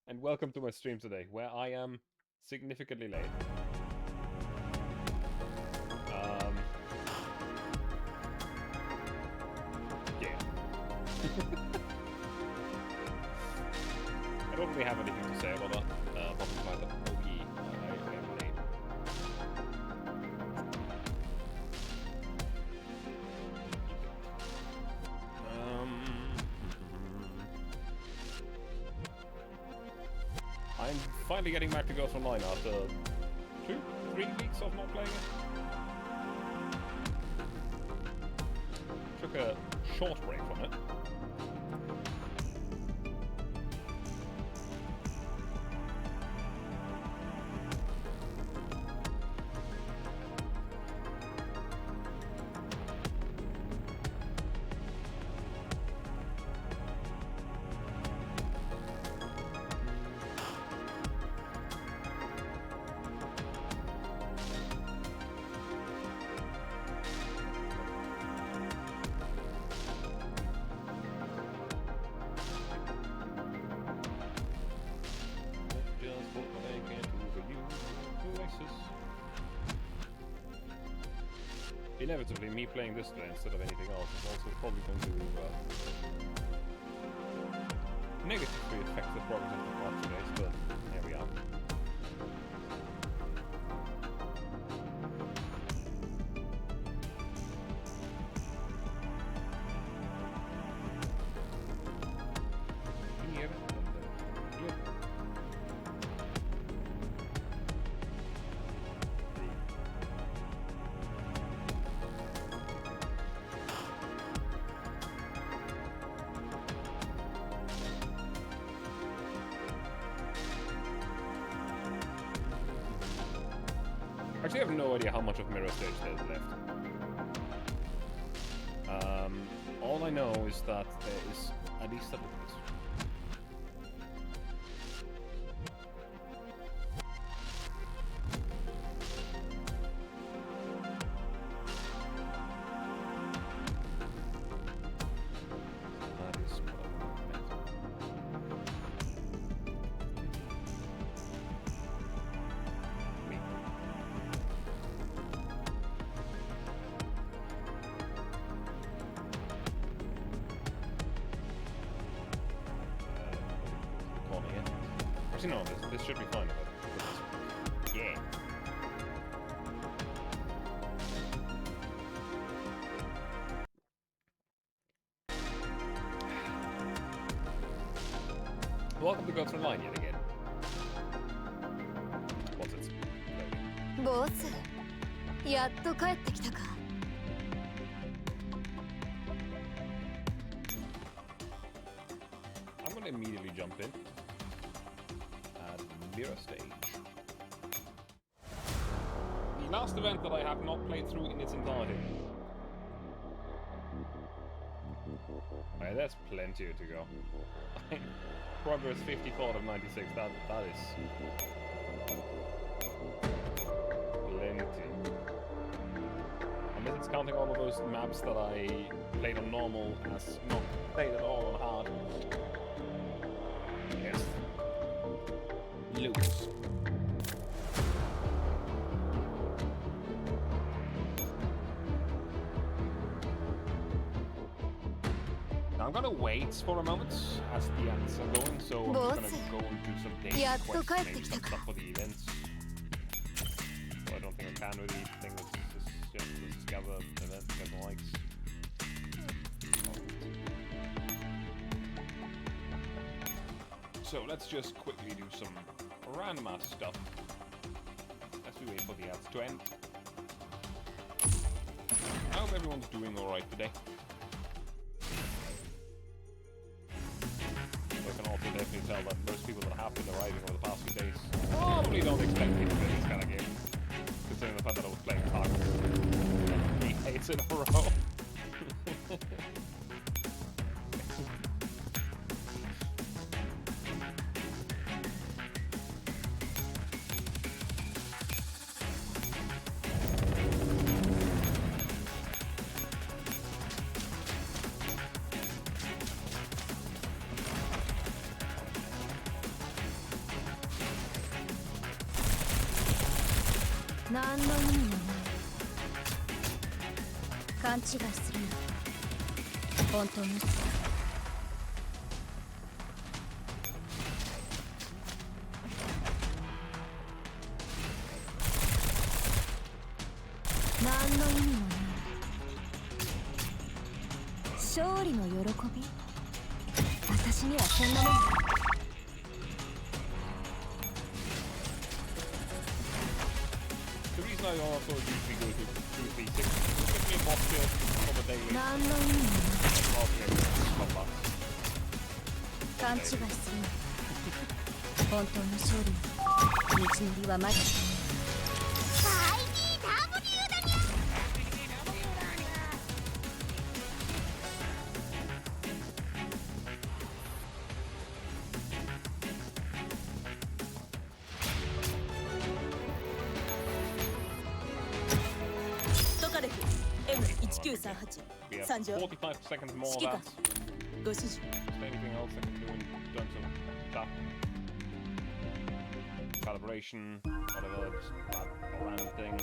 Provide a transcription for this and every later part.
and welcome to my stream today, where I am significantly late. Yeah. I don't really have anything to say about that, apart from the fact that, oh yeah, I am late. I'm finally getting back to Ghost Online after 2-3 weeks of not playing it. Took a short break from it. Inevitably, me playing this today instead of anything else is also probably going to negatively affect the progress of the past 2 days, but here we are. Here and here. Actually, I have no idea how much of Mirror Stage there's left. All I know is that there is at least a little bit. That is what I meant. Me. Calling it. Actually, no, this should be fine. Yeah. Welcome to Gods Online yet again. Once it's loading. ボス、やっと帰ってきたか。I'm gonna immediately jump in at Mirror Stage. The last event that I have not played through in its entirety. Right, there's plenty to go. Progress 54 of 96, that is plenty. Unless it's counting all of those maps that I played on normal as not played at all on hard. Yes. Lose. Now I'm gonna wait for a moment as the ads are going, so I'm just gonna go and do some daily quests, maybe some stuff for the events. So I don't think I can with the thing that's just discover event get likes. So let's just quickly do some random ass stuff as we wait for the ads to end. I hope everyone's doing alright today. I can also definitely tell that most people that have been arriving over the past few days probably don't expect me to play this kind of game, considering the fact that I was playing Tark 8 in a row. 何の意味もない勘違いするな本当の何の意味もない勝利の喜び私にはそんなもん The reason I also usually go to 236 is give me a boss kill from a daily. 何の意味もない勘違いするな本当の勝利の道のりはまだ We have 45 seconds more of that. Is there anything else I can do in terms of that? Calibration, whatever, just a random thing.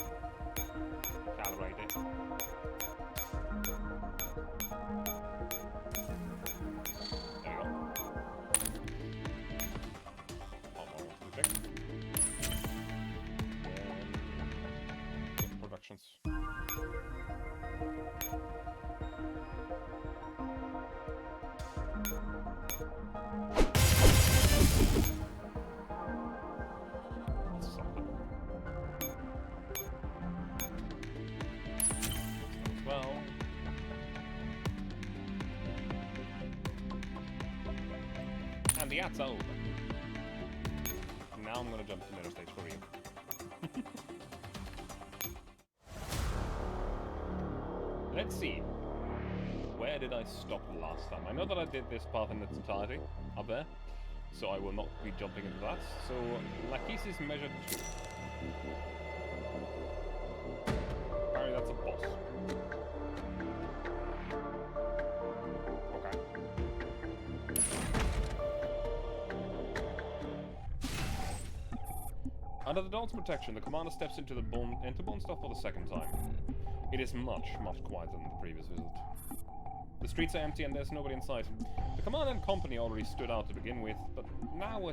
Calibrate it. There we go. Almost check. Productions. Well, and the ad's over. Now I'm gonna jump to middle stage for you. Let's see. Where did I stop last time? I know that I did this path in its entirety up there, so I will not be jumping into that. So, Lachesis measured 2. Apparently that's a boss. Okay. Under the Dawn's protection, the commander steps into Bone Stuff for the second time. It is much, much quieter than the previous visit. The streets are empty and there's nobody in sight. The command and company already stood out to begin with, but now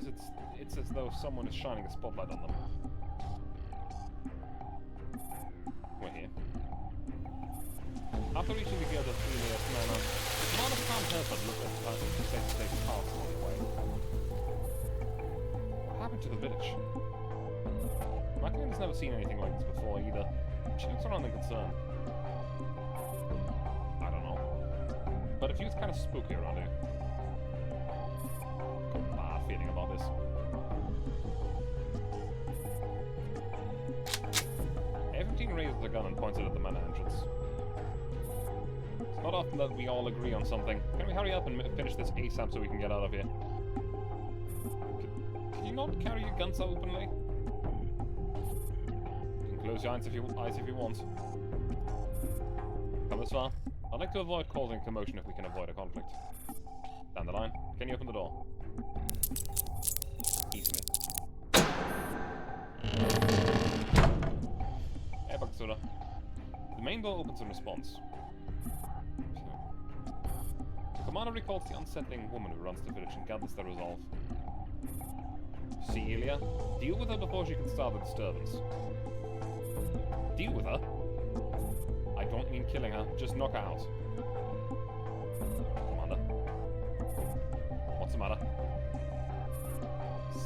it's as though someone is shining a spotlight on them. We're here. After reaching the guild of Elias Manor, the commander can't help but look at the state paths along the way. What happened to the village? Macklin has never seen anything like this before either. She looks around in concern. I don't know. But it feels kind of spooky around here. Got a bad feeling about this. F-15 raises the gun and points it at the manor entrance. It's not often that we all agree on something. Can we hurry up and finish this ASAP so we can get out of here? Can you not carry your guns openly? Close your eyes if you want. Come this far. I'd like to avoid causing commotion if we can avoid a conflict. Dandelion, can you open the door? Easily. Hey, Bakasura. The main door opens in response. The commander recalls the unsettling woman who runs the village and gathers their resolve. See, Ilya? Deal with her before she can start the disturbance. Deal with her? I don't mean killing her, just knock her out. Commander? What's the matter?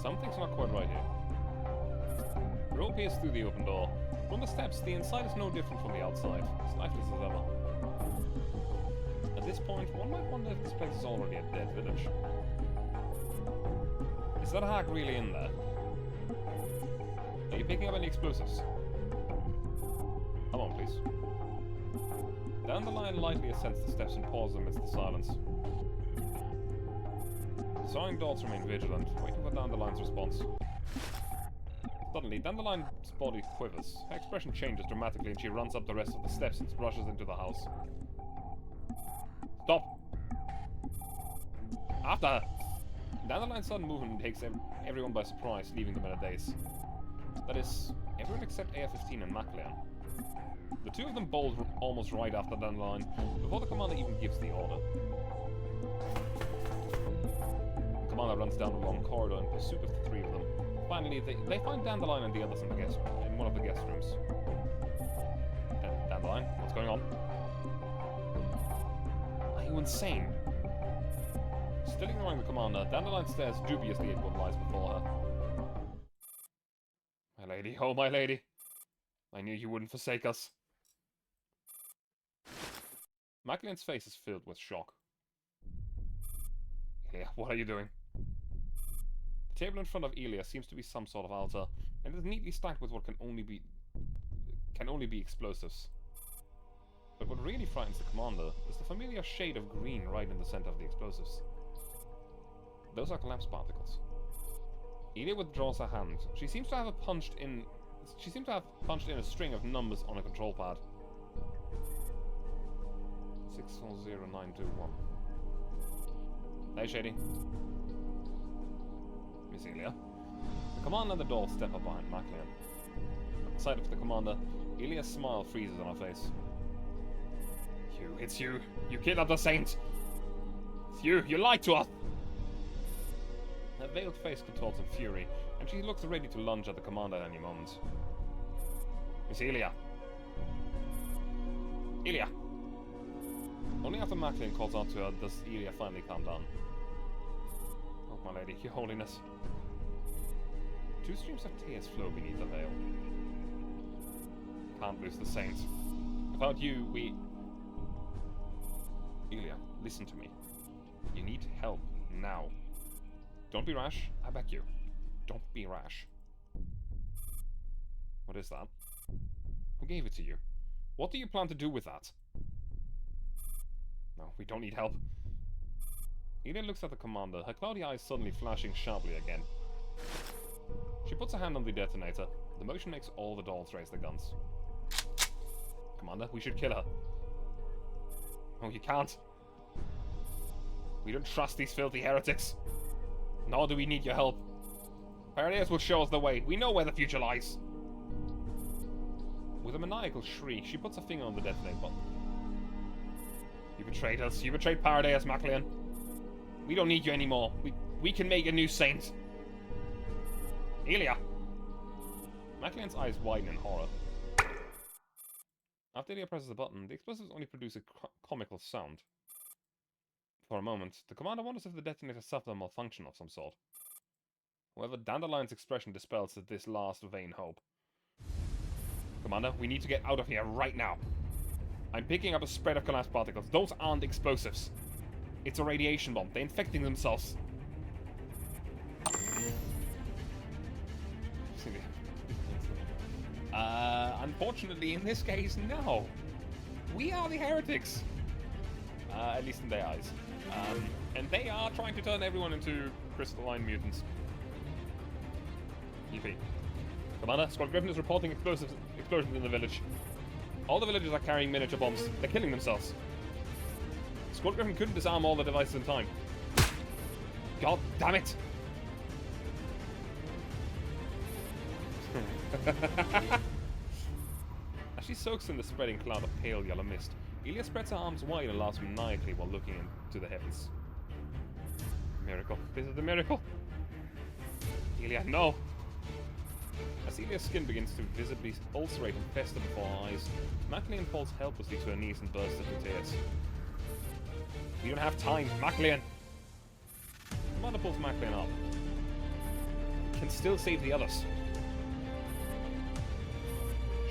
Something's not quite right here. Rope peers through the open door. From the steps, the inside is no different from the outside, as lifeless as ever. At this point, one might wonder if this place is already a dead village. Is that hag really in there? Are you picking up any explosives? Come on, please. Dandelion lightly ascends the steps and pauses amidst the silence. The sawing dolls remain vigilant, waiting for Dandelion's response. Suddenly, Dandelion's body quivers. Her expression changes dramatically and she runs up the rest of the steps and rushes into the house. Stop! After her! Dandelion's sudden movement takes everyone by surprise, leaving them in a daze. That is, everyone except AR-15 and Maclean. The two of them bolt almost right after Dandelion, before the commander even gives the order. The commander runs down the long corridor in pursuit of the three of them. Finally, they find Dandelion and the others in one of the guest rooms. Dandelion, what's going on? Are you insane? Still ignoring the commander, Dandelion stares dubiously at what lies before her. My lady, oh my lady. I knew you wouldn't forsake us. Maclean's face is filled with shock. Elia, what are you doing? The table in front of Elia seems to be some sort of altar, and it is neatly stacked with what can only be explosives. But what really frightens the commander is the familiar shade of green right in the center of the explosives. Those are collapsed particles. Elia withdraws her hand. She seems to have punched in a string of numbers on a control pad. 640921. Hey, Shady. Miss Elia. The commander and the doll step up behind Maclean. At the sight of the commander, Elia's smile freezes on her face. It's you. You kidnapped the saint. It's you. You lied to us. Her veiled face contorts in fury, and she looks ready to lunge at the commander at any moment. Miss Elia. Elia. Only after Maclean calls out to her does Elia finally calm down. Oh, my lady, your holiness. Two streams of tears flow beneath the veil. Can't lose the saint. Without you, we... Elia, listen to me. You need help, now. Don't be rash, I beg you. Don't be rash. What is that? Who gave it to you? What do you plan to do with that? No, we don't need help. Elia looks at the commander, her cloudy eyes suddenly flashing sharply again. She puts a hand on the detonator. The motion makes all the dolls raise their guns. Commander, we should kill her. Oh, you can't. We don't trust these filthy heretics. Nor do we need your help. Paradeus will show us the way. We know where the future lies. With a maniacal shriek, she puts a finger on the detonate button. You betrayed us. You betrayed Paradeus, Maclean. We don't need you anymore. We can make a new saint. Elia. Maclean's eyes widen in horror. After Elia presses the button, the explosives only produce a comical sound. For a moment, the commander wonders if the detonator suffered a malfunction of some sort. However, Dandelion's expression dispels this last vain hope. Commander, we need to get out of here right now. I'm picking up a spread of collapsed particles. Those aren't explosives. It's a radiation bomb. They're infecting themselves. Unfortunately, in this case, no. We are the heretics. At least in their eyes. And they are trying to turn everyone into crystalline mutants. Yippee. Commander, Squad Griffin is reporting explosions in the village. All the villagers are carrying miniature bombs. They're killing themselves. Squad Griffin couldn't disarm all the devices in time. God damn it! As she soaks in the spreading cloud of pale yellow mist, Elia spreads her arms wide and laughs maniacally while looking into the heavens. Miracle. This is the miracle. Elia, no! As Elia's skin begins to visibly ulcerate and fester before her eyes, Maclean falls helplessly to her knees and bursts into tears. We don't have time, Maclean! Commander pulls Maclean up. We can still save the others.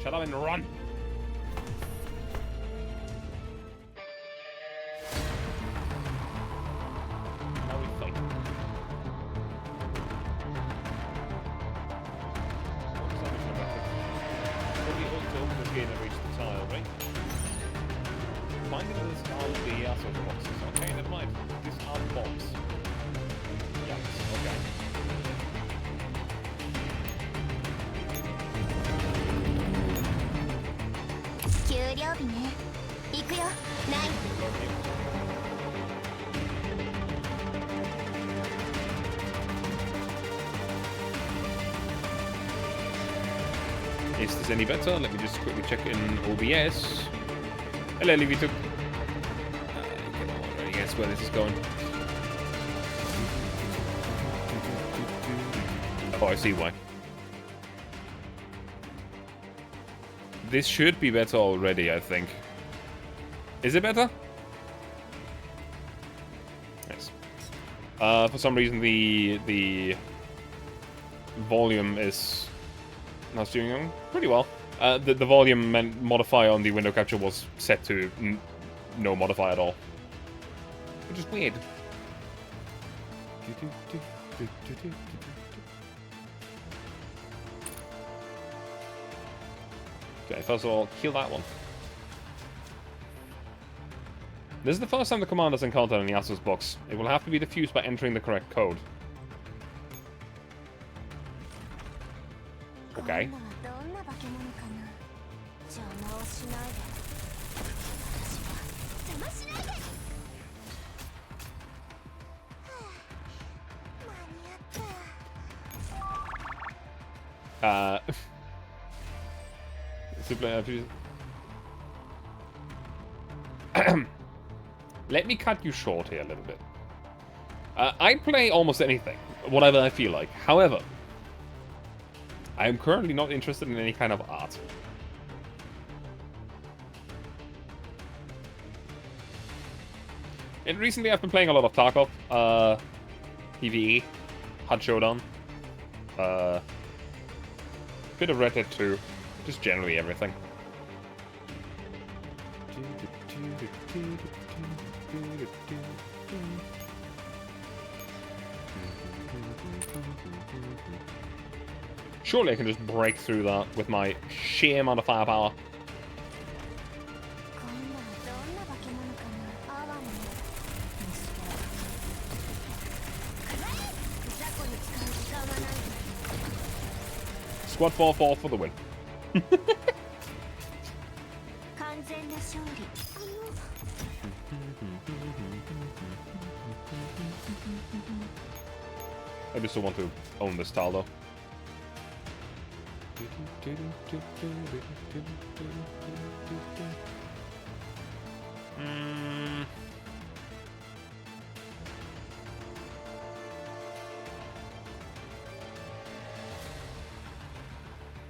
Shut up and run! Now we fight. What was that mission about? Only hope to open the gate and reach the tile, right? Finding this on the assault boxes. Okay, never mind. These are bombs. Yikes, okay. Is this any better? Let me just quickly check in OBS. Hello, Livito. I can already guess where this is going. Oh, I see why. This should be better already, I think. Is it better? Yes. For some reason, the volume is not doing pretty well. The volume modifier on the window capture was set to no modifier at all, which is weird. Okay, first of all, kill that one. This is the first time the command is encountered in the Yasuo's box. It will have to be defused by entering the correct code. Okay. Let me cut you short here a little bit. I play almost anything, whatever I feel like. However, I am currently not interested in any kind of art. And recently I've been playing a lot of Tarkov, PvE, Hut Showdown, bit of Red Dead 2, just generally everything. Surely I can just break through that with my sheer amount of firepower. Squad 4-4 for the win. I just want to own this tile though.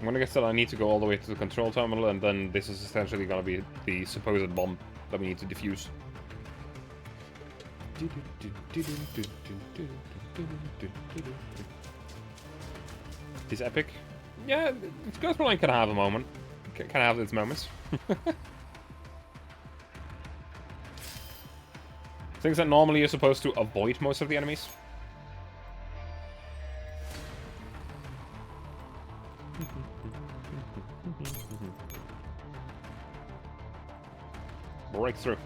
I'm gonna guess that I need to go all the way to the control terminal, and then this is essentially gonna be the supposed bomb that we need to defuse. Is epic? Yeah, Ghost Line can have a moment. Can have its moments. Things that normally you're supposed to avoid most of the enemies. Breakthrough.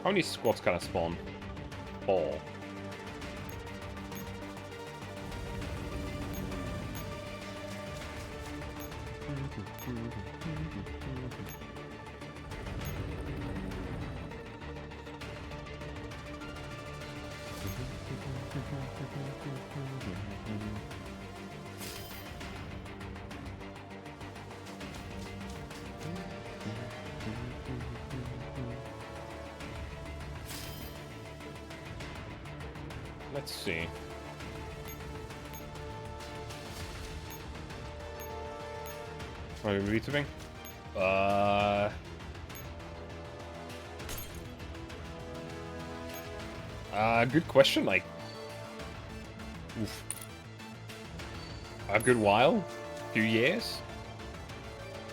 How many squads can I spawn? 4. Let's see. Are we retubing? Good question. Like, oof. A good while, few years.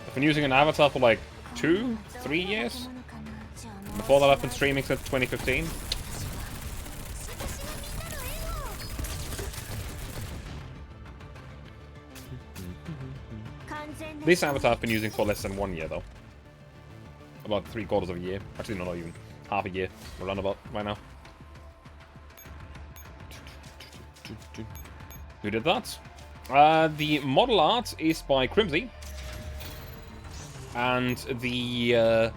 I've been using an avatar for like 2-3 years. Before that, I've been streaming since 2015. This avatar I've been using for less than 1 year, though. About 3/4 of a year. Actually, not even half a year. We're around about right now. Who did that? The model art is by Crimsy. And the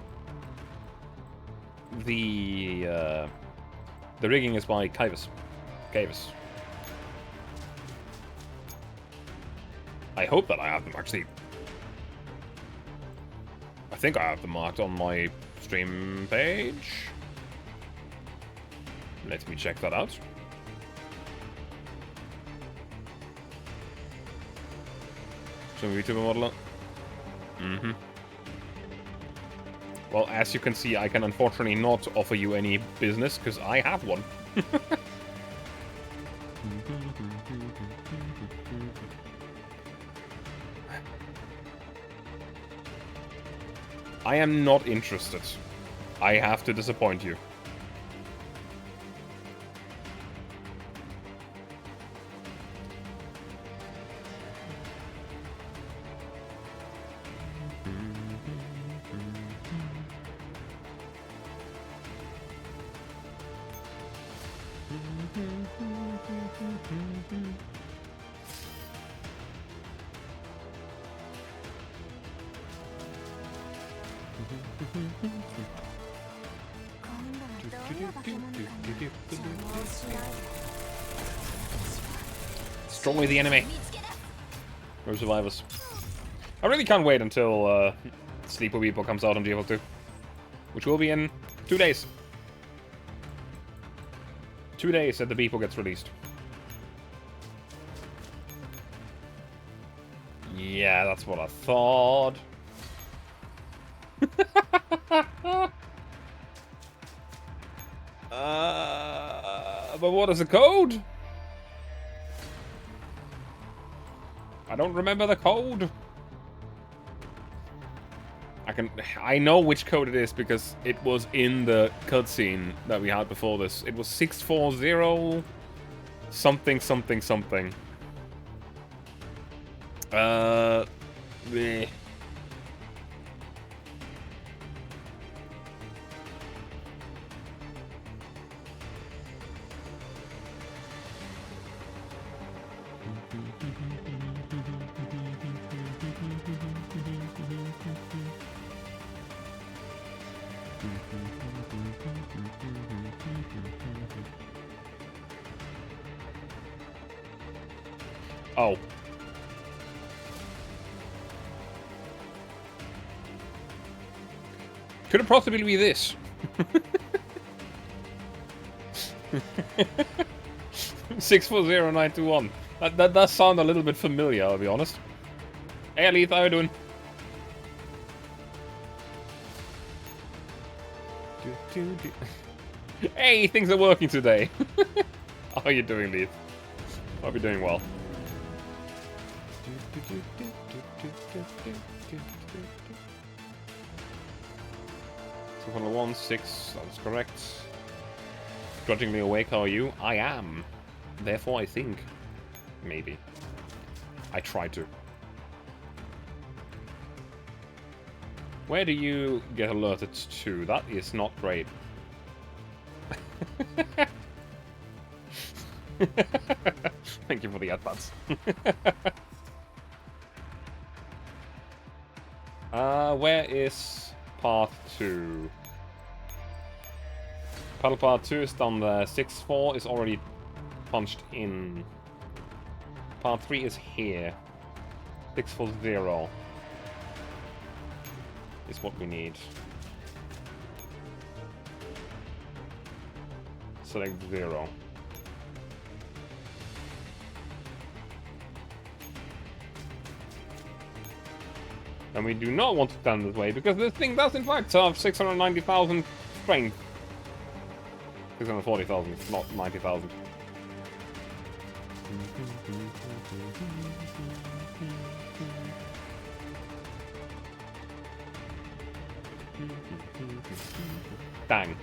rigging is by Kaivis. I hope that I have them actually. I think I have them marked on my stream page. Let me check that out. Show me VTuber modeler. Mm-hmm. Well, as you can see, I can unfortunately not offer you any business, because I have one. I am not interested. I have to disappoint you. Strongly the enemy. We're survivors. I really can't wait until Sleeper Weeple comes out on GFL2. Which will be in 2 days. 2 days that the Beeple gets released. Yeah, that's what I thought. But what is the code? I don't remember the code. I know which code it is because it was in the cutscene that we had before this. It was 640 something something something. Bleh. Oh. Could it possibly be this? 640921. That does sound a little bit familiar, I'll be honest. Hey, Elite, how are you doing? Hey, things are working today. How are you doing, Leith? Hope you're doing well. 216, that is correct. Grudgingly awake, how are you? I am. Therefore, I think. Maybe. I try to. Where do you get alerted to? That is not great. Thank you for the advance. Where is part 2? Paddle part 2 is done there. 6-4 is already punched in. Part 3 is here. 640 is what we need. Select 0. And we do not want to stand this way, because this thing does in fact have 690,000 strength. 640,000, not 90,000. Dang.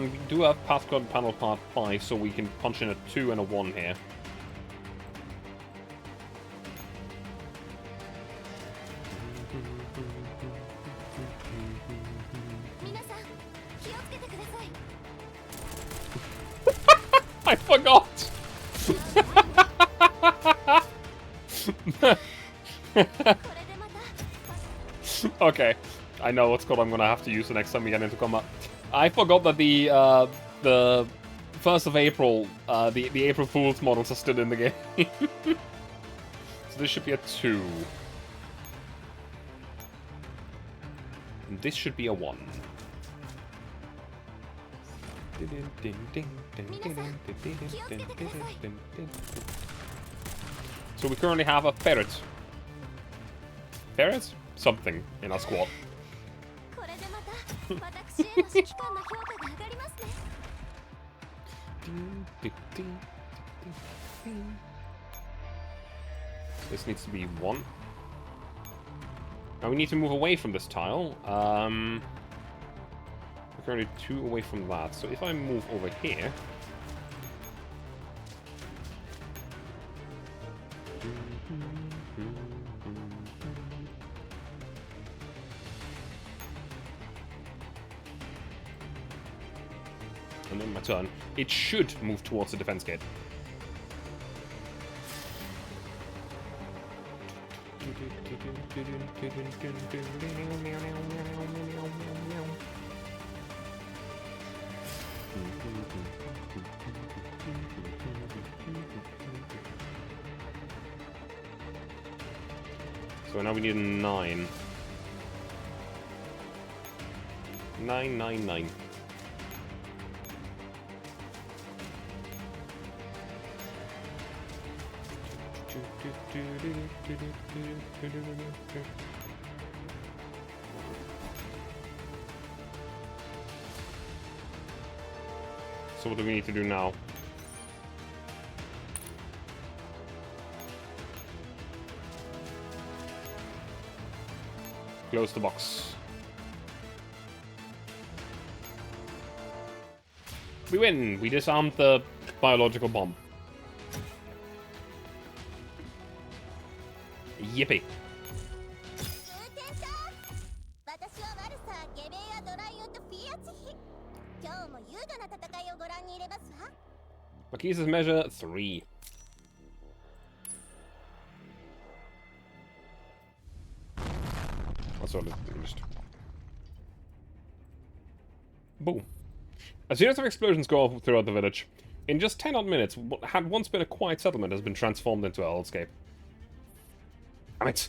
We do have passcode panel part 5, so we can punch in a 2 and a 1 here. I forgot! Okay, I know what code I'm gonna have to use the next time we get into combat. I forgot that the 1st of April, the April Fool's models are still in the game. So this should be a 2. And this should be a 1. So we currently have a ferret. Ferret? Something in our squad. This needs to be 1. Now we need to move away from this tile. We're currently 2 away from that. So if I move over here... And then my turn, it should move towards the defense gate. So now we need a 9. 9, 9, 9. So what do we need to do now? Close the box. We win! We disarmed the biological bomb. Yippee. Makisa's measure 3. That's all just. Boom. A series of explosions go off throughout the village. In just 10 odd minutes, what had once been a quiet settlement has been transformed into a hellscape. Damn it.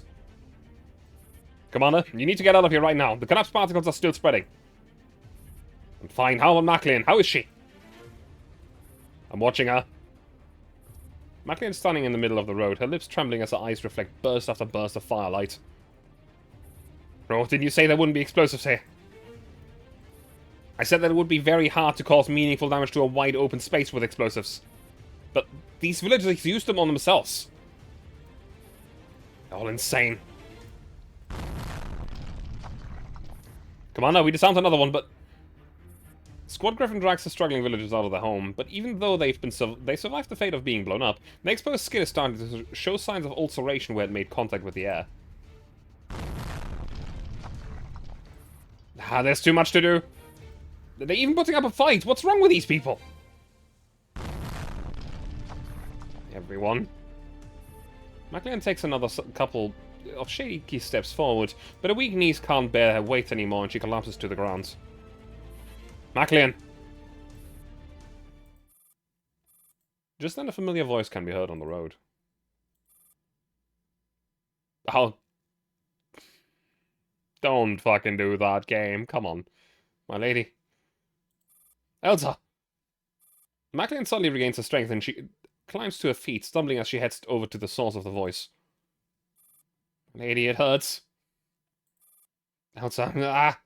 Commander, you need to get out of here right now. The collapsed particles are still spreading. I'm fine. How about Maclean? How is she? I'm watching her. Maclean is standing in the middle of the road, her lips trembling as her eyes reflect burst after burst of firelight. Oh, didn't you say there wouldn't be explosives here? I said that it would be very hard to cause meaningful damage to a wide open space with explosives. But these villagers use them on themselves. All insane. Commander, we disarmed another one, but... Squad Griffin drags the struggling villagers out of their home, but even though they survived the fate of being blown up, their exposed skin is starting to show signs of ulceration where it made contact with the air. Ah, there's too much to do. They're even putting up a fight. What's wrong with these people? Everyone. Maclean takes another couple of shaky steps forward, but her weak knees can't bear her weight anymore and she collapses to the ground. Maclean! Just then a familiar voice can be heard on the road. Oh. Don't fucking do that, game. Come on. My lady. Elsa! Maclean suddenly regains her strength and she climbs to her feet, stumbling as she heads over to the source of the voice. Lady, it hurts. Elsa, ah!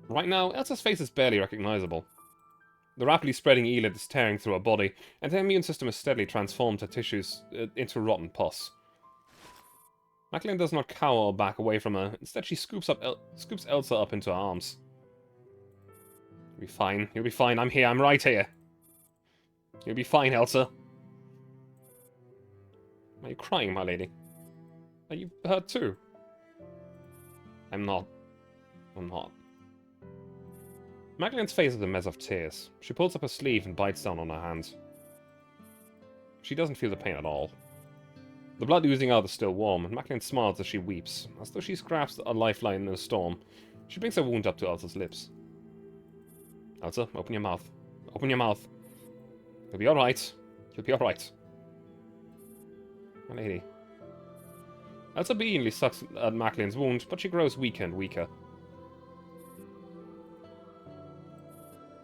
Right now, Elsa's face is barely recognizable. The rapidly spreading eelid is tearing through her body, and her immune system has steadily transformed her tissues into rotten pus. Maclean does not cower or back away from her. Instead, she scoops Elsa up into her arms. You'll be fine. You'll be fine. I'm here. I'm right here. You'll be fine, Elsa. Are you crying, my lady? Are you hurt too? I'm not. I'm not. Magdalene's face is a mess of tears. She pulls up her sleeve and bites down on her hand. She doesn't feel the pain at all. The blood oozing out is still warm, and Magdalene smiles as she weeps, as though she's grasped a lifeline in a storm. She brings her wound up to Elsa's lips. Elsa, open your mouth. Open your mouth. You'll be alright. You'll be alright. My lady. Elsa obediently sucks at Magdalene's wound, but she grows weaker and weaker.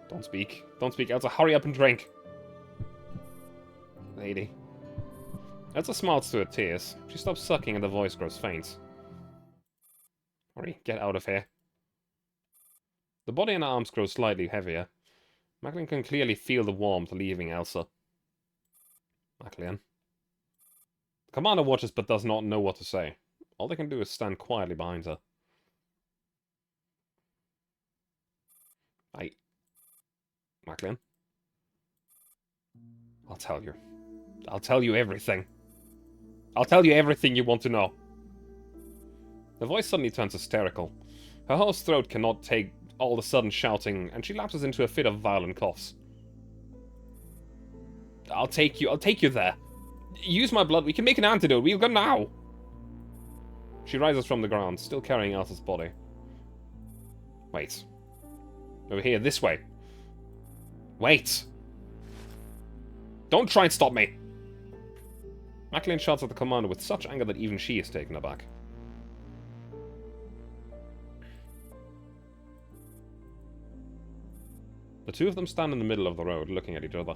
Don't speak. Don't speak, Elsa. Hurry up and drink. Lady. Elsa smiles through her tears. She stops sucking and the voice grows faint. Hurry, get out of here. The body and arms grow slightly heavier. Magdalene can clearly feel the warmth leaving Elsa. Magdalene. The commander watches but does not know what to say. All they can do is stand quietly behind her. Magdalene? I'll tell you. I'll tell you everything. I'll tell you everything you want to know. The voice suddenly turns hysterical. Her hoarse throat cannot take all the sudden shouting, and she lapses into a fit of violent coughs. I'll take you there. Use my blood, we can make an antidote, we'll go now! She rises from the ground, still carrying Elsa's body. Wait. Over here, this way. Wait! Don't try and stop me! Magdalene shouts at the commander with such anger that even she is taken aback. The two of them stand in the middle of the road, looking at each other.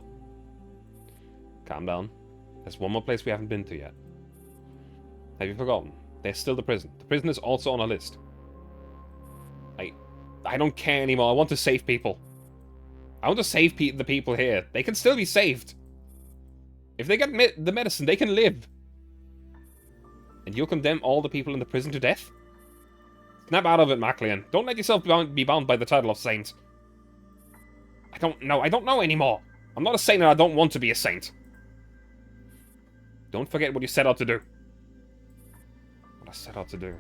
Calm down. There's one more place we haven't been to yet. Have you forgotten? There's still the prison. The prison is also on our list. I don't care anymore. I want to save people. I want to save the people here. They can still be saved. If they get the medicine, they can live. And you'll condemn all the people in the prison to death? Snap out of it, Magdalene. Don't let yourself be bound by the title of saint. I don't know anymore. I'm not a saint and I don't want to be a saint. Don't forget what you set out to do. What I set out to do.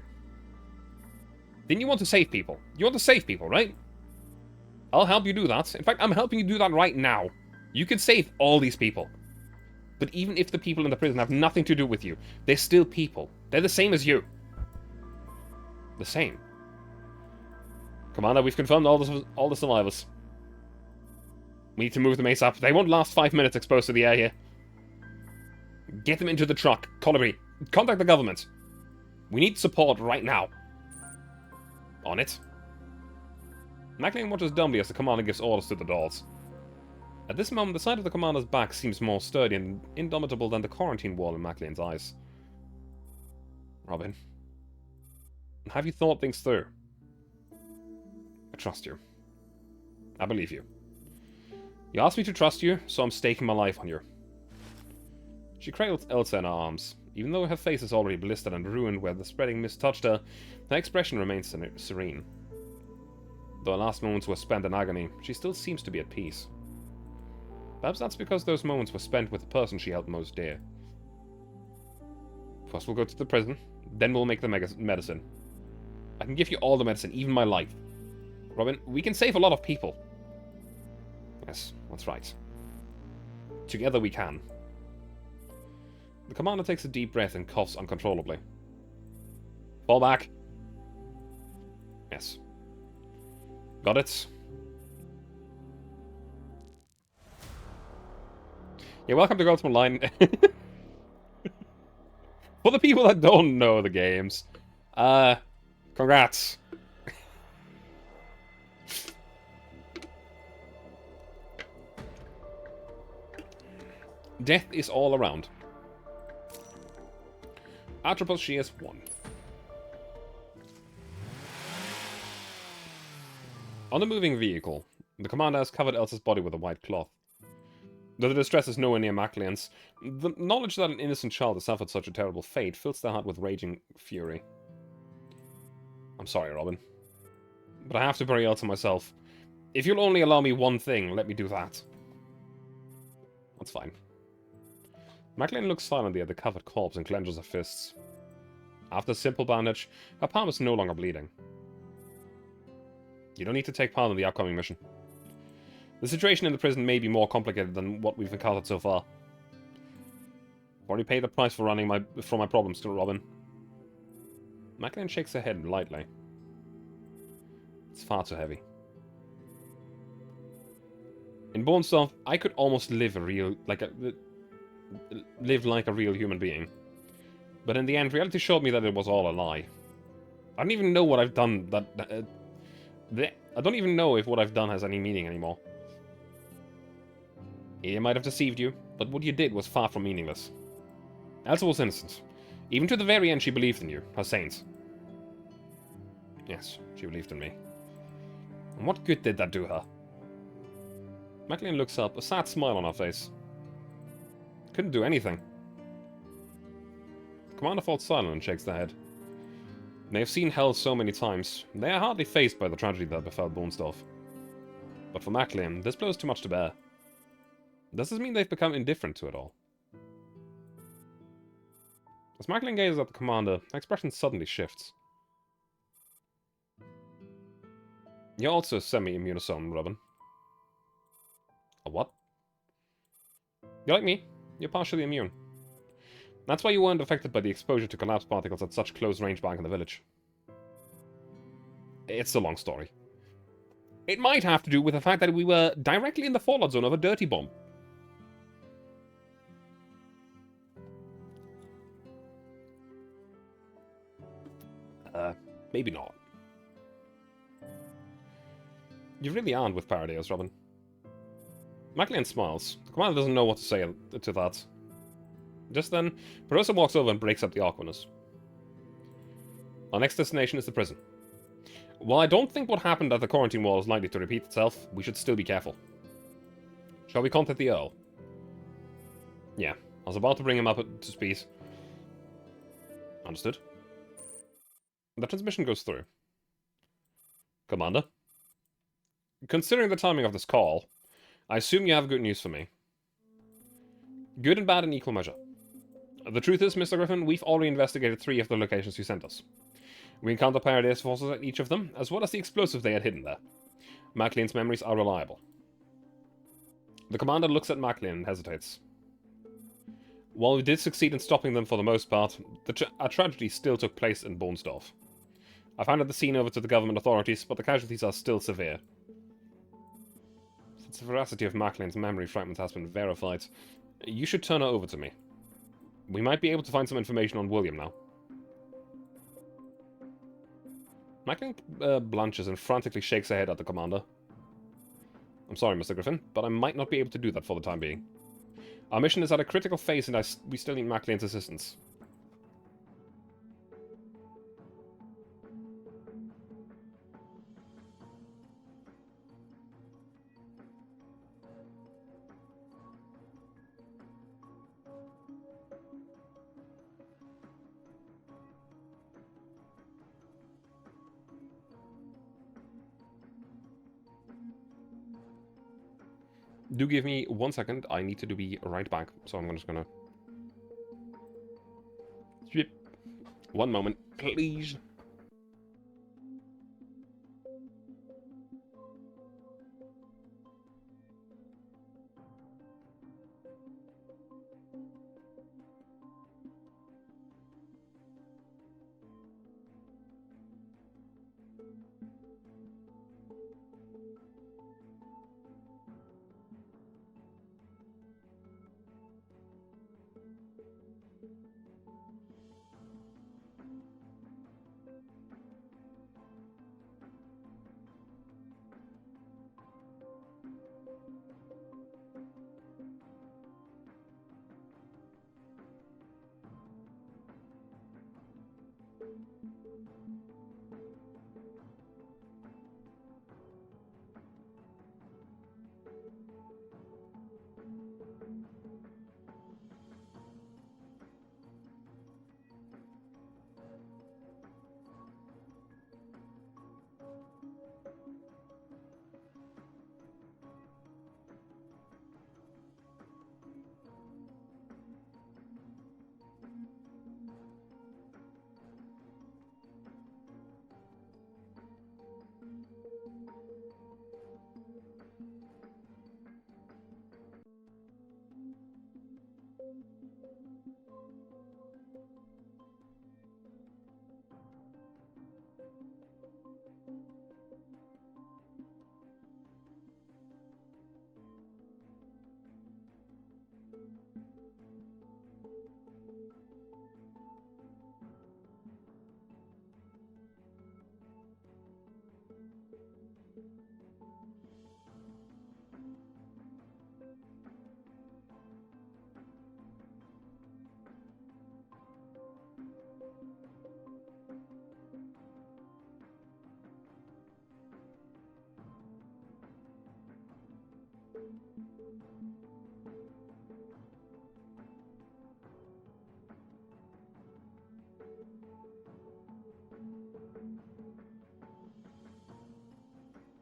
Didn't you want to save people? You want to save people, right? I'll help you do that. In fact, I'm helping you do that right now. You can save all these people. But even if the people in the prison have nothing to do with you, they're still people. They're the same as you. The same. Commander, we've confirmed all the survivors. We need to move them ASAP. They won't last 5 minutes exposed to the air here. Get them into the truck. Colibri, contact the government. We need support right now. On it. Magdalene watches dumbly as the commander gives orders to the dolls. At this moment, the side of the commander's back seems more sturdy and indomitable than the quarantine wall in Magdalene's eyes. Robin, have you thought things through? I trust you. I believe you. You asked me to trust you, so I'm staking my life on you. She cradles Elsa in her arms. Even though her face is already blistered and ruined where the spreading mist touched her, her expression remains serene. Though her last moments were spent in agony, she still seems to be at peace. Perhaps that's because those moments were spent with the person she held most dear. First we'll go to the prison, then we'll make the medicine. I can give you all the medicine, even my life. Robin, we can save a lot of people. Yes, that's right. Together we can. The commander takes a deep breath and coughs uncontrollably. Fall back. Yes. Got it. Yeah, welcome to Girls Online. For the people that don't know the games, congrats. Death is all around. Atropos, she has won. On the moving vehicle, the commander has covered Elsa's body with a white cloth. Though the distress is nowhere near Magdalene's, the knowledge that an innocent child has suffered such a terrible fate fills their heart with raging fury. I'm sorry, Robin. But I have to bury Elsa myself. If you'll only allow me one thing, let me do that. That's fine. Magdalene looks silently at the covered corpse and clenches her fists. After a simple bandage, her palm is no longer bleeding. You don't need to take part in the upcoming mission. The situation in the prison may be more complicated than what we've encountered so far. I've already paid the price for running from my problems to Robin. Macklin shakes her head lightly. It's far too heavy. In Bornstaff, I could almost live like a real human being. But in the end, reality showed me that it was all a lie. I don't even know what I've done I don't even know if what I've done has any meaning anymore. He might have deceived you, but what you did was far from meaningless. Elsa was innocent. Even to the very end, she believed in you, her saint. Yes, she believed in me. And what good did that do her? Macklin looks up, a sad smile on her face. Couldn't do anything. The commander falls silent and shakes their head. They have seen hell so many times, they are hardly fazed by the tragedy that befell Bornstaff. But for Macklin, this blow is too much to bear. Does this mean they've become indifferent to it all? As Macklin gazes at the commander, her expression suddenly shifts. You're also semi-immune to some, Robin. A what? You're like me. You're partially immune. That's why you weren't affected by the exposure to collapse particles at such close range back in the village. It's a long story. It might have to do with the fact that we were directly in the fallout zone of a dirty bomb. Maybe not. You really aren't with Paradeus, Robin. Macklin smiles. The commander doesn't know what to say to that. Just then, Perosa walks over and breaks up the awkwardness. Our next destination is the prison. While I don't think what happened at the quarantine wall is likely to repeat itself, we should still be careful. Shall we contact the Earl? Yeah, I was about to bring him up to speed. Understood. The transmission goes through. Commander? Considering the timing of this call, I assume you have good news for me. Good and bad in equal measure. The truth is, Mr. Griffin, we've already investigated 3 of the locations you sent us. We encountered Paradeus forces at each of them, as well as the explosives they had hidden there. Macklin's memories are reliable. The commander looks at Macklin and hesitates. While we did succeed in stopping them for the most part, a tragedy still took place in Bornsdorf. I've handed the scene over to the government authorities, but the casualties are still severe. Since the veracity of Macklin's memory fragment has been verified, you should turn her over to me. We might be able to find some information on William now. Macklin blanches and frantically shakes her head at the commander. I'm sorry, Mr. Griffin, but I might not be able to do that for the time being. Our mission is at a critical phase and we still need Macklin's assistance. Do give me 1 second. I need to be right back. So I'm just gonna... 1 moment, please.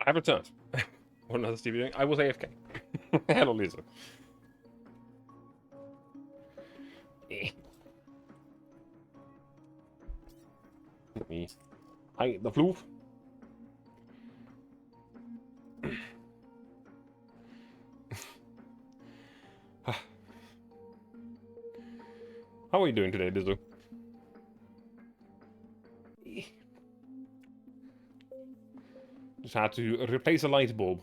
I have returned. What another Stevie doing? I was AFK. Hello, Lisa. Me. Hi, the flu. How are you doing today, Dizzle? Just had to replace a light bulb.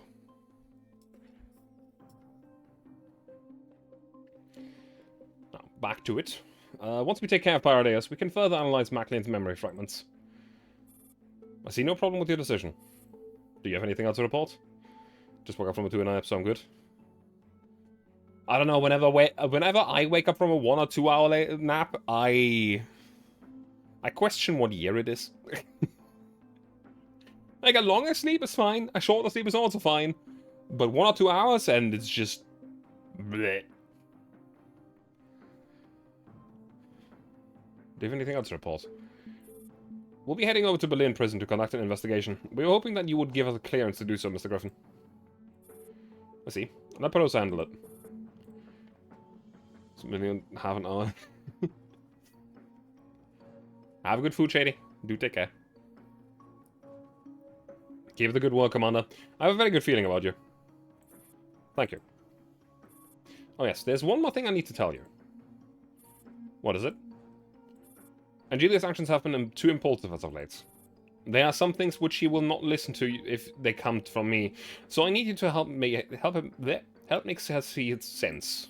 Now, back to it. Once we take care of Paradeus, we can further analyze Maclean's memory fragments. I see no problem with your decision. Do you have anything else to report? Just woke up from a 2 nap, so I'm good. I don't know, whenever I wake up from a 1 or 2 hour nap, I question what year it is. Like, a longer sleep is fine, a shorter sleep is also fine, but 1 or 2 hours and it's just... bleh. Do you have anything else to report? We'll be heading over to Berlin prison to conduct an investigation. We were hoping that you would give us a clearance to do so, Mr. Griffin. I see. Let Peros handle it. Half an hour. Have a good food, Shady. Do take care. Keep the good work, Commander. I have a very good feeling about you. Thank you. Oh yes, there's one more thing I need to tell you. What is it? Angelia's actions have been too impulsive as of late. There are some things which she will not listen to if they come from me, so I need you to help make her see its sense.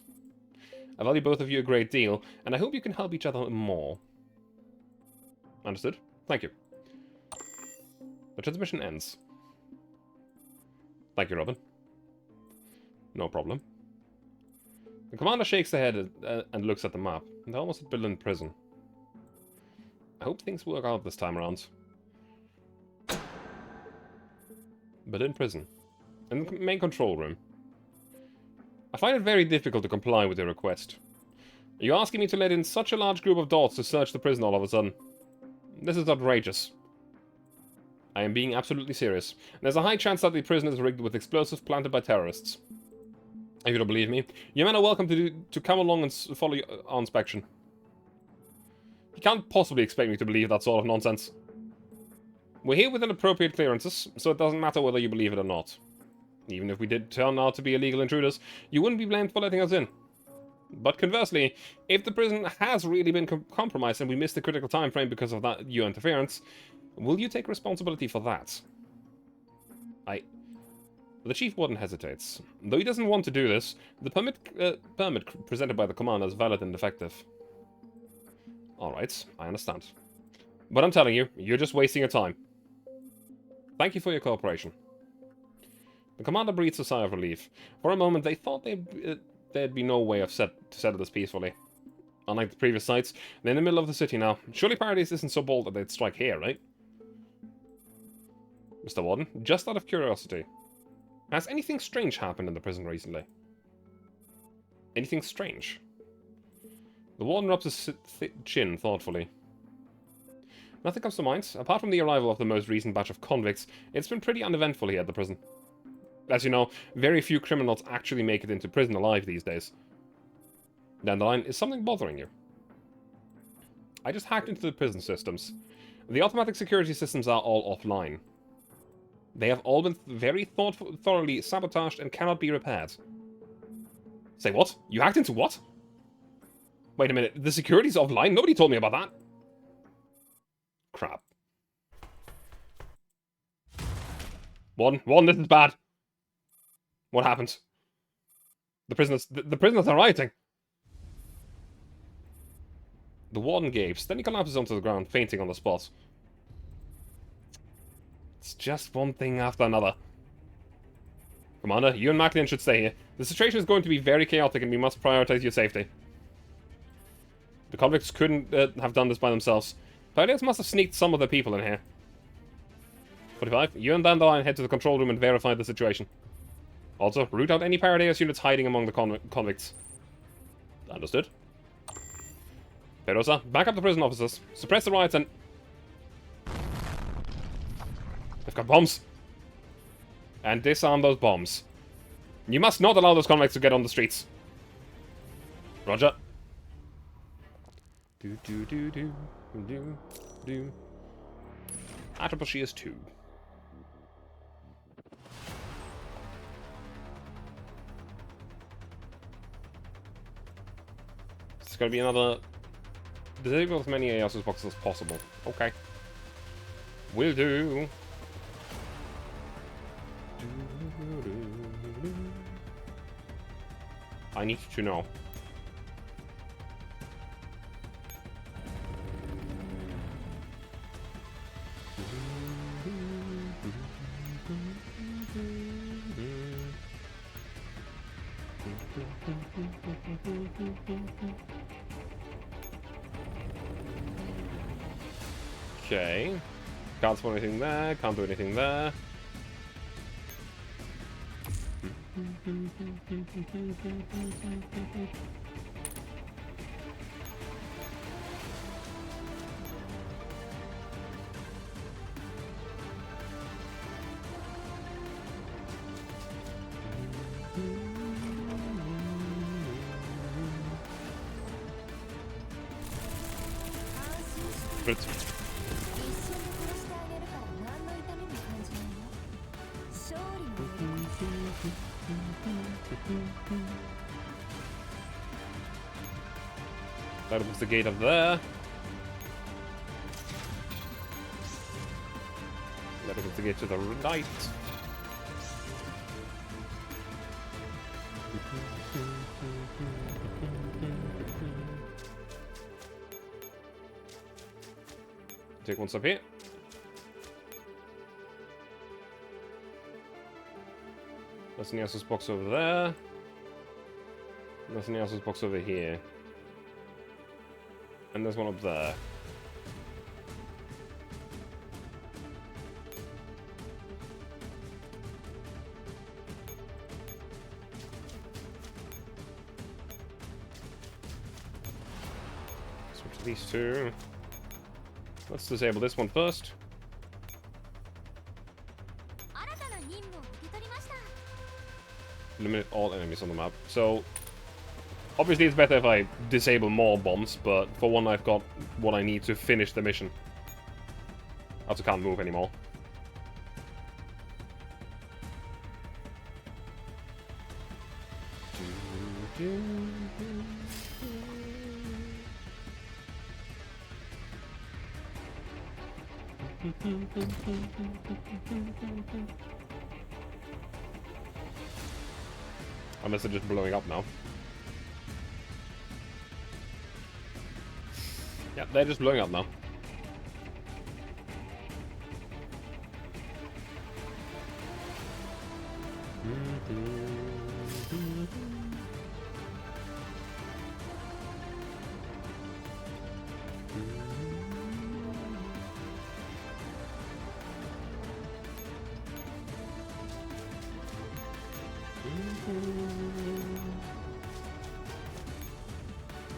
I value both of you a great deal, and I hope you can help each other more. Understood? Thank you. The transmission ends. Thank you, Robin. No problem. The commander shakes their head and looks at the map. They're almost at Berlin prison. I hope things work out this time around. Berlin prison. In the main control room. I find it very difficult to comply with your request. Are you asking me to let in such a large group of dots to search the prison all of a sudden? This is outrageous. I am being absolutely serious. There's a high chance that the prison is rigged with explosives planted by terrorists. If you don't believe me, your men are welcome to come along and follow our inspection. You can't possibly expect me to believe that sort of nonsense. We're here with appropriate clearances, so it doesn't matter whether you believe it or not. Even if we did turn out to be illegal intruders, you wouldn't be blamed for letting us in. But conversely, if the prison has really been compromised and we missed the critical time frame because of that your interference, will you take responsibility for that? The Chief Warden hesitates. Though he doesn't want to do this, the permit presented by the commander is valid and effective. Alright, I understand. But I'm telling you, you're just wasting your time. Thank you for your cooperation. The commander breathes a sigh of relief. For a moment, they thought there'd be no way to settle this peacefully. Unlike the previous sites, they're in the middle of the city now. Surely Paradise isn't so bold that they'd strike here, right? Mr. Warden, just out of curiosity, has anything strange happened in the prison recently? Anything strange? The Warden rubs his chin thoughtfully. Nothing comes to mind. Apart from the arrival of the most recent batch of convicts, it's been pretty uneventful here at the prison. As you know, very few criminals actually make it into prison alive these days. Dandelion, is something bothering you? I just hacked into the prison systems. The automatic security systems are all offline. They have all been very thoroughly sabotaged and cannot be repaired. Say what? You hacked into what? Wait a minute, the security's offline? Nobody told me about that. Crap. Warden, this is bad. What happened? The prisoners are rioting. The Warden gapes, then he collapses onto the ground, fainting on the spot. It's just one thing after another. Commander, you and Macklin should stay here. The situation is going to be very chaotic and we must prioritize your safety. The convicts couldn't have done this by themselves. Pirates must have sneaked some of the people in here. 45, you and Dandelion head to the control room and verify the situation. Also, root out any Paradeus units hiding among the convicts. Understood. Perosa, back up the prison officers. Suppress the riots and... They've got bombs. And disarm those bombs. You must not allow those convicts to get on the streets. Roger. Atropos is 2. It's gonna be another... Disable as many ASUS boxes as possible. Okay. Will do. I need to know. Okay. Can't spawn anything there, can't do anything there. Good. That opens the gate up there. That opens the gate to the right. Take one step here. Nothing else's box over there. Nothing else's box over here. And there's one up there. Switch to these two. Let's disable this one first. Eliminate all enemies on the map. So, obviously it's better if I disable more bombs, but for one I've got what I need to finish the mission. I also can't move anymore. Unless they're just blowing up now. Yeah, they're just blowing up now.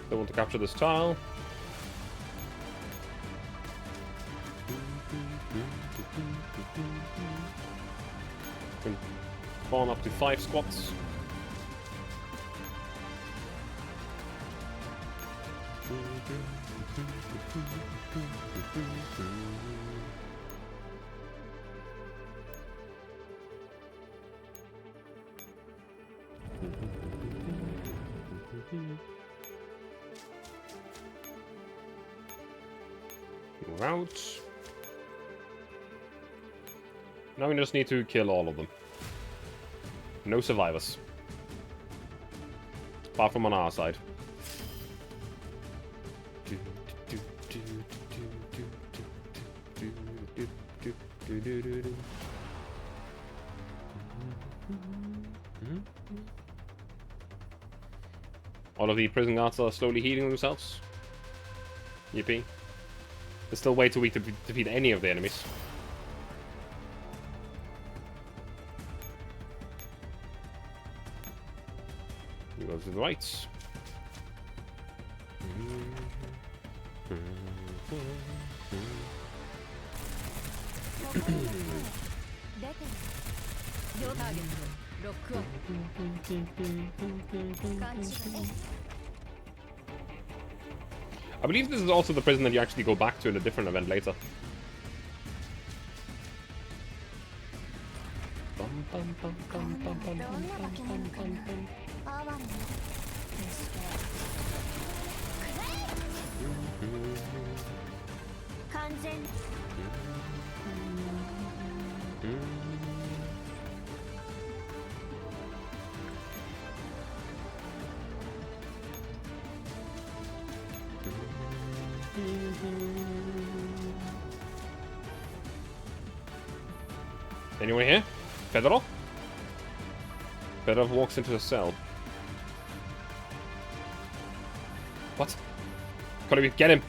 They want to capture this tile. Can spawn up to 5 squats. Move out. Now we just need to kill all of them. No survivors. Apart from on our side. All of the prison guards are slowly healing themselves. Yippee. There's still way too weak to defeat any of the enemies. You go to the right. I believe this is also the prison that you actually go back to in a different event later. Anyone here? Fedorov? Fedorov walks into a cell. What? Kolev, get him!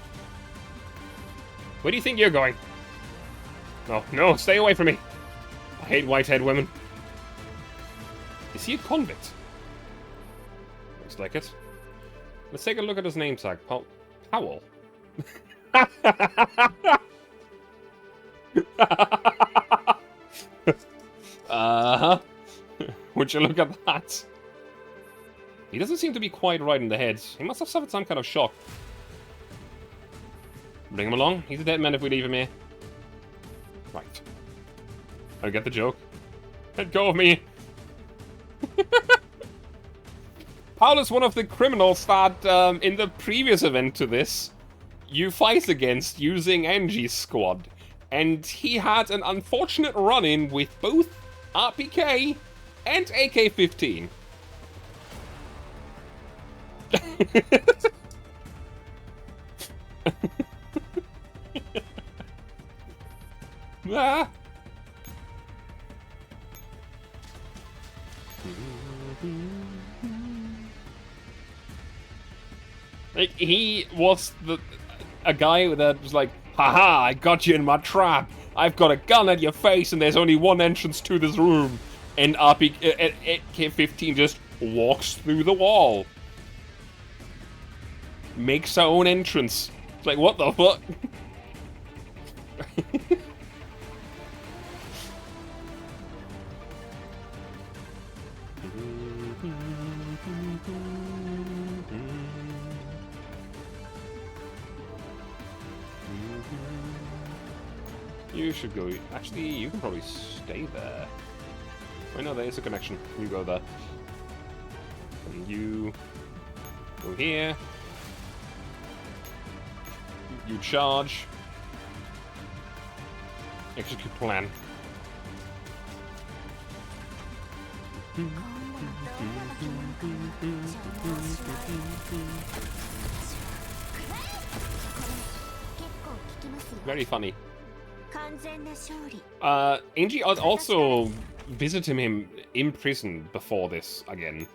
Where do you think you're going? No, no, stay away from me! I hate white-haired women. Is he a convict? Looks like it. Let's take a look at his name tag. Powell. Uh-huh. Would you look at that? He doesn't seem to be quite right in the head. He must have suffered some kind of shock. Bring him along. He's a dead man if we leave him here. Right. I get the joke. Let go of me. Paul is one of the criminals that, in the previous event to this, you fight against using Angie's squad. And he had an unfortunate run-in with both RPK and AK-15. Ah. Like, he was a guy that was like, haha, I got you in my trap. I've got a gun at your face and there's only one entrance to this room. And AK-15 just walks through the wall. Makes her own entrance. It's like, what the fuck? You should go. Actually, you can probably stay there. I know there is a connection. You go there. And you go here. You charge. Execute plan. Very funny. Angie also visited him in prison before this again.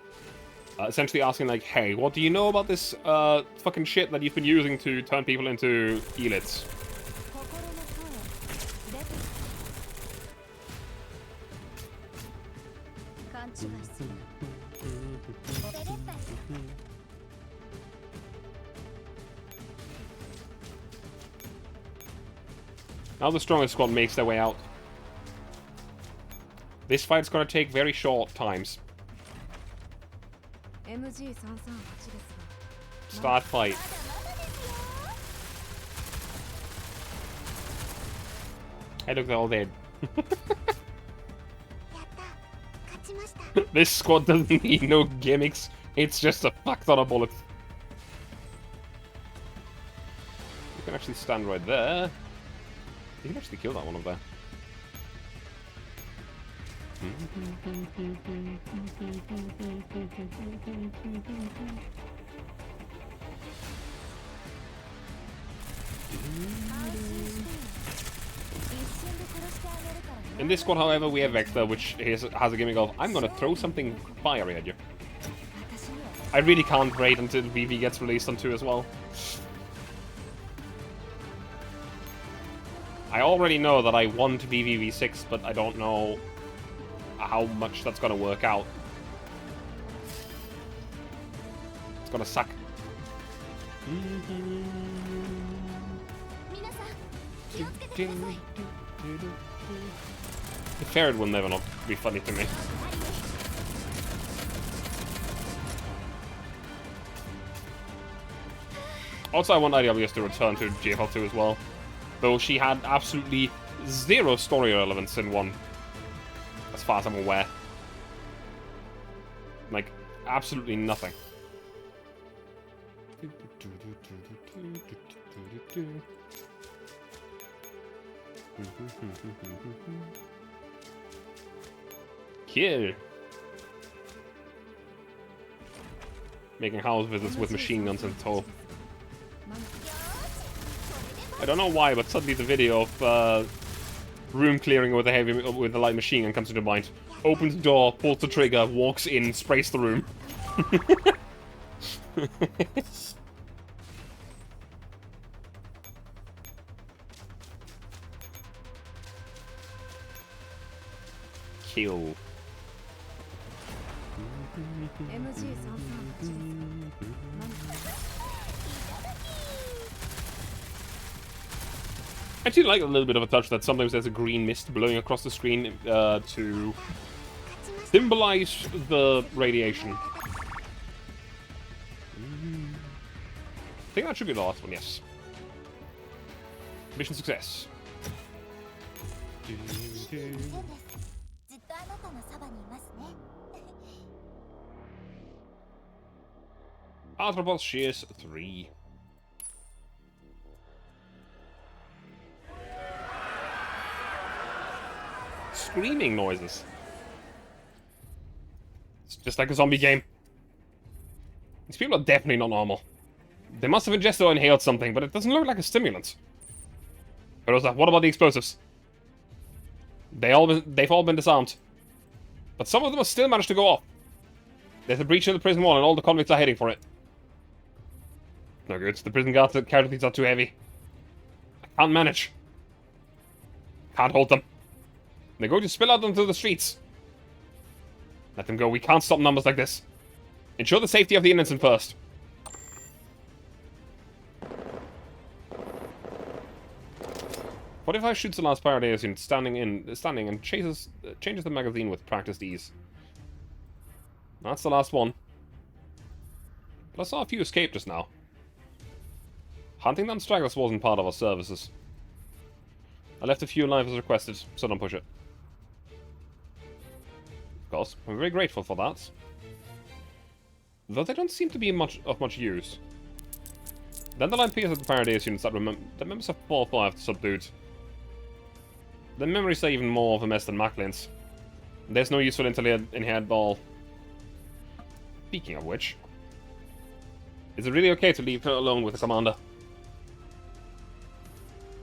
Essentially asking like, hey, what do you know about this fucking shit that you've been using to turn people into elites? Now the strongest squad makes their way out. This fight's gonna take very short times. Start fight. Hey, look, they're all dead. This squad doesn't need no gimmicks. It's just a fuck ton of bullets. You can actually stand right there. You can actually kill that one up there. In this squad, however, we have Vector, which has a gimmick of, I'm gonna throw something fiery at you. I really can't wait until VV gets released on 2 as well. I already know that I want VVV6, but I don't know how much that's gonna work out. It's gonna suck. The ferret will never not be funny to me. Also, I want IWS to return to GFL2 as well. Though she had absolutely zero story relevance in 1. As far as I'm aware. Like, absolutely nothing. Kill. Making house visits with machine guns in tow. I don't know why, but suddenly the video of room clearing with a light machine gun comes into mind. Opens the door, pulls the trigger, walks in, sprays the room. Kill. I do like a little bit of a touch that sometimes there's a green mist blowing across the screen to symbolize the radiation. I think that should be the last one, yes. Mission success. Arthropod Shears 3. Screaming noises. It's just like a zombie game. These people are definitely not normal. They must have ingested or inhaled something, but it doesn't look like a stimulant. Rosa, what about the explosives? They've all been disarmed. But some of them have still managed to go off. There's a breach in the prison wall and all the convicts are heading for it. No good. The prison guards casualties are too heavy. I can't manage. Can't hold them. They're going to spill out onto the streets. Let them go. We can't stop numbers like this. Ensure the safety of the innocent first. What if I shoot the last Paradise unit standing and changes the magazine with practiced ease? That's the last one. But I saw a few escape just now. Hunting down stragglers wasn't part of our services. I left a few alive as requested, so don't push it. Of course, I'm very grateful for that. Though they don't seem to be of much use. Dandelion peers at the Paradise units that members of 4-4 have subdued. The memories are even more of a mess than Maclean's. There's no useful intel in here at all. Speaking of which, is it really okay to leave her alone with the commander?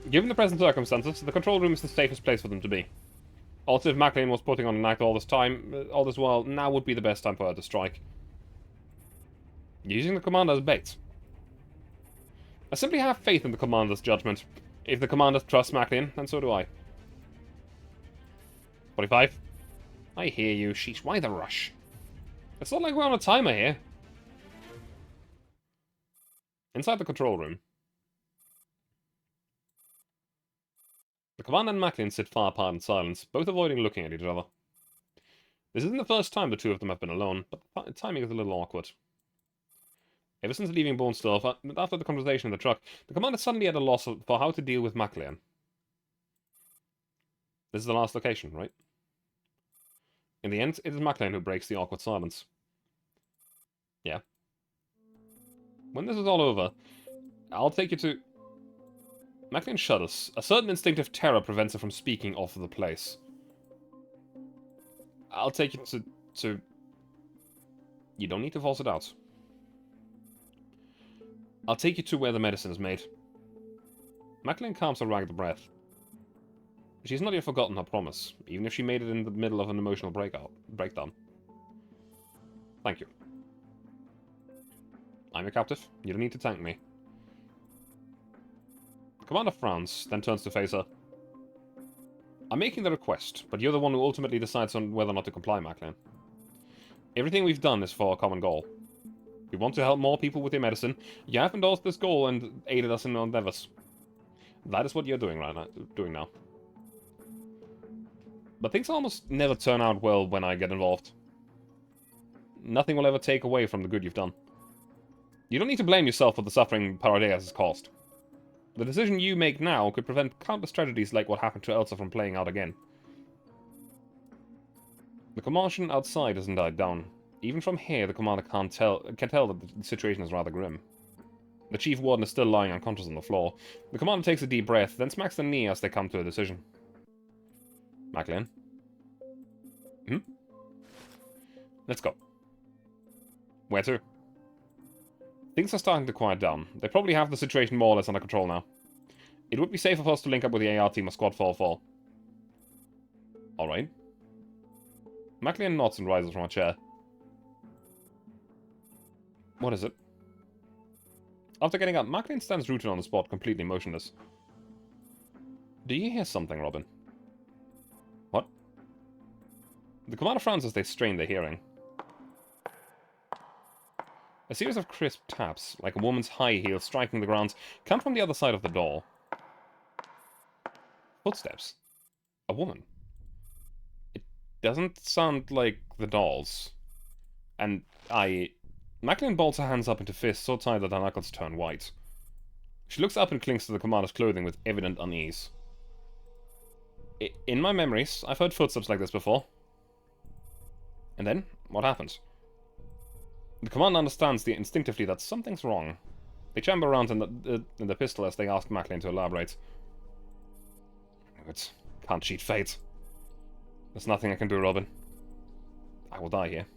Given the present circumstances, the control room is the safest place for them to be. Also, if Maclean was putting on an act all this while, now would be the best time for her to strike. Using the commander as bait. I simply have faith in the commander's judgment. If the commander trusts Maclean, then so do I. 45. I hear you. Sheesh, why the rush? It's not like we're on a timer here. Inside the control room. The commander and Maclean sit far apart in silence, both avoiding looking at each other. This isn't the first time the two of them have been alone, but the timing is a little awkward. Ever since leaving Bonestorf, after the conversation in the truck, the commander suddenly had a loss for how to deal with Maclean. This is the last location, right? In the end, it is Maclean who breaks the awkward silence. Yeah. When this is all over, I'll take you to... Maclean shudders. A certain instinctive terror prevents her from speaking of the place. I'll take you to... You don't need to force it out. I'll take you to where the medicine is made. Maclean calms her ragged breath. She's not yet forgotten her promise, even if she made it in the middle of an emotional breakdown. Thank you. I'm your captive. You don't need to thank me. Commander frowns, then turns to face her. I'm making the request, but you're the one who ultimately decides on whether or not to comply, Maclean. Everything we've done is for a common goal. We want to help more people with your medicine. You have endorsed this goal and aided us in our endeavors. That is what you're doing now. But things almost never turn out well when I get involved. Nothing will ever take away from the good you've done. You don't need to blame yourself for the suffering Parideus has caused. The decision you make now could prevent countless tragedies like what happened to Elsa from playing out again. The commotion outside hasn't died down. Even from here, the commander can tell that the situation is rather grim. The chief warden is still lying unconscious on the floor. The commander takes a deep breath, then smacks the knee as they come to a decision. Maclean? Let's go. Where to? Things are starting to quiet down. They probably have the situation more or less under control now. It would be safer for us to link up with the AR team of Squad 404. Alright. Maclean nods and rises from her chair. What is it? After getting up, Maclean stands rooted on the spot, completely motionless. Do you hear something, Robin? What? The commander frowns as they strain their hearing. A series of crisp taps, like a woman's high heel striking the ground, come from the other side of the door. Footsteps. A woman. It doesn't sound like the dolls. And Maclean balls her hands up into fists so tight that her knuckles turn white. She looks up and clings to the commander's clothing with evident unease. In my memories, I've heard footsteps like this before. And then, what happens? The commander understands instinctively that something's wrong. They chamber around in the pistol as they ask Maclean to elaborate. But can't cheat fate. There's nothing I can do, Robin. I will die here.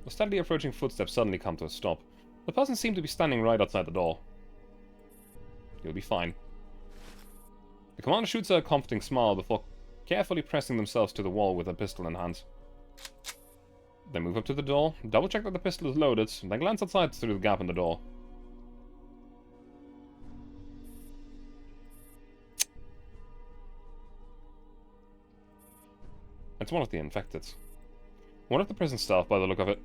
The steadily approaching footsteps suddenly come to a stop. The person seemed to be standing right outside the door. You'll be fine. The commander shoots her a comforting smile before carefully pressing themselves to the wall with a pistol in hand. They move up to the door, double-check that the pistol is loaded, and then glance outside through the gap in the door. It's one of the infected. One of the prison staff, by the look of it.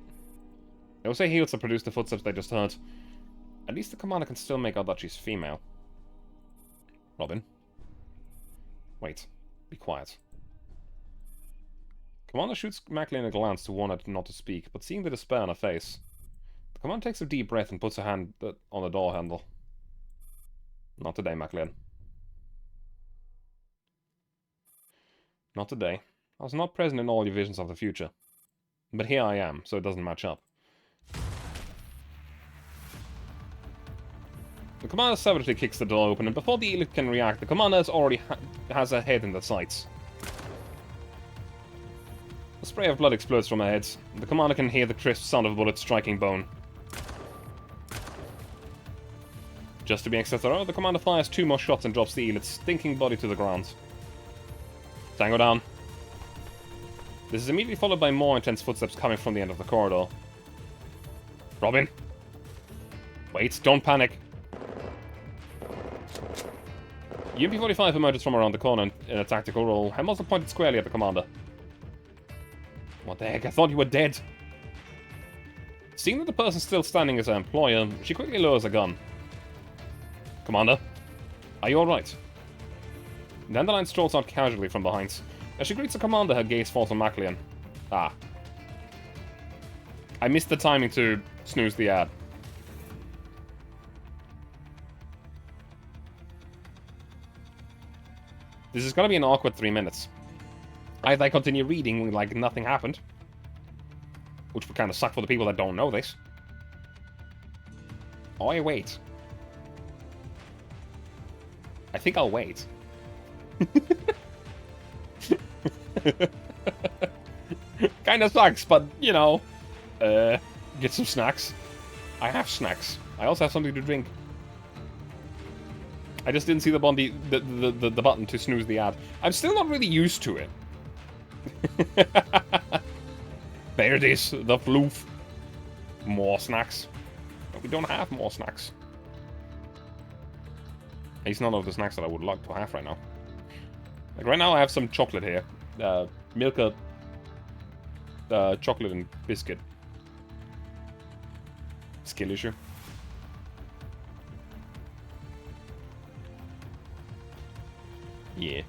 They will say heals that produced the footsteps they just heard. At least the commander can still make out that she's female. Robin? Wait. Be quiet. Commander shoots Maclean a glance to warn her not to speak, but seeing the despair on her face, the commander takes a deep breath and puts her hand on the door handle. Not today, Maclean. Not today. I was not present in all your visions of the future. But here I am, so it doesn't match up. The commander savagely kicks the door open, and before the elite can react, the commander already has her head in the sights. A spray of blood explodes from her head. The commander can hear the crisp sound of bullets striking bone. Just to be extra thorough, the commander fires 2 more shots and drops the elite's stinking body to the ground. Tango down. This is immediately followed by more intense footsteps coming from the end of the corridor. Robin? Wait, don't panic. UMP-45 emerges from around the corner in a tactical roll, and also pointed squarely at the commander. What the heck? I thought you were dead. Seeing that the person still standing is her employer, she quickly lowers a gun. Commander? Are you alright? Dandelion strolls out casually from behind. As she greets the commander, her gaze falls on Maclean. Ah. I missed the timing to snooze the ad. This is gonna be an awkward 3 minutes. Either I continue reading like nothing happened, which would kind of suck for the people that don't know this, or I wait. I think I'll wait. Kinda sucks, but, you know, get some snacks. I have snacks. I also have something to drink. I just didn't see the button to snooze the ad. I'm still not really used to it. There it is, the floof. More snacks. But we don't have more snacks. At least none of the snacks that I would like to have right now. Like right now I have some chocolate here. Milka chocolate and biscuit. Skill issue. Yeah.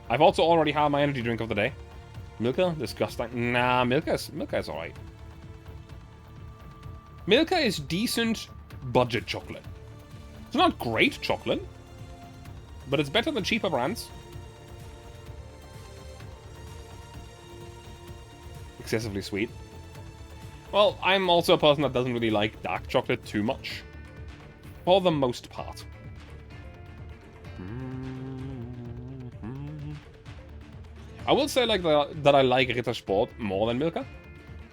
I've also already had my energy drink of the day. Milka? Disgusting. Nah, Milka is alright. Milka is decent budget chocolate. It's not great chocolate, but it's better than cheaper brands. Excessively sweet. Well, I'm also a person that doesn't really like dark chocolate too much. For the most part. I will say like that I like Ritter Sport more than Milka.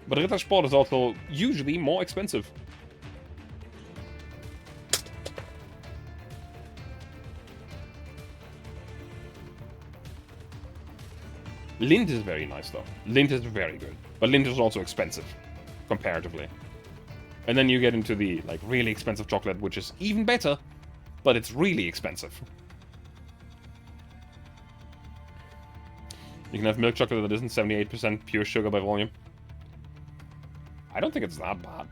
But Ritter Sport is also usually more expensive. Lindt is very nice though. Lindt is very good. But Lindt is also expensive. Comparatively. And then you get into the like really expensive chocolate, which is even better. But it's really expensive. You can have milk chocolate that isn't 78% pure sugar by volume. I don't think it's that bad.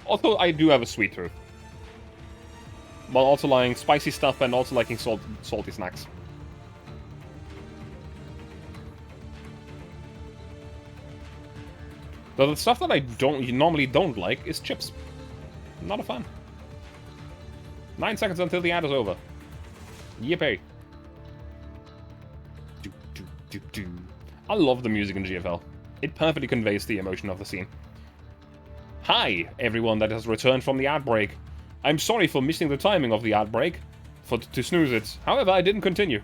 Also, I do have a sweet tooth. While also liking spicy stuff and also liking salty snacks. Though the stuff that I normally don't like is chips. I'm not a fan. 9 seconds until the ad is over. Yippee. I love the music in GFL. It perfectly conveys the emotion of the scene. Hi, everyone that has returned from the ad break. I'm sorry for missing the timing of the ad break. To snooze it. However, I didn't continue.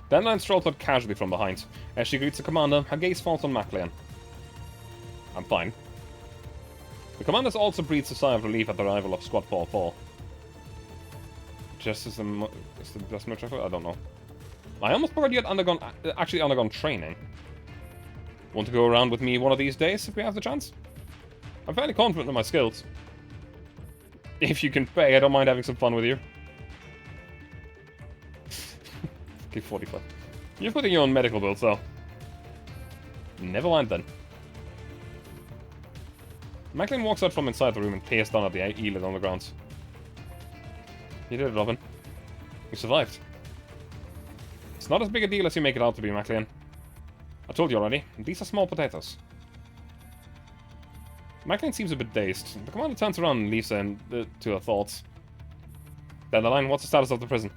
Dandelion strolls out casually from behind. As she greets the commander, her gaze falls on Maclean. I'm fine. The commander also breathes a sigh of relief at the arrival of Squad 4-4. Just as the best milk chocolate? I don't know. I almost forgot you had actually undergone training. Want to go around with me one of these days if we have the chance? I'm fairly confident in my skills. If you can pay, I don't mind having some fun with you. Okay, 45. You're putting your own medical bill, so... Never mind then. Maclean walks out from inside the room and peers down at the eland on the ground. You did it, Robin. You survived. It's not as big a deal as you make it out to be, Maclean. I told you already, these are small potatoes. Maclean seems a bit dazed. The commander turns around and leaves her to her thoughts. Dandelion, what's the status of the prison?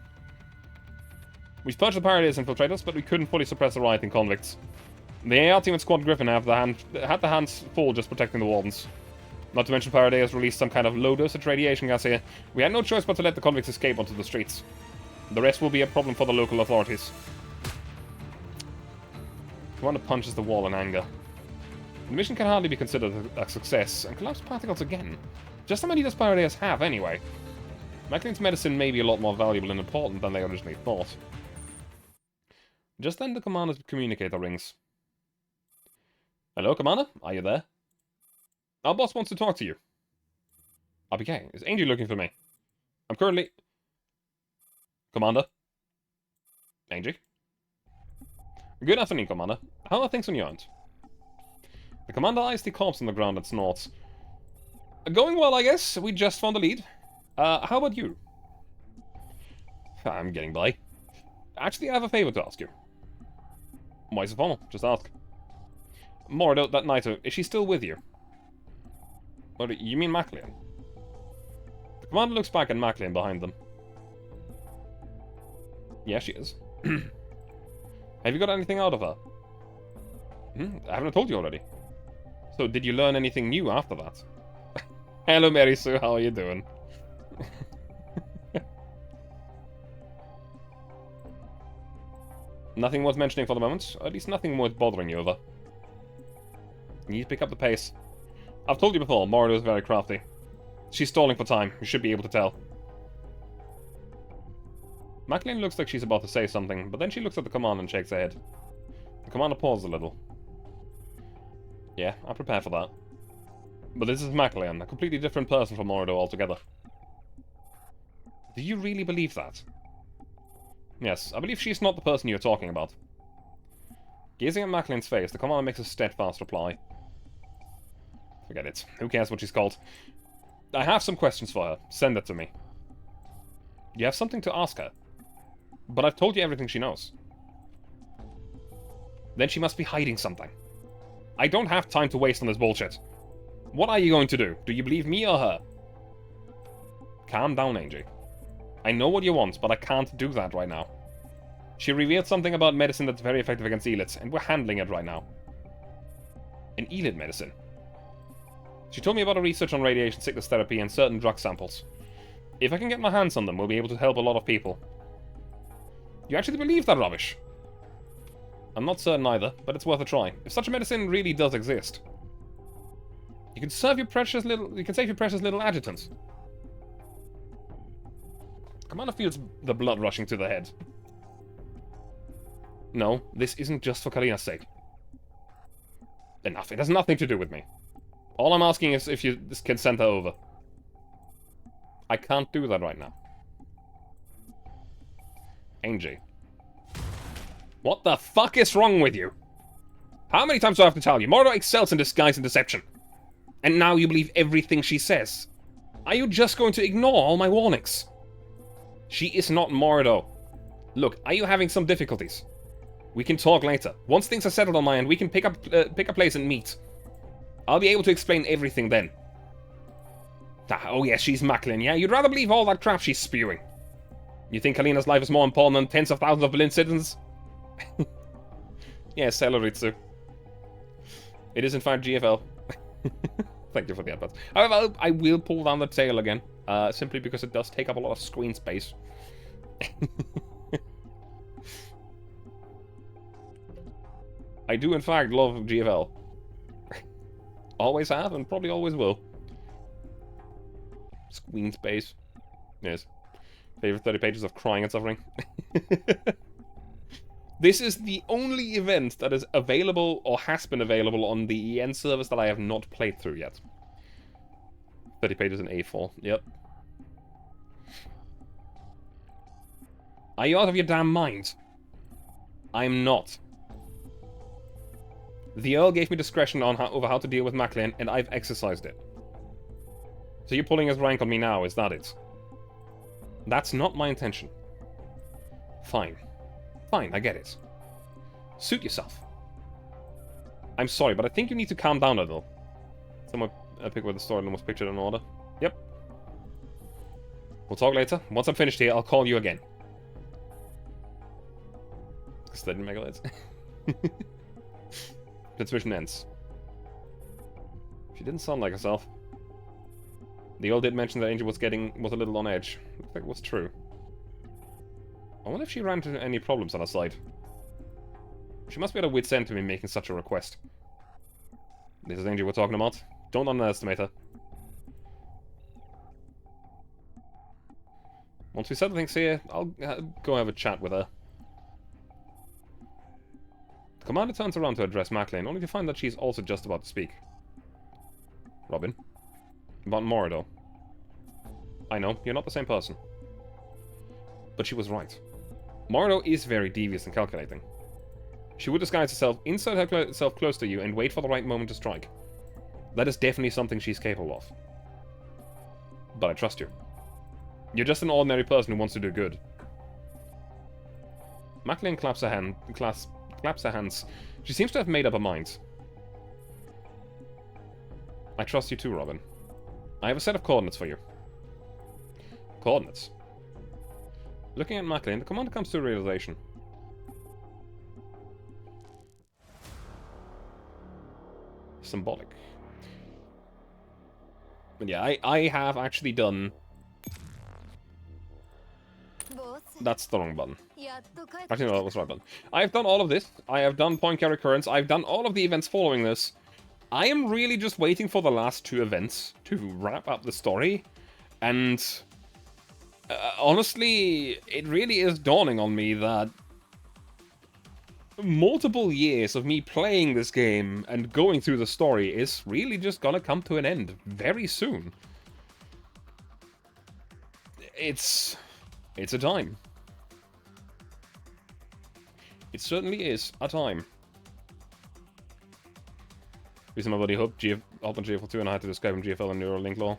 We've purged the Paradise infiltrators, but we couldn't fully suppress the rioting convicts. The AR team and Squad Griffin had the hands full just protecting the wardens. Not to mention Paradise has released some kind of low-dosage radiation gas here. We had no choice but to let the convicts escape onto the streets. The rest will be a problem for the local authorities. Commander punches the wall in anger. The mission can hardly be considered a success, and collapsed particles again. Just how many does Paradise have, anyway? Maclean's medicine may be a lot more valuable and important than they originally thought. Just then the commander's communicator rings. Hello, Commander? Are you there? Our boss wants to talk to you. RPK, is Angie looking for me? I'm currently... Commander? Angie? Good afternoon, Commander. How are things on your end? The Commander eyes the corpse on the ground and snorts. Going well, I guess. We just found a lead. How about you? I'm getting by. Actually, I have a favor to ask you. Why so formal? Just ask. Morido, that Naito, is she still with you? What, you mean Maclean? The commander looks back at Maclean behind them. Yeah, she is. Have you got anything out of her? I haven't told you already. So, did you learn anything new after that? Hello, Mary Sue, how are you doing? Nothing worth mentioning for the moment. At least nothing worth bothering you over. You need to pick up the pace. I've told you before, Morido is very crafty. She's stalling for time. You should be able to tell. Maclean looks like she's about to say something, but then she looks at the commander and shakes her head. The commander pauses a little. Yeah, I'm prepared for that. But this is Maclean, a completely different person from Morido altogether. Do you really believe that? Yes, I believe she's not the person you're talking about. Gazing at Maclean's face, the commander makes a steadfast reply. Forget it. Who cares what she's called? I have some questions for her. Send it to me. You have something to ask her. But I've told you everything she knows. Then she must be hiding something. I don't have time to waste on this bullshit. What are you going to do? Do you believe me or her? Calm down, Angie. I know what you want, but I can't do that right now. She revealed something about medicine that's very effective against Elids, and we're handling it right now. An Elid medicine? She told me about a research on radiation sickness therapy and certain drug samples. If I can get my hands on them, we'll be able to help a lot of people. You actually believe that rubbish? I'm not certain either, but it's worth a try. If such a medicine really does exist, you can save your precious little adjutant. Commander feels the blood rushing to the head. No, this isn't just for Karina's sake. Enough, it has nothing to do with me. All I'm asking is if you can send her over. I can't do that right now. Angie. What the fuck is wrong with you? How many times do I have to tell you? Morido excels in disguise and deception. And now you believe everything she says. Are you just going to ignore all my warnings? She is not Morido. Look, are you having some difficulties? We can talk later. Once things are settled on my end, we can pick a place and meet. I'll be able to explain everything then. Oh yes, she's Maclean, yeah? You'd rather believe all that crap she's spewing. You think Kalina's life is more important than tens of thousands of Berlin citizens? Yes, hello Ritsu. It is in fact GFL. Thank you for the advert. However, I will pull down the tail again. Simply because it does take up a lot of screen space. I do in fact love GFL. Always have and probably always will. Screen space. Yes. Favorite 30 pages of crying and suffering. This is the only event that is available or has been available on the EN service that I have not played through yet. 30 pages in A4. Yep. Are you out of your damn mind? I'm not. The Earl gave me discretion on over how to deal with Maclean, and I've exercised it. So you're pulling his rank on me now, is that it? That's not my intention. Fine. Fine, I get it. Suit yourself. I'm sorry, but I think you need to calm down a little. Someone pick where the storyline was pictured in order. Yep. We'll talk later. Once I'm finished here, I'll call you again. Steady megaliths. Transmission ends. She didn't sound like herself. The Earl did mention that Angel was a little on edge. Looks like it was true. I wonder if she ran into any problems on her side. She must be at a wit's end to be making such a request. This is Angel we're talking about. Don't underestimate her. Once we settle things here, I'll go have a chat with her. The commander turns around to address Maclean, only to find that she's also just about to speak. Robin. About Morido. I know, you're not the same person. But she was right. Morido is very devious and calculating. She would disguise herself, insert herself close to you, and wait for the right moment to strike. That is definitely something she's capable of. But I trust you. You're just an ordinary person who wants to do good. Maclean claps her hands. She seems to have made up her mind. I trust you too, Robin. I have a set of coordinates for you. Coordinates? Looking at Maclean, the commander comes to a realization. symbolic. But yeah, I have actually done... That's the wrong button. Actually, no, that was the right button. I've done all of this. I have done Point Carry Currents. I've done all of the events following this. I am really just waiting for the last 2 events to wrap up the story. And honestly, it really is dawning on me that multiple years of me playing this game and going through the story is really just gonna come to an end very soon. It's a time. It certainly is a time. Reason my buddy Hub on GFL 2 and I had to describe him GFL and Neuralink law.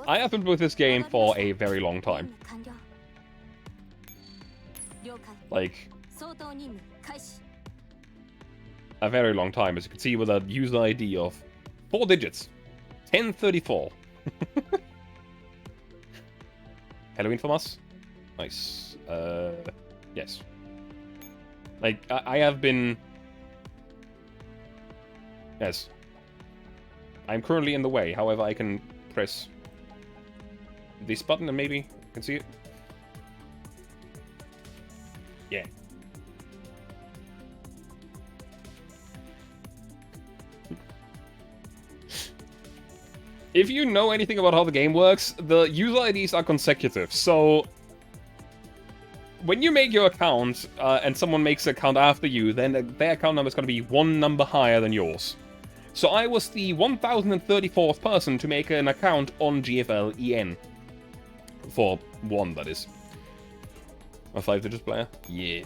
I have been with this game for a very long time. Like, a very long time, as you can see with a user ID of 4 digits. 1034. Halloween from us? Nice. Yes. Like, I have been... Yes. I'm currently in the way, however I can press this button and maybe I can see it. Yeah. If you know anything about how the game works, the user IDs are consecutive, so when you make your account and someone makes an account after you, then their account number is going to be 1 number higher than yours. So I was the 1034th person to make an account on GFL EN. For 1, that is. A 5-digit player? Yeah.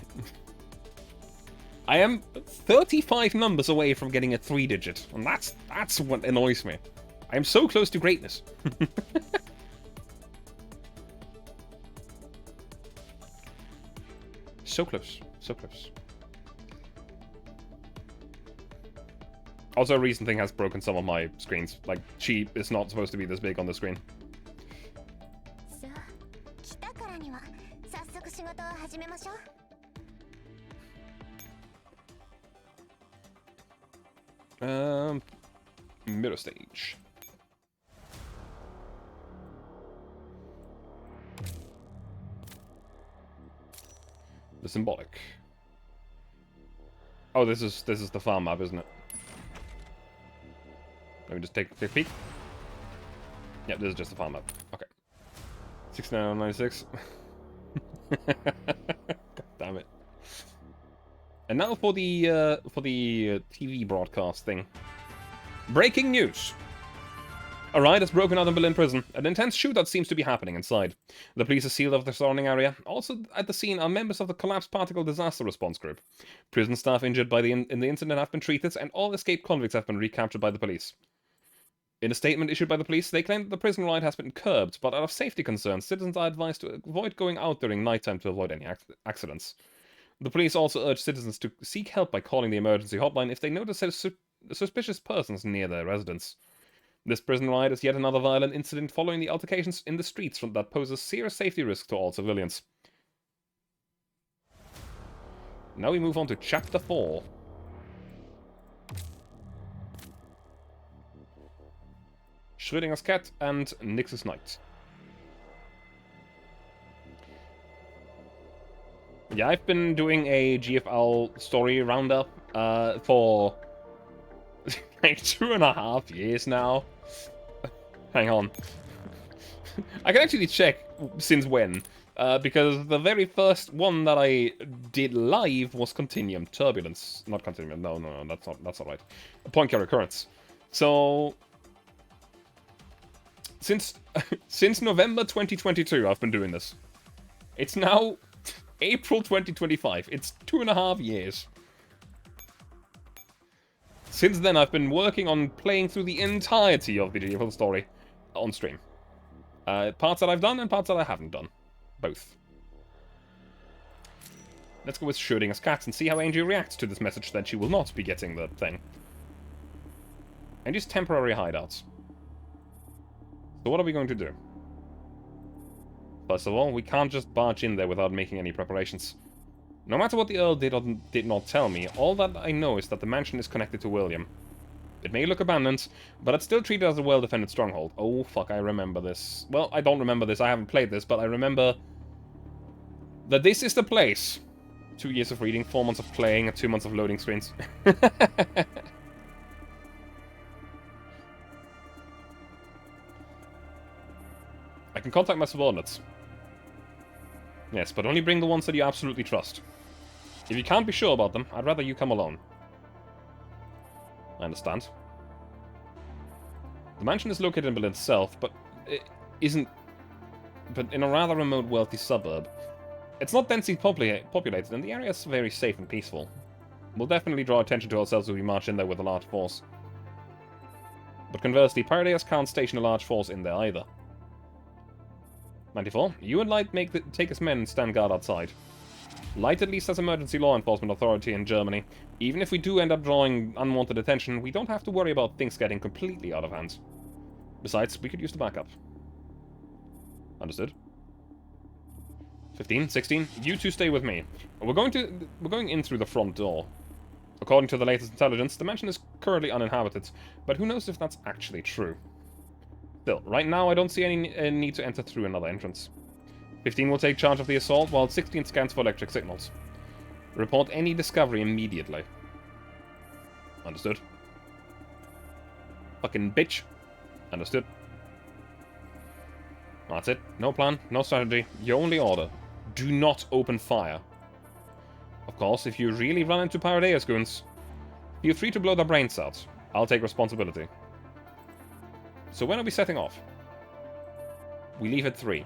I am 35 numbers away from getting a 3-digit, and that's what annoys me. I am so close to greatness. So close. So close. Also, a recent thing has broken some of my screens. Like, Chi is not supposed to be this big on the screen. Middle stage. The symbolic. Oh, this is the farm map, isn't it? Let me just take a peek. Yep, this is just the farm map. Okay. 6996. God damn it. And now for the TV broadcast thing. Breaking news. A riot has broken out in Berlin prison. An intense shootout seems to be happening inside. The police are sealed off the surrounding area. Also at the scene are members of the Collapsed Particle Disaster Response Group. Prison staff injured in the incident have been treated, and all escaped convicts have been recaptured by the police. In a statement issued by the police, they claim that the prison riot has been curbed, but out of safety concerns, citizens are advised to avoid going out during nighttime to avoid any accidents. The police also urge citizens to seek help by calling the emergency hotline if they notice suspicious persons near their residence. This prison riot is yet another violent incident following the altercations in the streets that poses serious safety risk to all civilians. Now we move on to Chapter 4. Schrödinger's cat and Nyx's knight. Yeah, I've been doing a GFL story roundup for like 2.5 years now. Hang on. I can actually check since when, because the very first one that I did live was Continuum Turbulence. Not Continuum, no, that's not right. Point Carry Currents. So since November 2022, I've been doing this. It's now April 2025. It's 2.5 years. Since then, I've been working on playing through the entirety of the GFL story on stream. Parts that I've done and parts that I haven't done. Both. Let's go with Schrödinger's cat and see how Angie reacts to this message that she will not be getting the thing. Angie's temporary hideouts. So what are we going to do? First of all, we can't just barge in there without making any preparations. No matter what the Earl did not tell me, all that I know is that the mansion is connected to William. It may look abandoned, but it's still treated as a well-defended stronghold. Oh, fuck, I remember this. Well, I don't remember this, I haven't played this, but I remember that this is the place. 2 years of reading, 4 months of playing, and 2 months of loading screens. I can contact my subordinates. Yes, but only bring the ones that you absolutely trust. If you can't be sure about them, I'd rather you come alone. I understand. The mansion is located in Berlin itself, but it isn't... but in a rather remote, wealthy suburb. It's not densely populated, and the area is very safe and peaceful. We'll definitely draw attention to ourselves if we march in there with a large force. But conversely, Paradise can't station a large force in there either. 94, you and Light take his men and stand guard outside. Light at least has emergency law enforcement authority in Germany. Even if we do end up drawing unwanted attention, we don't have to worry about things getting completely out of hand. Besides, we could use the backup. Understood. 15, 16, you two stay with me. We're going in through the front door. According to the latest intelligence, the mansion is currently uninhabited, but who knows if that's actually true. Still, right now I don't see any need to enter through another entrance. 15 will take charge of the assault, while 16 scans for electric signals. Report any discovery immediately. Understood. Fucking bitch. Understood. That's it. No plan, no strategy. Your only order. Do not open fire. Of course, if you really run into Paradise goons, feel free to blow their brains out. I'll take responsibility. So when are we setting off? We leave at 3.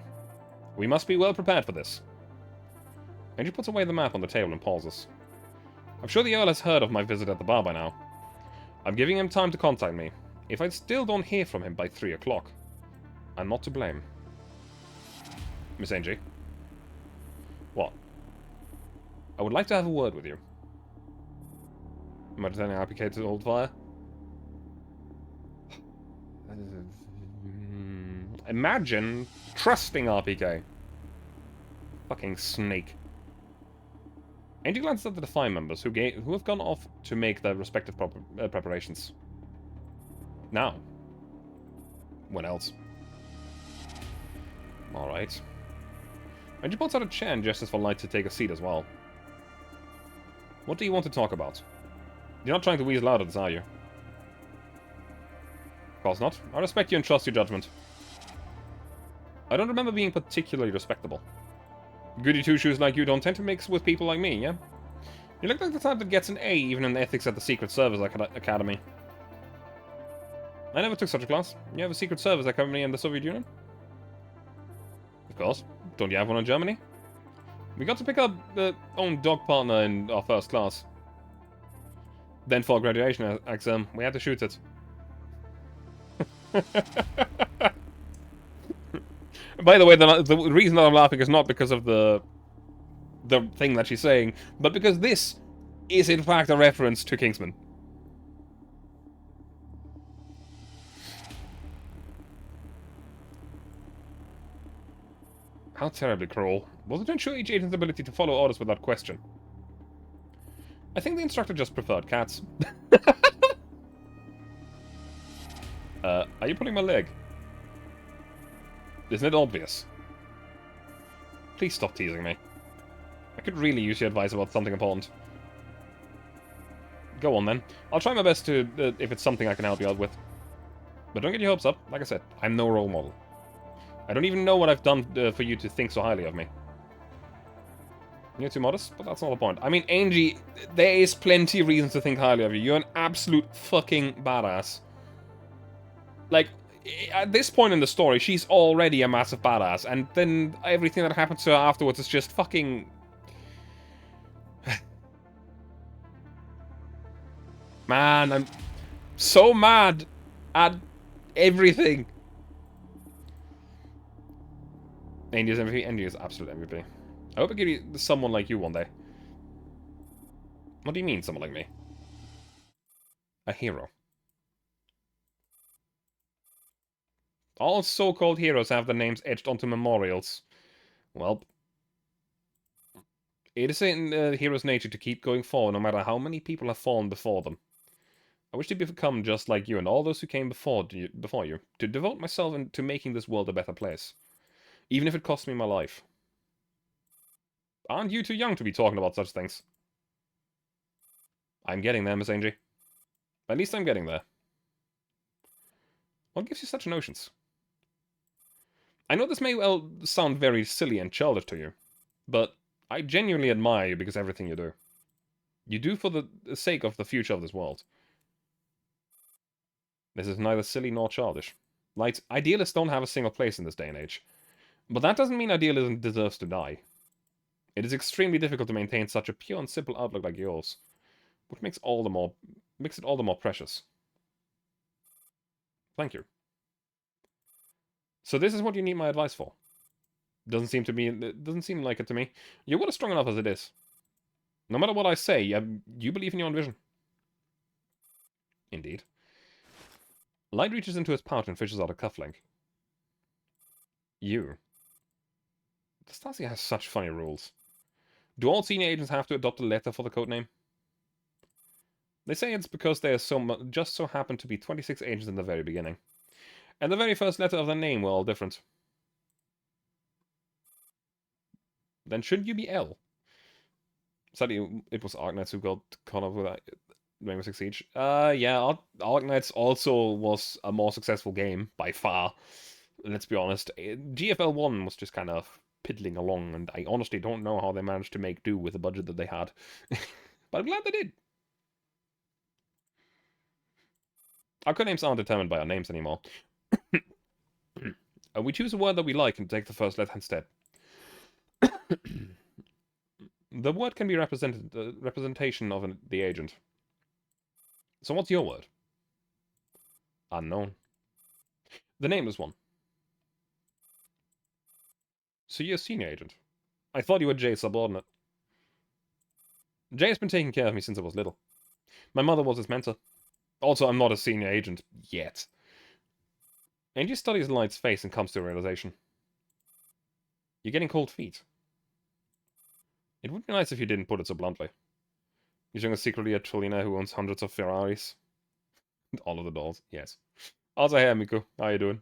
We must be well prepared for this. Angie puts away the map on the table and pauses. I'm sure the Earl has heard of my visit at the bar by now. I'm giving him time to contact me. If I still don't hear from him by 3 o'clock, I'm not to blame. Miss Angie. What? I would like to have a word with you. Am I telling RPK to hold fire? Imagine trusting RPK. Fucking snake. Angie glances at the Defy members who have gone off to make their respective preparations. Now. When else? Alright. Angie pulls out a chair and gestures for Light to take a seat as well. What do you want to talk about? You're not trying to weasel out of this, are you? Of course not. I respect you and trust your judgment. I don't remember being particularly respectable. Goody two-shoes like you don't tend to mix with people like me, yeah? You look like the type that gets an A even in ethics at the Secret Service Academy. I never took such a class. You have a Secret Service Academy in the Soviet Union? Of course. Don't you have one in Germany? We got to pick our own dog partner in our first class. Then for our graduation exam, we had to shoot it. By the way, the reason that I'm laughing is not because of the thing that she's saying, but because this is in fact a reference to Kingsman. How terribly cruel. Was it to ensure each agent's ability to follow orders without question? I think the instructor just preferred cats. Are you pulling my leg? Isn't it obvious? Please stop teasing me. I could really use your advice about something important. Go on then. I'll try my best to, if it's something I can help you out with. But don't get your hopes up. Like I said, I'm no role model. I don't even know what I've done for you to think so highly of me. You're too modest, but that's not the point. I mean, Angie, there is plenty of reasons to think highly of you. You're an absolute fucking badass. Like, at this point in the story, she's already a massive badass, and then everything that happens to her afterwards is just fucking... Man, I'm so mad at everything. Angie's MVP? Angie is absolute MVP. I hope I give you someone like you one day. What do you mean, someone like me? A hero. All so-called heroes have their names etched onto memorials. Well, It is in the hero's nature to keep going forward no matter how many people have fallen before them. I wish to become just like you and all those who came before you, to devote myself to making this world a better place. Even if it costs me my life. Aren't you too young to be talking about such things? I'm getting there, Miss Angie. At least I'm getting there. What gives you such notions? I know this may well sound very silly and childish to you, but I genuinely admire you because of everything you do. You do for the sake of the future of this world. This is neither silly nor childish. Like, idealists don't have a single place in this day and age. But that doesn't mean idealism deserves to die. It is extremely difficult to maintain such a pure and simple outlook like yours, which makes it all the more precious. Thank you. So this is what you need my advice for. Doesn't seem like it to me. Your word is strong enough as it is. No matter what I say, you believe in your own vision. Indeed. Light reaches into his pouch and fishes out a cufflink. You. Stasia has such funny rules. Do all senior agents have to adopt a letter for the codename? They say it's because there just so happen to be 26 agents in the very beginning. And the very first letter of their name were all different. Then shouldn't you be L? Sadly, it was Arknights who got caught up with Rainbow Six Siege. Yeah, Arknights also was a more successful game, by far. Let's be honest. GFL 1 was just kind of piddling along, and I honestly don't know how they managed to make do with the budget that they had. But I'm glad they did. Our codenames aren't determined by our names anymore. We choose a word that we like and take the first letter instead. The word can be representation of the agent. So what's your word? Unknown. The nameless one. So you're a senior agent. I thought you were Jay's subordinate. Jay has been taking care of me since I was little. My mother was his mentor. Also, I'm not a senior agent yet. Angie studies Light's face and comes to a realization. You're getting cold feet. It would be nice if you didn't put it so bluntly. You're secretly a trillionaire who owns hundreds of Ferraris. All of the dolls, yes. Also, hey, Miku. How you doing?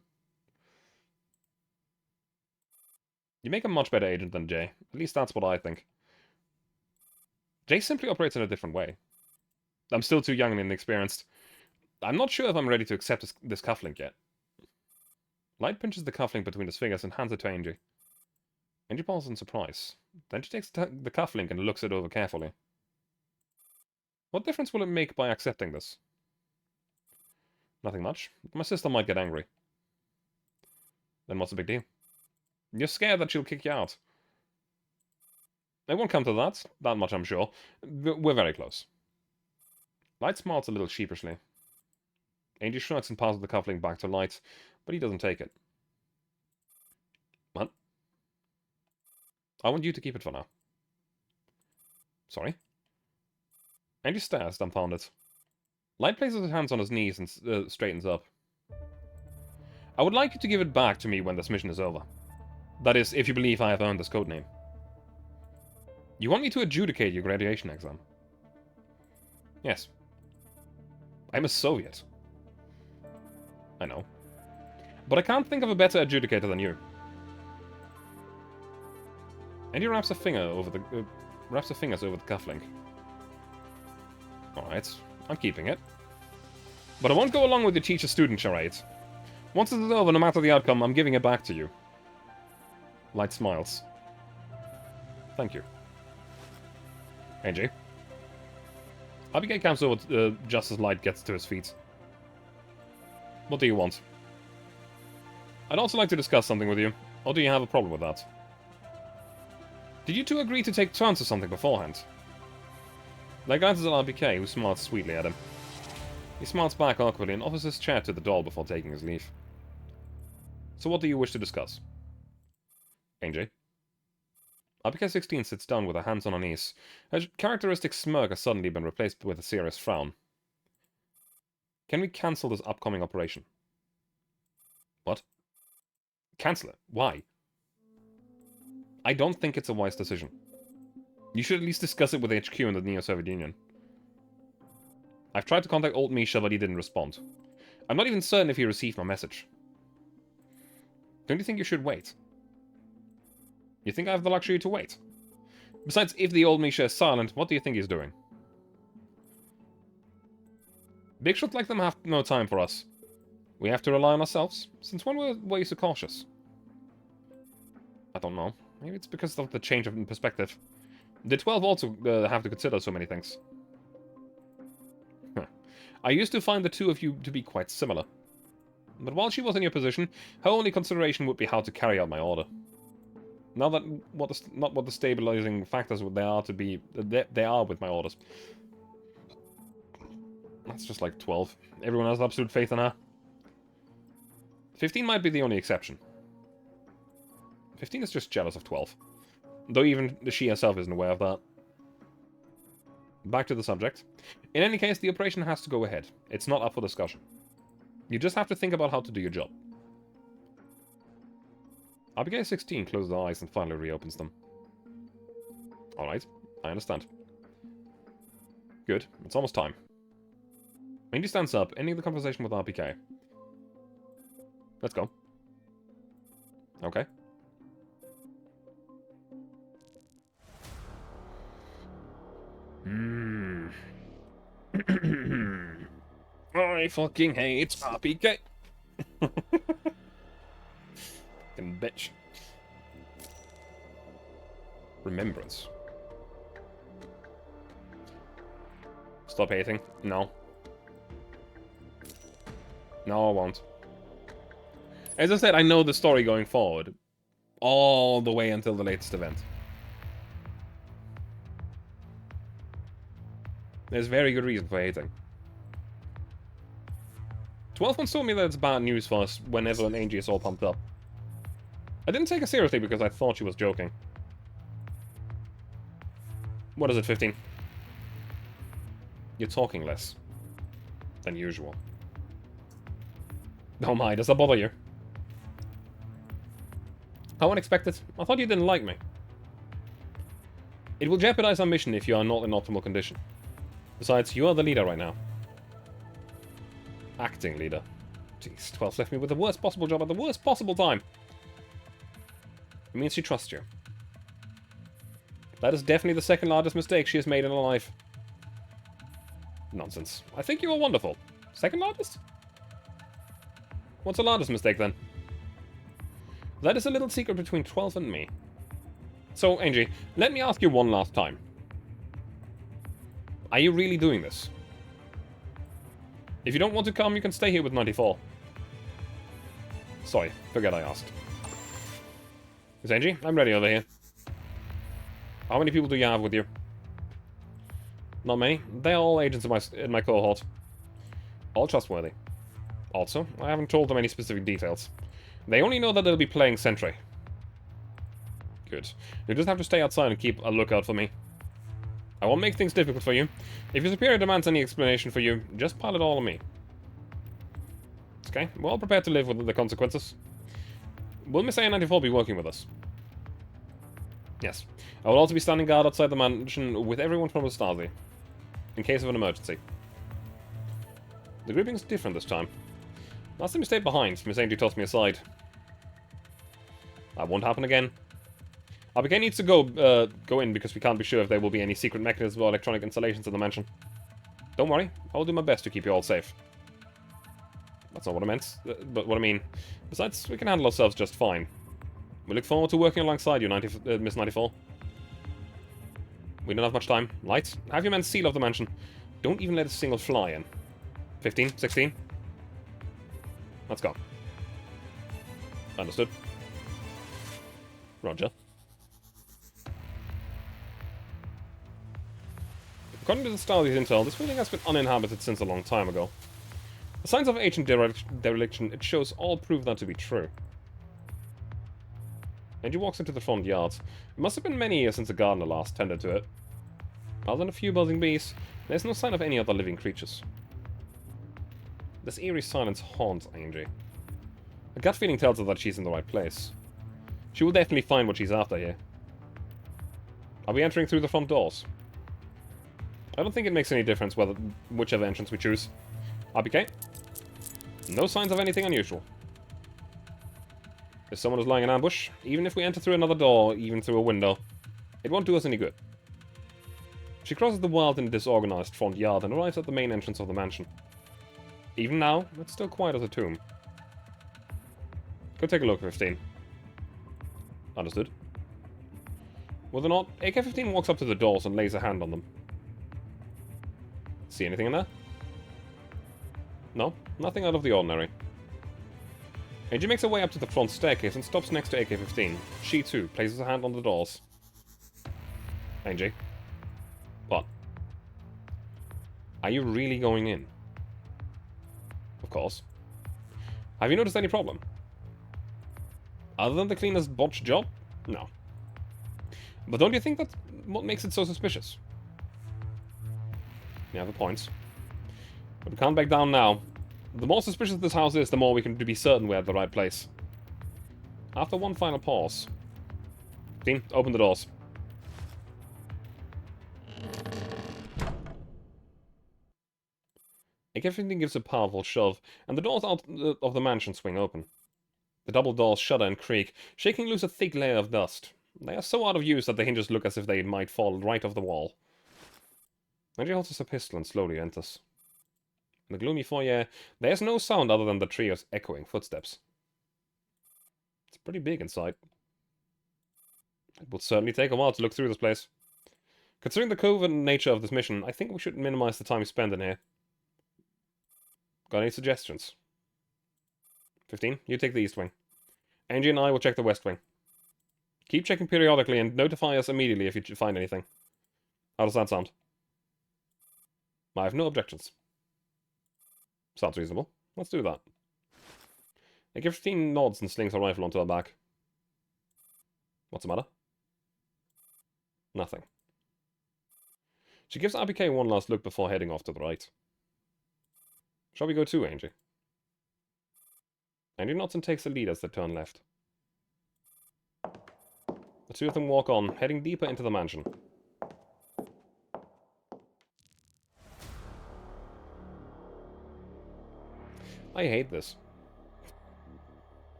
You make a much better agent than Jay. At least that's what I think. Jay simply operates in a different way. I'm still too young and inexperienced. I'm not sure if I'm ready to accept this cufflink yet. Light pinches the cufflink between his fingers and hands it to Angie. Angie pauses in surprise. Then she takes the cufflink and looks it over carefully. What difference will it make by accepting this? Nothing much. My sister might get angry. Then what's the big deal? You're scared that she'll kick you out. It won't come to that much I'm sure. We're very close. Light smiles a little sheepishly. Angie shrugs and passes the cufflink back to Light, but he doesn't take it. What? I want you to keep it for now. Sorry? Angie stares, dumbfounded. Light places his hands on his knees and straightens up. I would like you to give it back to me when this mission is over. That is, if you believe I have earned this codename. You want me to adjudicate your graduation exam? Yes. I'm a Soviet. I know. But I can't think of a better adjudicator than you. And he wraps her fingers over the cufflink. Alright, I'm keeping it. But I won't go along with your teacher-student charade. Once it is over, no matter the outcome, I'm giving it back to you. Light smiles. Thank you. Angie. Abigail comes over just as Light gets to his feet. What do you want? I'd also like to discuss something with you. Or do you have a problem with that? Did you two agree to take turns or something beforehand? Light glances at RBK, who smiles sweetly at him. He smiles back awkwardly and offers his chair to the doll before taking his leave. So what do you wish to discuss? Angie. RBK 16 sits down with her hands on her knees. Her characteristic smirk has suddenly been replaced with a serious frown. Can we cancel this upcoming operation? What? Cancel it? Why? I don't think it's a wise decision. You should at least discuss it with HQ and the Neo-Soviet Union. I've tried to contact old Misha, but he didn't respond. I'm not even certain if he received my message. Don't you think you should wait? You think I have the luxury to wait? Besides, if the old Misha is silent, what do you think he's doing? Big shots like them have no time for us. We have to rely on ourselves. Since when were you so cautious? I don't know. Maybe it's because of the change of perspective. The 12 also have to consider so many things. Huh. I used to find the two of you to be quite similar. But while she was in your position, her only consideration would be how to carry out my order. Now that not what the stabilizing factors they are with my orders. That's just like 12. Everyone has absolute faith in her. 15 might be the only exception. 15 is just jealous of 12. Though even she herself isn't aware of that. Back to the subject. In any case, the operation has to go ahead. It's not up for discussion. You just have to think about how to do your job. Abigail 16 closes her eyes and finally reopens them. Alright, I understand. Good, it's almost time. Mindy stands up, ending the conversation with RPK. Let's go. Okay. I fucking hate RPK. Fucking bitch. Remembrance. Stop hating. No. No, I won't. As I said, I know the story going forward. All the way until the latest event. There's very good reason for hating. 12 once told me that it's bad news for us whenever an Angie is all pumped up. I didn't take her seriously because I thought she was joking. What is it, 15? You're talking less than usual. Oh my, does that bother you? How unexpected. I thought you didn't like me. It will jeopardize our mission if you are not in optimal condition. Besides, you are the leader right now. Acting leader. Jeez, 12 left me with the worst possible job at the worst possible time. It means she trusts you. That is definitely the second largest mistake she has made in her life. Nonsense. I think you are wonderful. Second largest? What's the largest mistake then? That is a little secret between 12 and me. So, Angie, let me ask you one last time. Are you really doing this? If you don't want to come, you can stay here with 94. Sorry, forget I asked. Miss Angie, I'm ready over here. How many people do you have with you? Not many. They are all agents in my cohort. All trustworthy. Also, I haven't told them any specific details. They only know that they'll be playing Sentry. Good. You just have to stay outside and keep a lookout for me. I won't make things difficult for you. If your superior demands any explanation for you, just pile it all on me. Okay, we're all prepared to live with the consequences. Will Miss A94 be working with us? Yes. I will also be standing guard outside the mansion with everyone from the Stasi, in case of an emergency. The grouping is different this time. Last time you stayed behind, Miss Angie tossed me aside. That won't happen again. RPK needs to go in because we can't be sure if there will be any secret mechanisms or electronic installations in the mansion. Don't worry, I'll do my best to keep you all safe. That's not what I meant, but what I mean. Besides, we can handle ourselves just fine. We look forward to working alongside you, Miss 94. We don't have much time. Light, have your men seal off the mansion. Don't even let a single fly in. 15, 16. Let's go. Understood. Roger. According to the Stasi's intel, this building has been uninhabited since a long time ago. The signs of ancient dereliction, it shows all prove that to be true. Angie walks into the front yard. It must have been many years since the gardener last tended to it. Other than a few buzzing bees, there's no sign of any other living creatures. This eerie silence haunts Angie. A gut feeling tells her that she's in the right place. She will definitely find what she's after here. Are we entering through the front doors? I don't think it makes any difference whichever entrance we choose. RPK? No signs of anything unusual. If someone is lying in ambush, even if we enter through another door, even through a window, it won't do us any good. She crosses the wild and disorganized front yard and arrives at the main entrance of the mansion. Even now, it's still quiet as a tomb. Go take a look, 15. Understood. With a nod, AK-15 walks up to the doors and lays a hand on them. See anything in there? No, nothing out of the ordinary. Angie makes her way up to the front staircase and stops next to AK-15. She, too, places a hand on the doors. Angie. What? Are you really going in? Of course. Have you noticed any problem? Other than the cleaner's botched job? No. But don't you think that's what makes it so suspicious? You have a point. But we can't back down now. The more suspicious this house is, the more we can be certain we're at the right place. After one final pause. Dean, open the doors. AK-15 gives a powerful shove, and the doors out of the mansion swing open. The double doors shudder and creak, shaking loose a thick layer of dust. They are so out of use that the hinges look as if they might fall right off the wall. Angie holds a pistol and slowly enters. In the gloomy foyer, there is no sound other than the trio's echoing footsteps. It's pretty big inside. It will certainly take a while to look through this place. Considering the covert nature of this mission, I think we should minimize the time we spend in here. Got any suggestions? 15, you take the east wing. Angie and I will check the west wing. Keep checking periodically and notify us immediately if you find anything. How does that sound? I have no objections. Sounds reasonable. Let's do that. AK-15 nods and slings her rifle onto her back. What's the matter? Nothing. She gives RPK one last look before heading off to the right. Shall we go too, Angie? Angie nods and takes the lead as they turn left. The two of them walk on, heading deeper into the mansion. I hate this.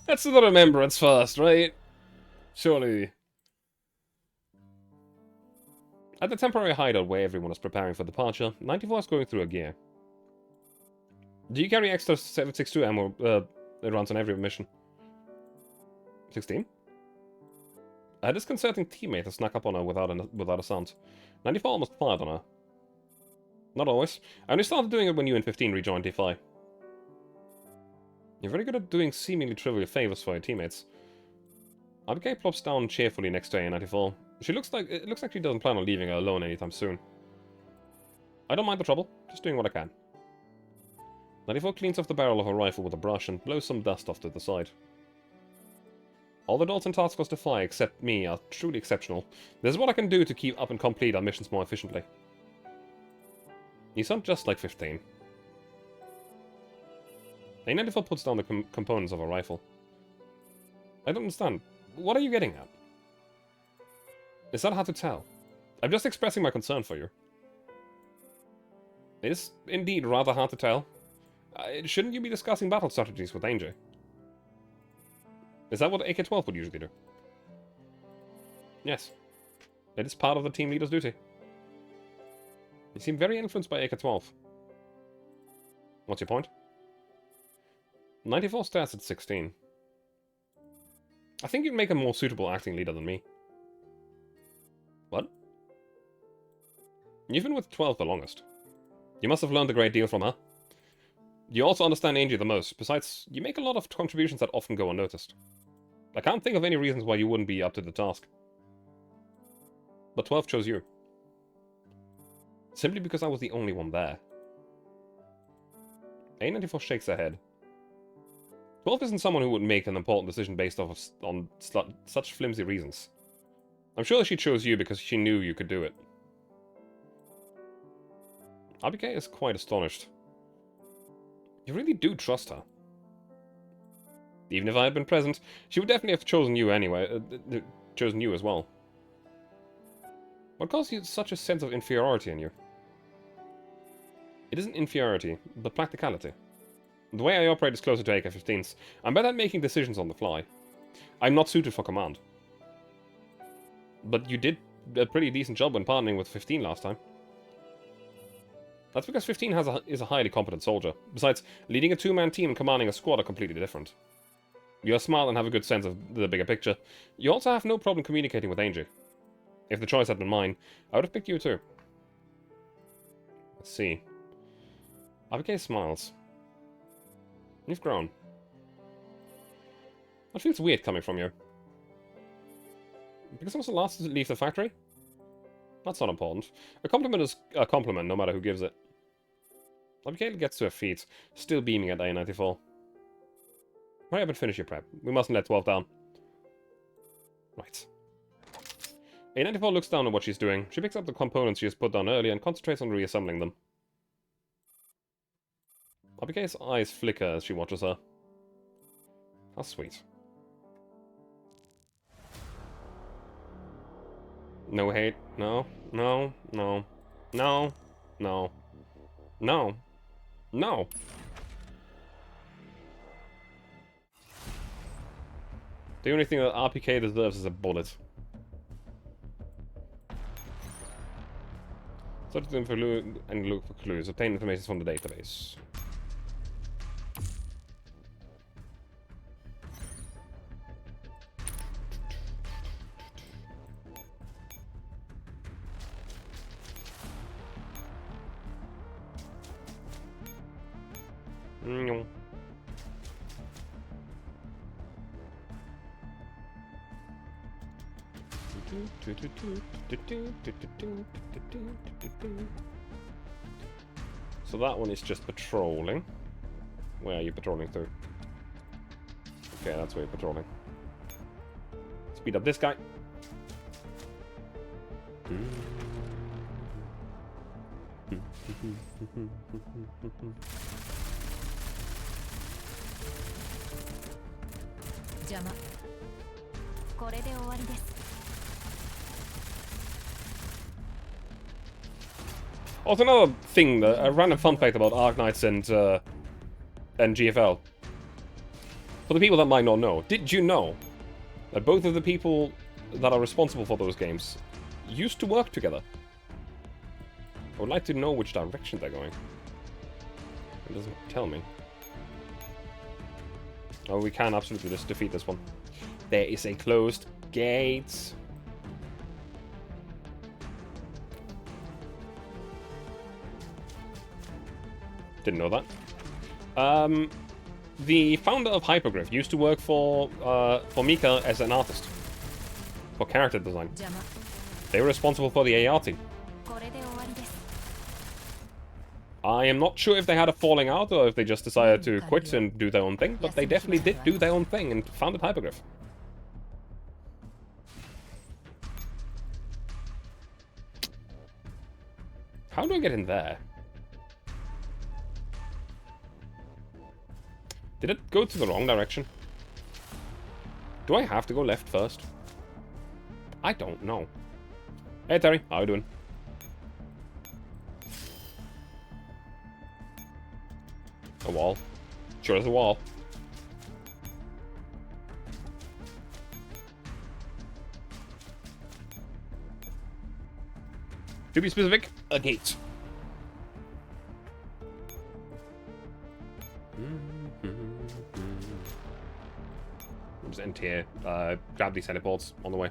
That's the remembrance first, right? Surely. At the temporary hideout where everyone is preparing for departure, 94 is going through a gear. Do you carry extra 7.62 ammo it runs on every mission? 16? A disconcerting teammate has snuck up on her without a sound. 94 almost fired on her. Not always. I only started doing it when you and 15 rejoined DeFi. You're very good at doing seemingly trivial favors for your teammates. RPK plops down cheerfully next to A94. It looks like she doesn't plan on leaving her alone anytime soon. I don't mind the trouble, just doing what I can. 94 cleans off the barrel of her rifle with a brush and blows some dust off to the side. All the adults in Task Force Defy except me are truly exceptional. This is what I can do to keep up and complete our missions more efficiently. You sound just like 15. A94 puts down the components of her rifle. I don't understand. What are you getting at? Is that hard to tell? I'm just expressing my concern for you. It is indeed rather hard to tell. Shouldn't you be discussing battle strategies with Angie? Is that what AK-12 would usually do? Yes. It is part of the team leader's duty. You seem very influenced by AK-12. What's your point? 94 stares at 16. I think you'd make a more suitable acting leader than me. What? You've been with 12 the longest. You must have learned a great deal from her. You also understand Angie the most. Besides, you make a lot of contributions that often go unnoticed. I can't think of any reasons why you wouldn't be up to the task. But 12 chose you. Simply because I was the only one there. A94 shakes her head. 12 isn't someone who would make an important decision based on such flimsy reasons. I'm sure she chose you because she knew you could do it. RPK is quite astonished. You really do trust her. Even if I had been present, she would definitely have chosen you anyway. Chosen you as well. What caused you such a sense of inferiority in you? It isn't inferiority, but practicality. The way I operate is closer to AK-15s. I'm bad at making decisions on the fly. I'm not suited for command. But you did a pretty decent job when partnering with 15 last time. That's because 15 is a highly competent soldier. Besides, leading a two-man team and commanding a squad are completely different. You're smart and have a good sense of the bigger picture. You also have no problem communicating with Angie. If the choice had been mine, I would have picked you too. Let's see. RPK smiles. You've grown. That feels weird coming from you. Because I was the last to leave the factory? That's not important. A compliment is a compliment, no matter who gives it. Abigail gets to her feet, still beaming at A94. Hurry up and finish your prep. We mustn't let 12 down. Right. A94 looks down at what she's doing. She picks up the components she has put down earlier and concentrates on reassembling them. Abigail's eyes flicker as she watches her. How sweet. No hate. No. No. No. No. No. No. No. The only thing that RPK deserves is a bullet. Search them for and look for clues. Obtain information from the database. No. So that one is just patrolling. Where are you patrolling through? Okay, that's where you're patrolling. Speed up this guy. Also, another thing, a random fun fact about Arknights and GFL. For the people that might not know, did you know that both of the people that are responsible for those games used to work together? I would like to know which direction they're going. It doesn't tell me. Oh, we can absolutely just defeat this one. There is a closed gate. Didn't know that. The founder of Hypergriff used to work for Mika as an artist. For character design. They were responsible for the AR team. I am not sure if they had a falling out or if they just decided to quit and do their own thing, but they definitely did do their own thing and founded Hypergriff. How do I get in there? Did it go to the wrong direction? Do I have to go left first? I don't know. Hey Terry, how you doing? A wall. Sure, there's a wall. To be specific, a gate. Just end here. Grab these teleports on the way.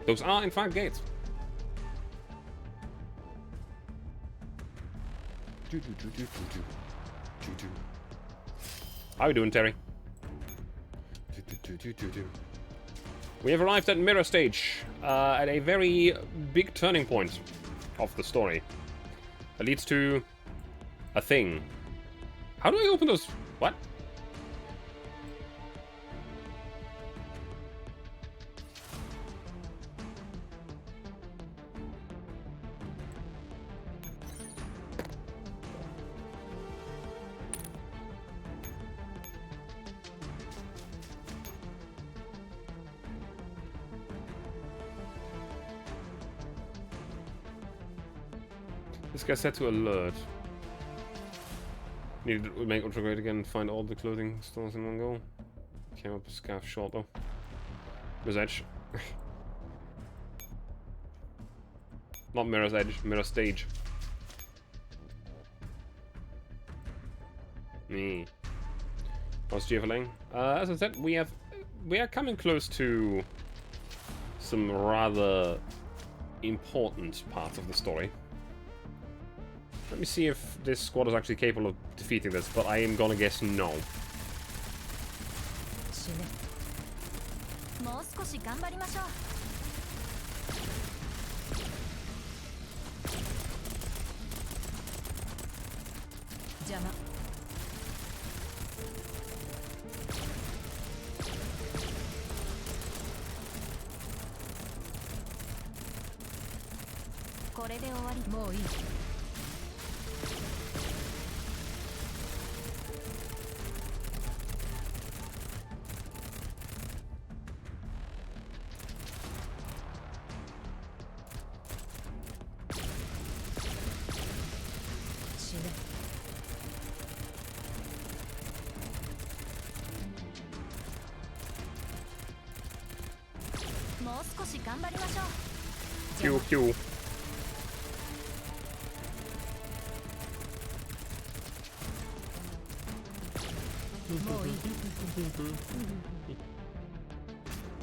Those are, in fact, gates. How are you doing, Terry? We have arrived at Mirror Stage, at a very big turning point of the story. That leads to a thing. How do I open those? What? This guy's set to alert. Need to make ultra great again and find all the clothing stores in one go. Came up a scarf short though. Mirror's Edge. Not Mirror's Edge, Mirror Stage. Me. How's Geofaling? As I said, we are coming close to some rather important parts of the story. Let me see if this squad is actually capable of defeating this, but I am gonna guess no. Pew pew.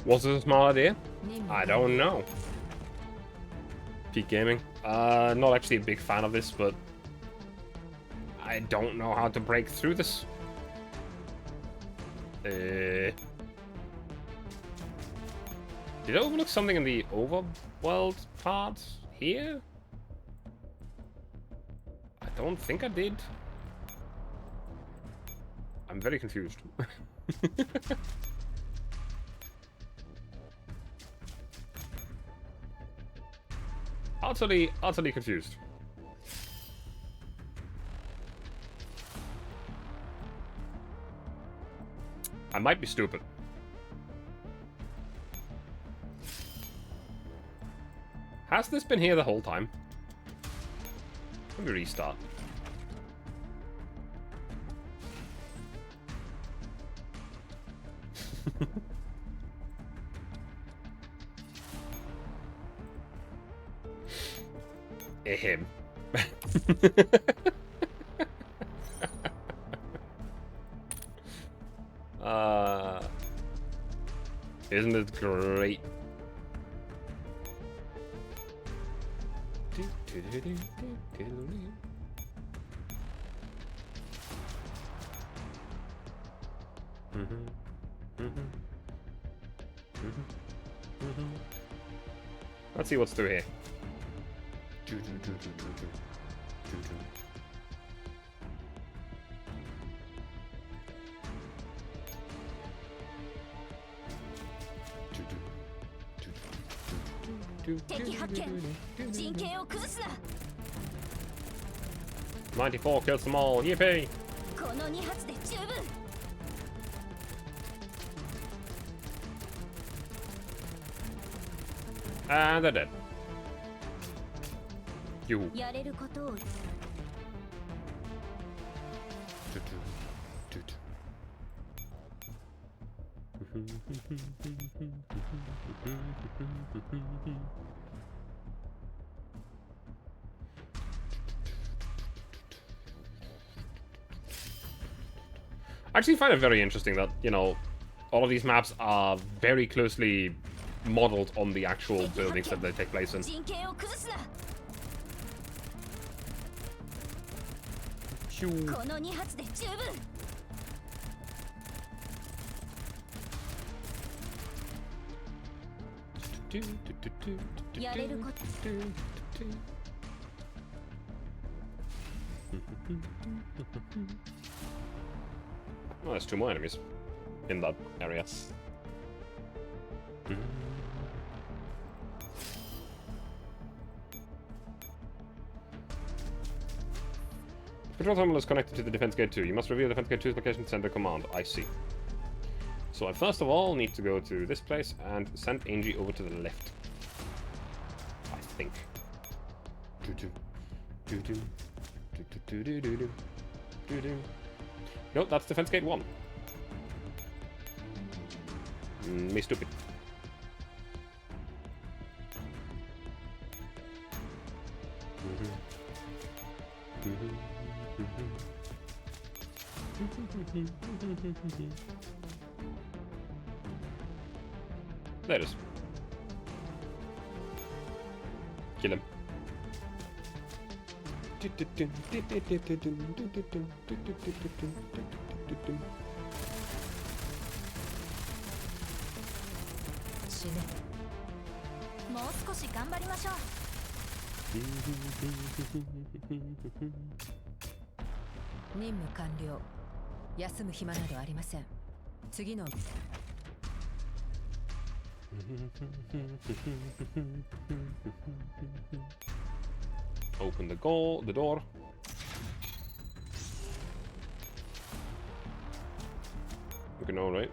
Was it a small idea? I don't know. Peak Gaming. Not actually a big fan of this, but I don't know how to break through this. Did I overlook something in the overworld part here? I don't think I did. I'm very confused. Utterly confused. I might be stupid. Has this been here the whole time? Let me restart. Him. Isn't it great? Let's see what's through here. "94 kills them all, yippee!" And they're dead. You. I actually find it very interesting that, you know, all of these maps are very closely modeled on the actual buildings that they take place in. Oh, there's 2 more enemies in that area. Control terminal is connected to the Defense Gate 2. You must reveal Defense Gate 2's location to send a command. I see. So I first of all need to go to this place and send Angie over to the left. I think. No, that's defense gate 1. Me stupid. There it is. Kill him. Open the door. Looking all right.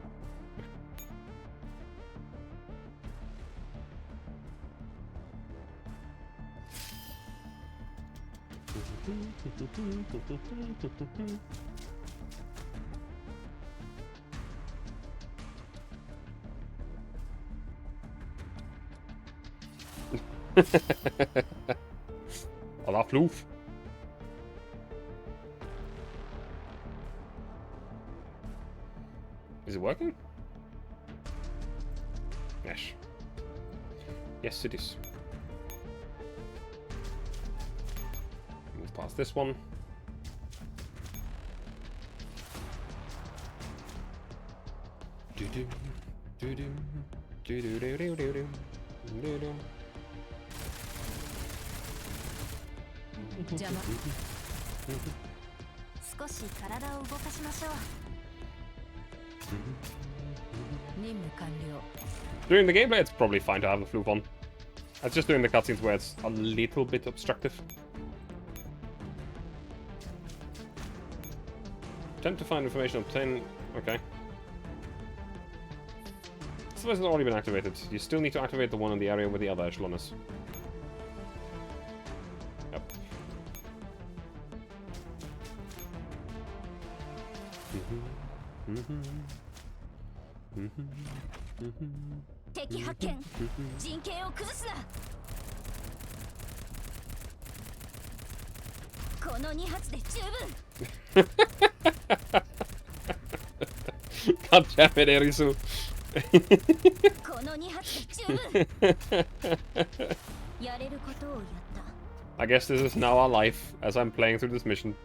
Alla floof. Is it working? Yes. Yes, it is. Move past this one. During the gameplay, it's probably fine to have the floof on. It's just during the cutscenes where it's a little bit obstructive. Attempt to find information obtained. Okay. This has already been activated. You still need to activate the one in the area where the other echelon is. Yep. God damn it, Erisu. I guess this is now our life as I'm playing through this mission.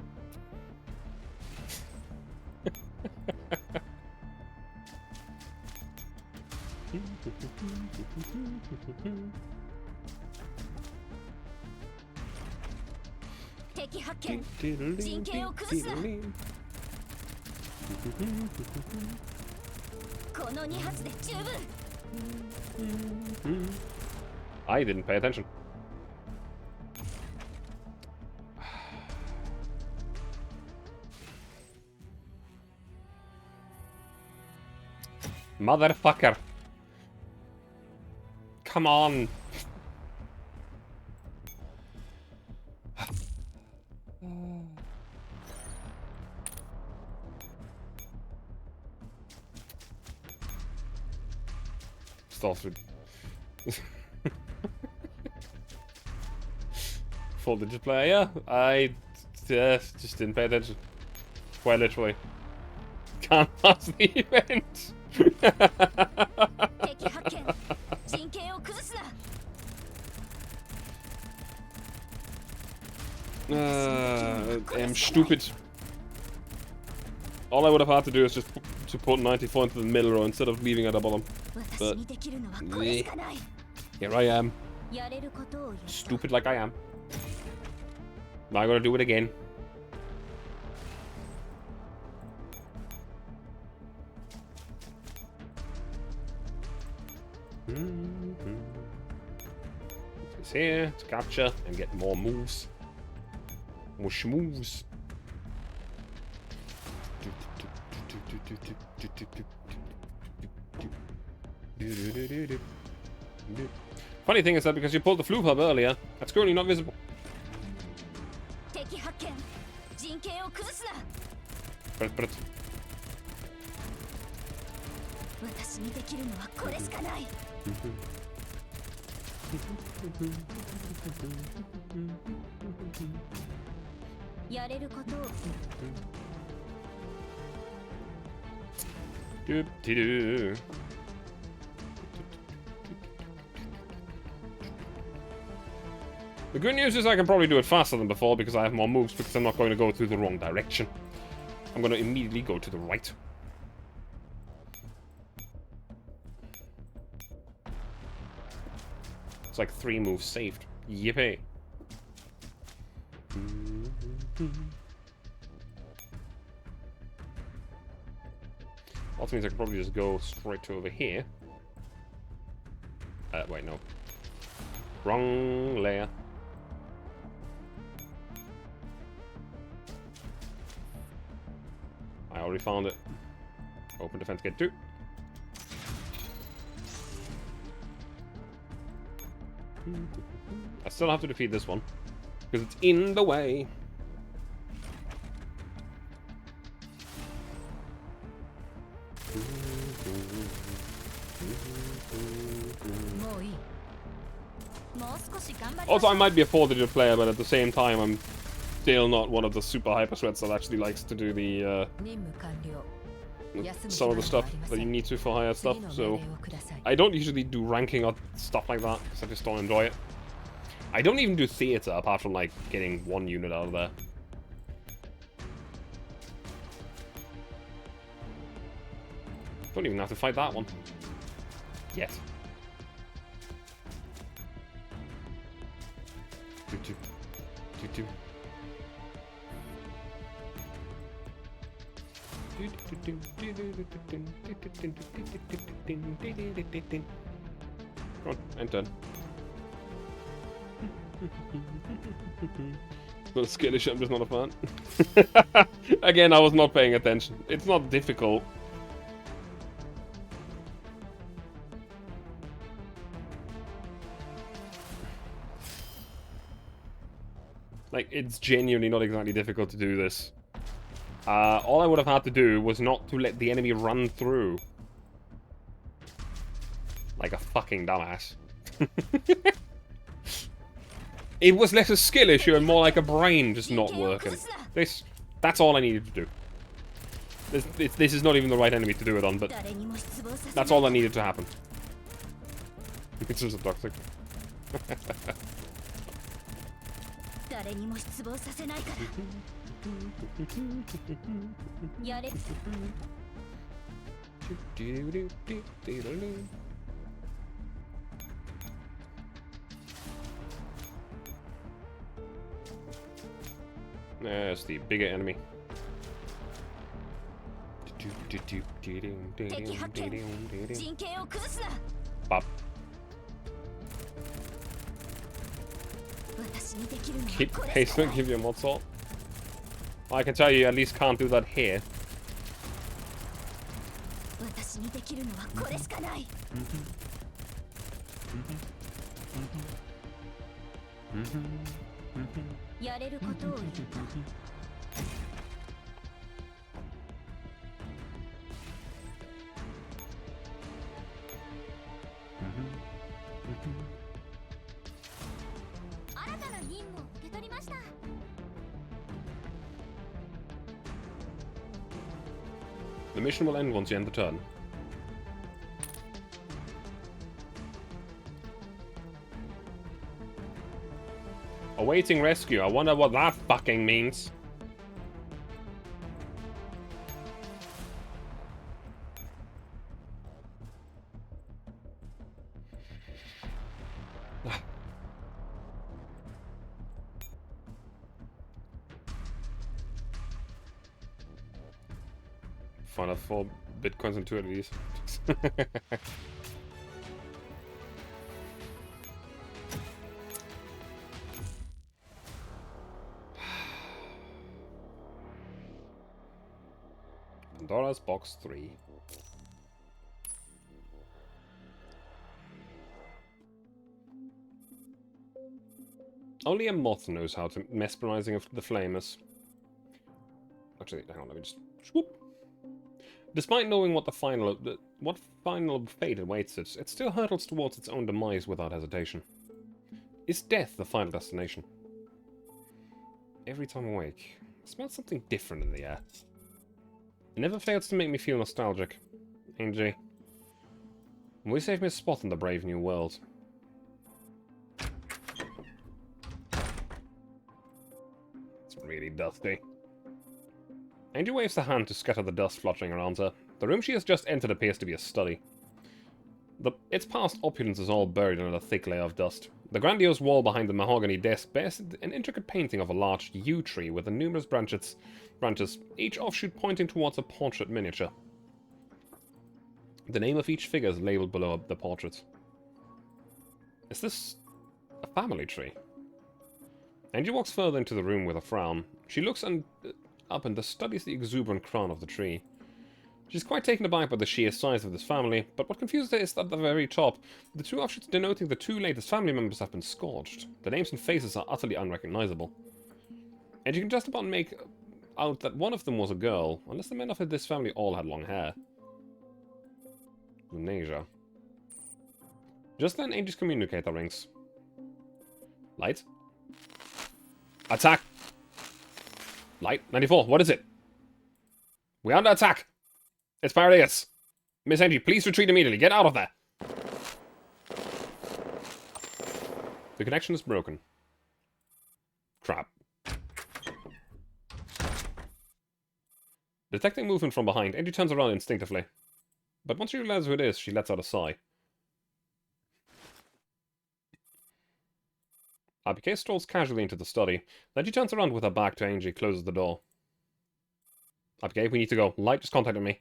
I didn't pay attention. Motherfucker. Come on. Started. Full digit player. I just didn't pay attention. Quite literally. Can't pass the event. I'm stupid. All I would have had to do is just to put 94 into the middle row instead of leaving at the bottom. But here I am. Stupid like I am. Now I'm gonna do it again. It's here to capture and get more moves. More schmoves. Funny thing is that because you pulled the floof hub earlier, that's currently not visible. Press. 私にできるのはこれしかない。やれることを。Doop-de-doo. The good news is I can probably do it faster than before because I have more moves, because I'm not going to go through the wrong direction. I'm going to immediately go to the right. It's like 3 moves saved. Yippee. Also means I can probably just go straight to over here. Wait, no. Wrong layer. I already found it. Open defense gate 2. I still have to defeat this one, because it's in the way. Also, I might be a 4-digit player, but at the same time, I'm still not one of the super hyper sweats that actually likes to do the some of the stuff that you need to for higher stuff. So I don't usually do ranking or stuff like that because I just don't enjoy it. I don't even do theater apart from like getting 1 unit out of there. Don't even have to fight that one yet. Do. Come on, and done. Not skittish, I'm just not a fan. Again, I was not paying attention. It's not difficult. Like, it's genuinely not exactly difficult to do this. All I would have had to do was not to let the enemy run through. Like a fucking dumbass. It was less a skill issue and more like a brain just not working. That's all I needed to do. This is not even the right enemy to do it on, but that's all that needed to happen. It's just a toxic. There's the bigger enemy. Bop. Keep pasting, give you a mod salt. I can tell you at least can't do that here. The mission will end once you end the turn. Awaiting rescue. I wonder what that fucking means. Find out 4 bitcoins and 2 of these. Pandora's box 3. Only a moth knows how to mesmerizing of the flamers. actually, hang on, let me just... Whoop. Despite knowing what final fate awaits it, it still hurtles towards its own demise without hesitation. Is death the final destination? Every time awake, I smell something different in the air. It never fails to make me feel nostalgic. Angie, will you save me a spot in the brave new world? It's really dusty. Angie waves a hand to scatter the dust fluttering around her. The room she has just entered appears to be a study. Its past opulence is all buried under a thick layer of dust. The grandiose wall behind the mahogany desk bears an intricate painting of a large yew tree with numerous branches, each offshoot pointing towards a portrait miniature. The name of each figure is labeled below the portrait. Is this a family tree? Angie walks further into the room with a frown. She looks up and studies the exuberant crown of the tree. She's quite taken aback by the sheer size of this family, but what confuses her is that at the very top, the two offshoots denoting the two latest family members have been scorched. The names and faces are utterly unrecognizable. And you can just about make out that one of them was a girl, unless the men of this family all had long hair. Lunasia. Just then, Angie's communicator rings. Light? Attack! Light, 94, what is it? We're under attack! It's Paradeus! Miss Angie, please retreat immediately. Get out of there! The connection is broken. Crap. Detecting movement from behind, Angie turns around instinctively. But once she realizes who it is, she lets out a sigh. RPK strolls casually into the study. Then she turns around with her back to Angie, closes the door. RPK, we need to go. Light just contacted me.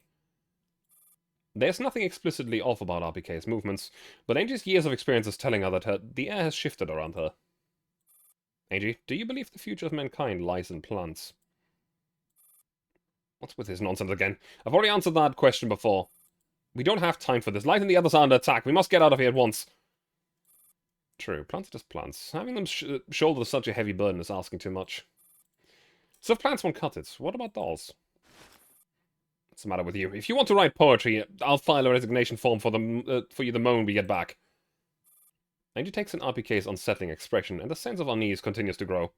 There's nothing explicitly off about RPK's movements, but Angie's years of experience is telling her that the air has shifted around her. Angie, do you believe the future of mankind lies in plants? What's with this nonsense again? I've already answered that question before. We don't have time for this. Light and the others are under attack. We must get out of here at once. True, plants are just plants. Having them shoulder such a heavy burden is asking too much. So if plants won't cut it, what about dolls? What's the matter with you? If you want to write poetry, I'll file a resignation form for you the moment we get back. Angie takes an RPK's unsettling expression, and the sense of unease continues to grow.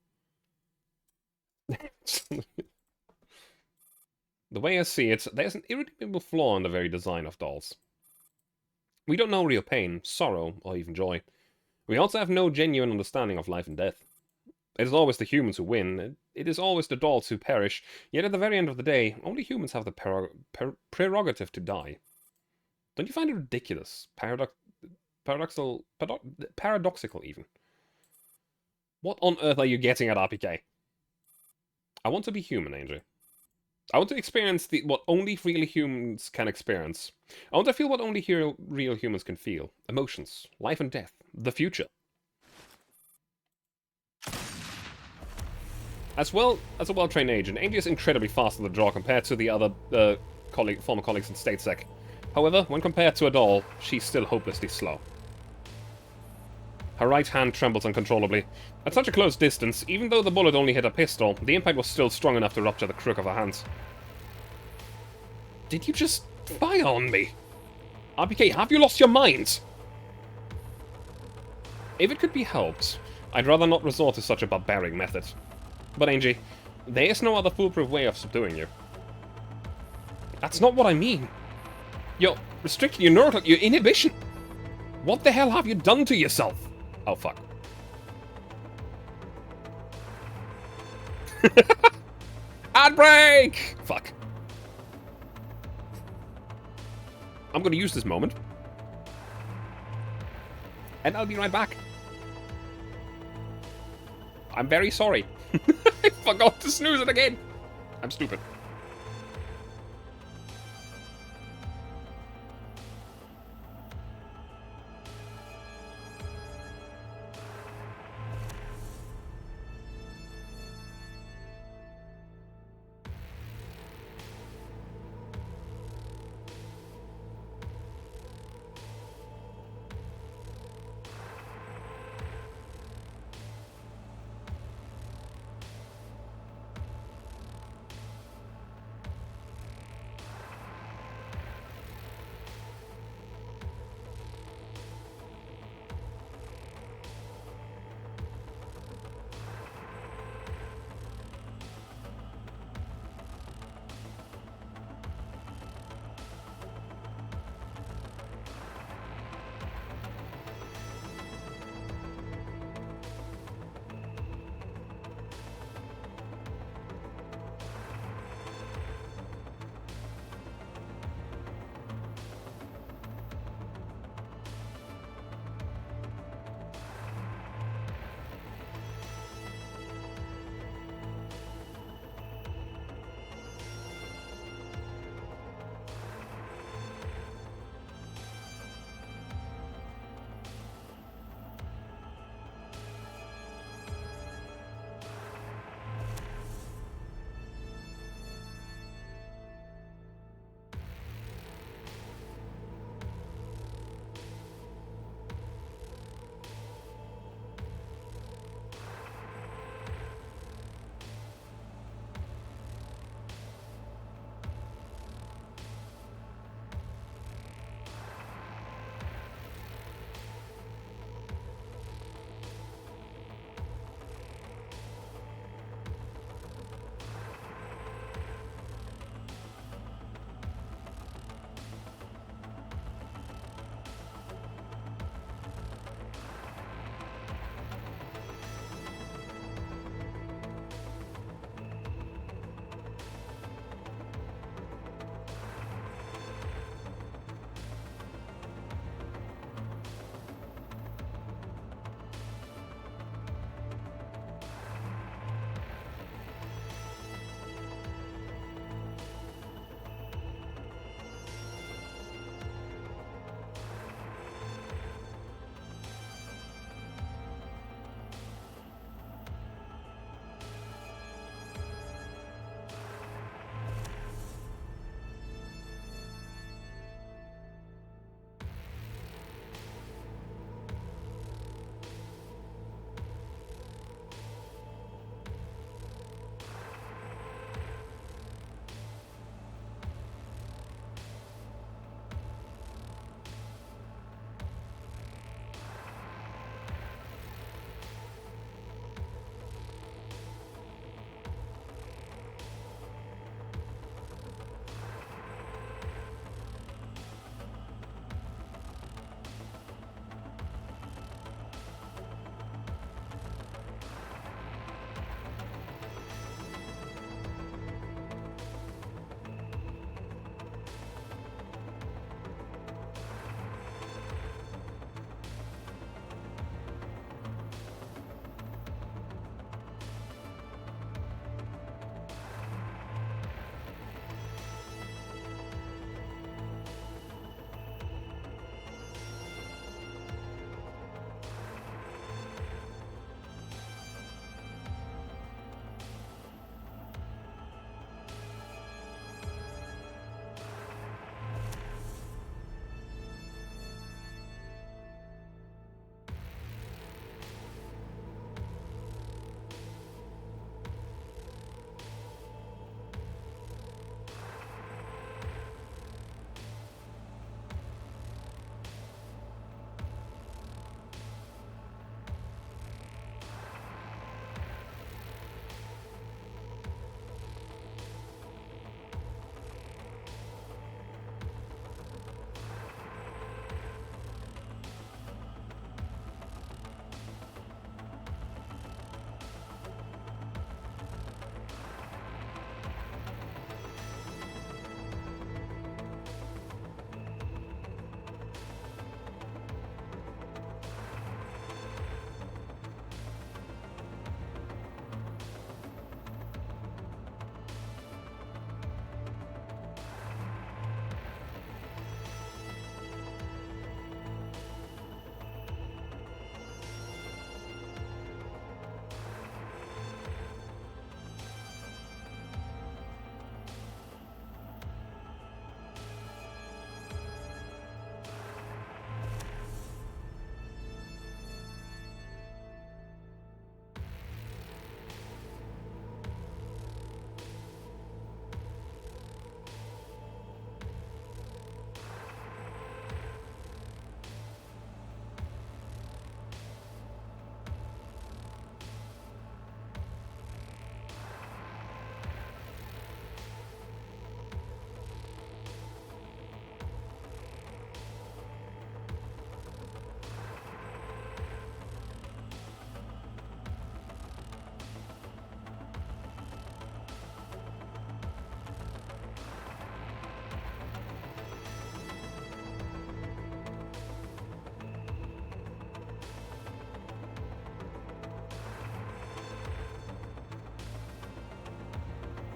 The way I see it, there's an irredeemable flaw in the very design of dolls. We don't know real pain, sorrow, or even joy. We also have no genuine understanding of life and death. It is always the humans who win. It is always the dolls who perish. Yet at the very end of the day, only humans have the prerogative to die. Don't you find it ridiculous? Paradoxical even. What on earth are you getting at, RPK? I want to be human, Angie. I want to experience what only real humans can experience. I want to feel what only real humans can feel. Emotions, life and death, the future. As well as a well-trained agent, Angie is incredibly fast on the draw compared to the other former colleagues in StateSec. However, when compared to a doll, she's still hopelessly slow. Her right hand trembles uncontrollably. At such a close distance, even though the bullet only hit her pistol, the impact was still strong enough to rupture the crook of her hands. Did you just fire on me? RPK, have you lost your mind? If it could be helped, I'd rather not resort to such a barbaric method. But Angie, there is no other foolproof way of subduing you. That's not what I mean. You're restricting your inhibition. What the hell have you done to yourself? Oh, fuck. Handbrake! Fuck. I'm gonna use this moment. And I'll be right back. I'm very sorry. I forgot to snooze it again. I'm stupid.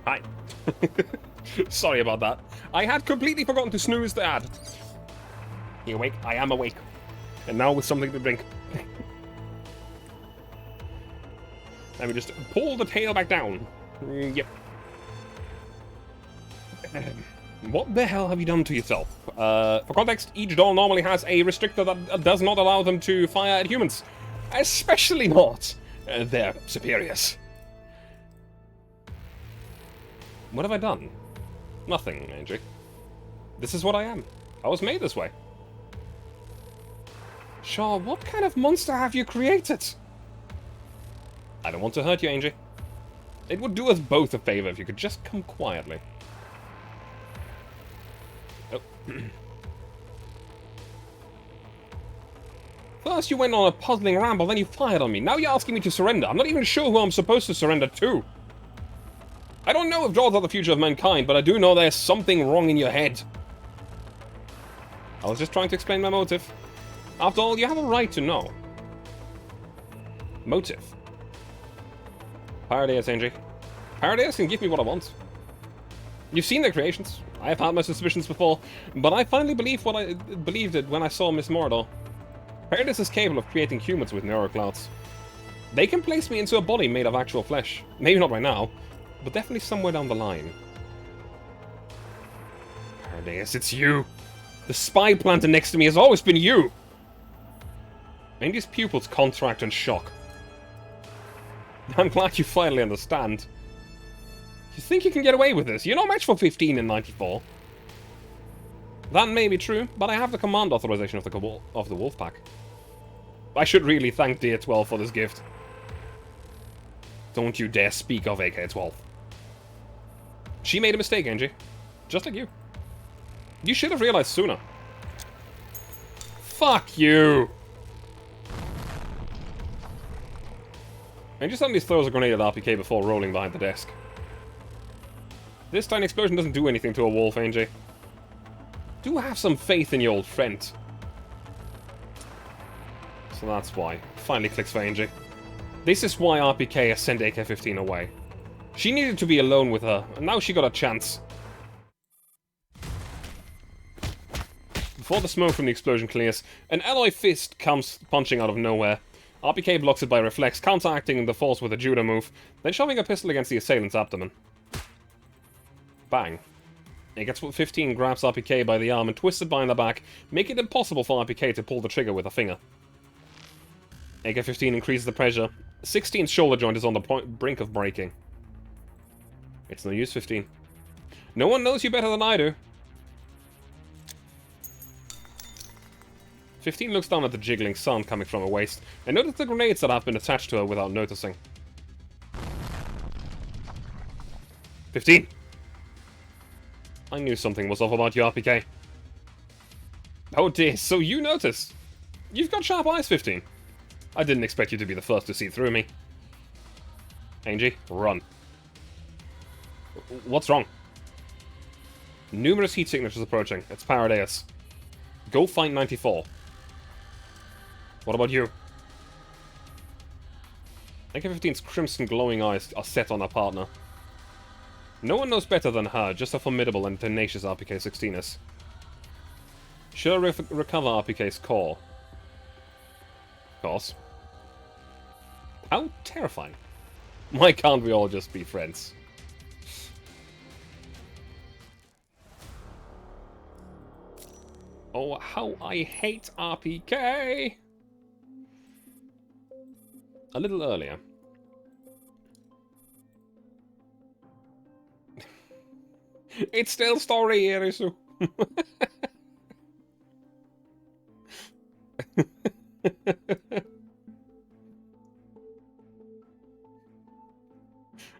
Hi. Sorry about that. I had completely forgotten to snooze the ad. You awake? I am awake. And now with something to drink. Let me just pull the tail back down. Yep. What the hell have you done to yourself? For context, each doll normally has a restrictor that does not allow them to fire at humans. Especially not their superiors. What have I done? Nothing, Angie. This is what I am. I was made this way. Shaw, what kind of monster have you created? I don't want to hurt you, Angie. It would do us both a favor if you could just come quietly. Oh. First you went on a puzzling ramble, then you fired on me. Now you're asking me to surrender. I'm not even sure who I'm supposed to surrender to. I don't know if dolls are the future of mankind, but I do know there's something wrong in your head. I was just trying to explain my motive. After all, you have a right to know. Motive. Paradise, Angie. Paradise can give me what I want. You've seen their creations. I have had my suspicions before, but I finally believed what I believed it when I saw Miss Mordor. Paradise is capable of creating humans with neuroclouds. They can place me into a body made of actual flesh. Maybe not right now, but definitely somewhere down the line. Paradise, it's you. The spy planted next to me has always been you. Angie's pupils contract in shock. I'm glad you finally understand. You think you can get away with this? You're no match for 15 in 94. That may be true, but I have the command authorization of the Wolfpack. I should really thank Dear 12 for this gift. Don't you dare speak of AK-12. She made a mistake, Angie. Just like you. You should have realized sooner. Fuck you! Angie suddenly throws a grenade at RPK before rolling behind the desk. This tiny explosion doesn't do anything to a wolf, Angie. Do have some faith in your old friend. So that's why. Finally clicks for Angie. This is why RPK has sent AK-15 away. She needed to be alone with her, and now she got a chance. Before the smoke from the explosion clears, an alloy fist comes punching out of nowhere. RPK blocks it by reflex, counteracting the force with a judo move, then shoving a pistol against the assailant's abdomen. Bang. AK-15 grabs RPK by the arm and twists it behind the back, making it impossible for RPK to pull the trigger with a finger. AK-15 increases the pressure. 16's shoulder joint is on the brink of breaking. It's no use, 15. No one knows you better than I do. 15 looks down at the jiggling sound coming from her waist, and notices the grenades that have been attached to her without noticing. 15! I knew something was off about you, RPK. Oh dear, so you noticed. You've got sharp eyes, 15. I didn't expect you to be the first to see through me. Angie, run. What's wrong? Numerous heat signatures approaching. It's Paradise. Go find 94. What about you? AK-15's crimson glowing eyes are set on her partner. No one knows better than her just how formidable and tenacious RPK-16 is. She'll recover RPK's core. Of course. How terrifying. Why can't we all just be friends? Oh, how I hate RPK! A little earlier. It's still story, Irisu.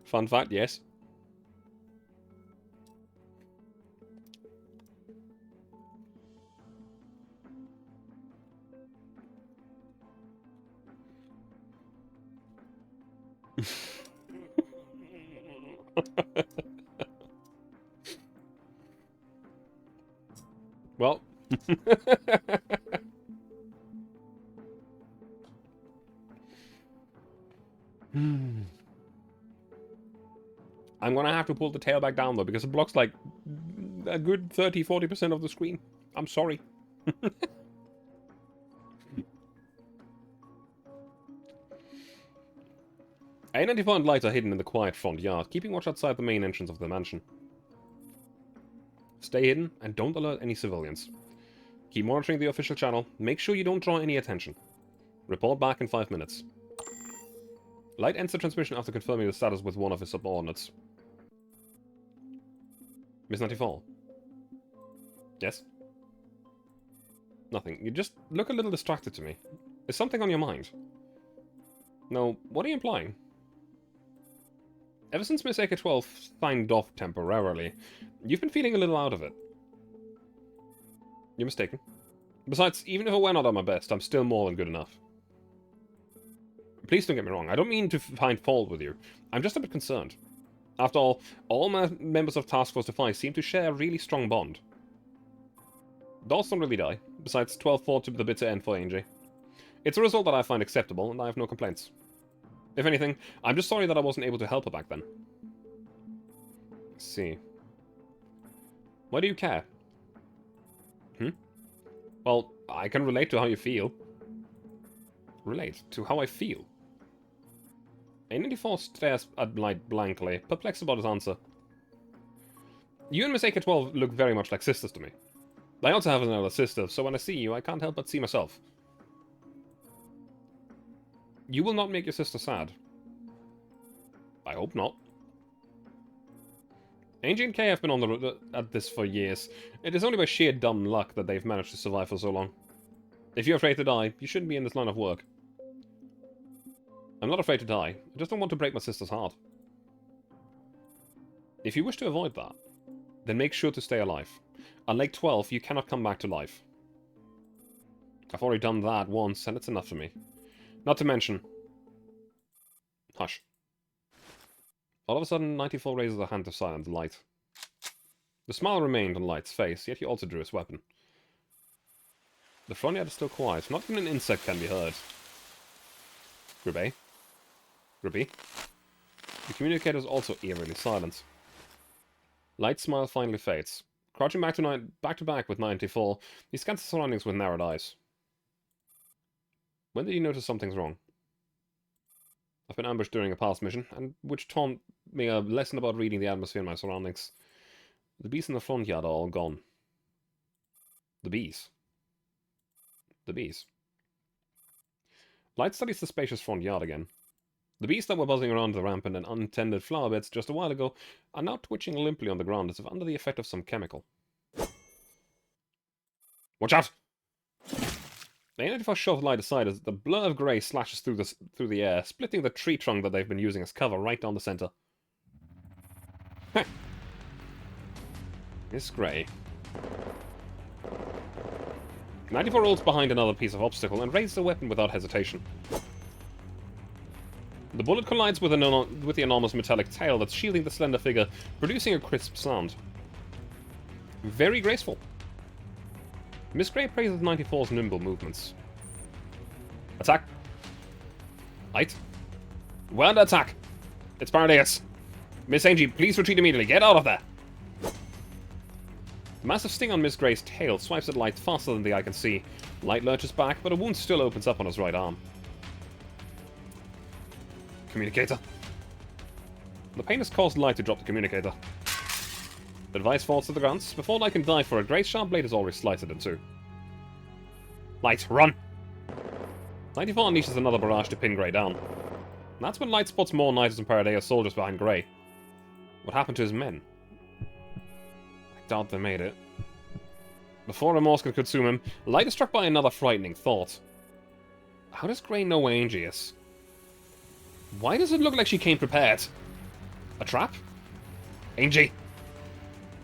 Fun fact, yes. Well. I'm gonna have to pull the tail back down, though, because it blocks, like, a good 30-40% of the screen. I'm sorry. A94 and Light are hidden in the quiet front yard, keeping watch outside the main entrance of the mansion. Stay hidden, and don't alert any civilians. Keep monitoring the official channel. Make sure you don't draw any attention. Report back in 5 minutes. Light ends the transmission after confirming the status with one of his subordinates. Miss 94. Yes? Nothing. You just look a little distracted to me. Is something on your mind? No, what are you implying? Ever since Miss AK-12 signed off temporarily, you've been feeling a little out of it. You're mistaken. Besides, even if I were not at my best, I'm still more than good enough. Please don't get me wrong, I don't mean to find fault with you. I'm just a bit concerned. After all my members of Task Force Defy seem to share a really strong bond. Dolls don't really die. Besides, 12 fought to the bitter end for ANJ. It's a result that I find acceptable, and I have no complaints. If anything, I'm just sorry that I wasn't able to help her back then. Let's see. Why do you care? Well, I can relate to how you feel. Relate to how I feel? A94 stares at Light blankly, perplexed about his answer. You and Miss AK-12 look very much like sisters to me. I also have an elder sister, so when I see you, I can't help but see myself. You will not make your sister sad. I hope not. ANJ and K have been on at this for years. It is only by sheer dumb luck that they've managed to survive for so long. If you're afraid to die, you shouldn't be in this line of work. I'm not afraid to die. I just don't want to break my sister's heart. If you wish to avoid that, then make sure to stay alive. Unlike 12, you cannot come back to life. I've already done that once, and it's enough for me. Not to mention... Hush. All of a sudden, 94 raises a hand to silence Light. The smile remained on Light's face, yet he also drew his weapon. The front yard is still quiet. Not even an insect can be heard. Group A. Group B. The communicator is also eerily silent. Light's smile finally fades. Crouching back to back with 94, he scans the surroundings with narrowed eyes. When did you notice something's wrong? I've been ambushed during a past mission, and which taught me a lesson about reading the atmosphere in my surroundings. The bees in the front yard are all gone. The bees. The bees. Light studies the spacious front yard again. The bees that were buzzing around the rampant and untended flower beds just a while ago are now twitching limply on the ground as if under the effect of some chemical. Watch out! The A94 shoves Light aside as the blur of grey slashes through the air, splitting the tree trunk that they've been using as cover right down the centre. Miss Grey. 94 rolls behind another piece of obstacle and raises the weapon without hesitation. The bullet collides with the enormous metallic tail that's shielding the slender figure, producing a crisp sound. Very graceful. Miss Grey praises 94's nimble movements. Attack! Light! We're under attack! It's Paradeus! Miss Angie, please retreat immediately. Get out of there! The massive sting on Miss Grey's tail swipes at Light faster than the eye can see. Light lurches back, but a wound still opens up on his right arm. Communicator. The pain has caused Light to drop the communicator. The device falls to the ground. Before Light can dive for it, Grey's sharp blade is already sliced in two. Light, run! 94 unleashes another barrage to pin Grey down. That's when Light spots more Niters and Paradeus soldiers behind Grey. What happened to his men? I doubt they made it. Before remorse can consume him, Light is struck by another frightening thought. How does Grey know where Angie is? Why does it look like she came prepared? A trap? Angie!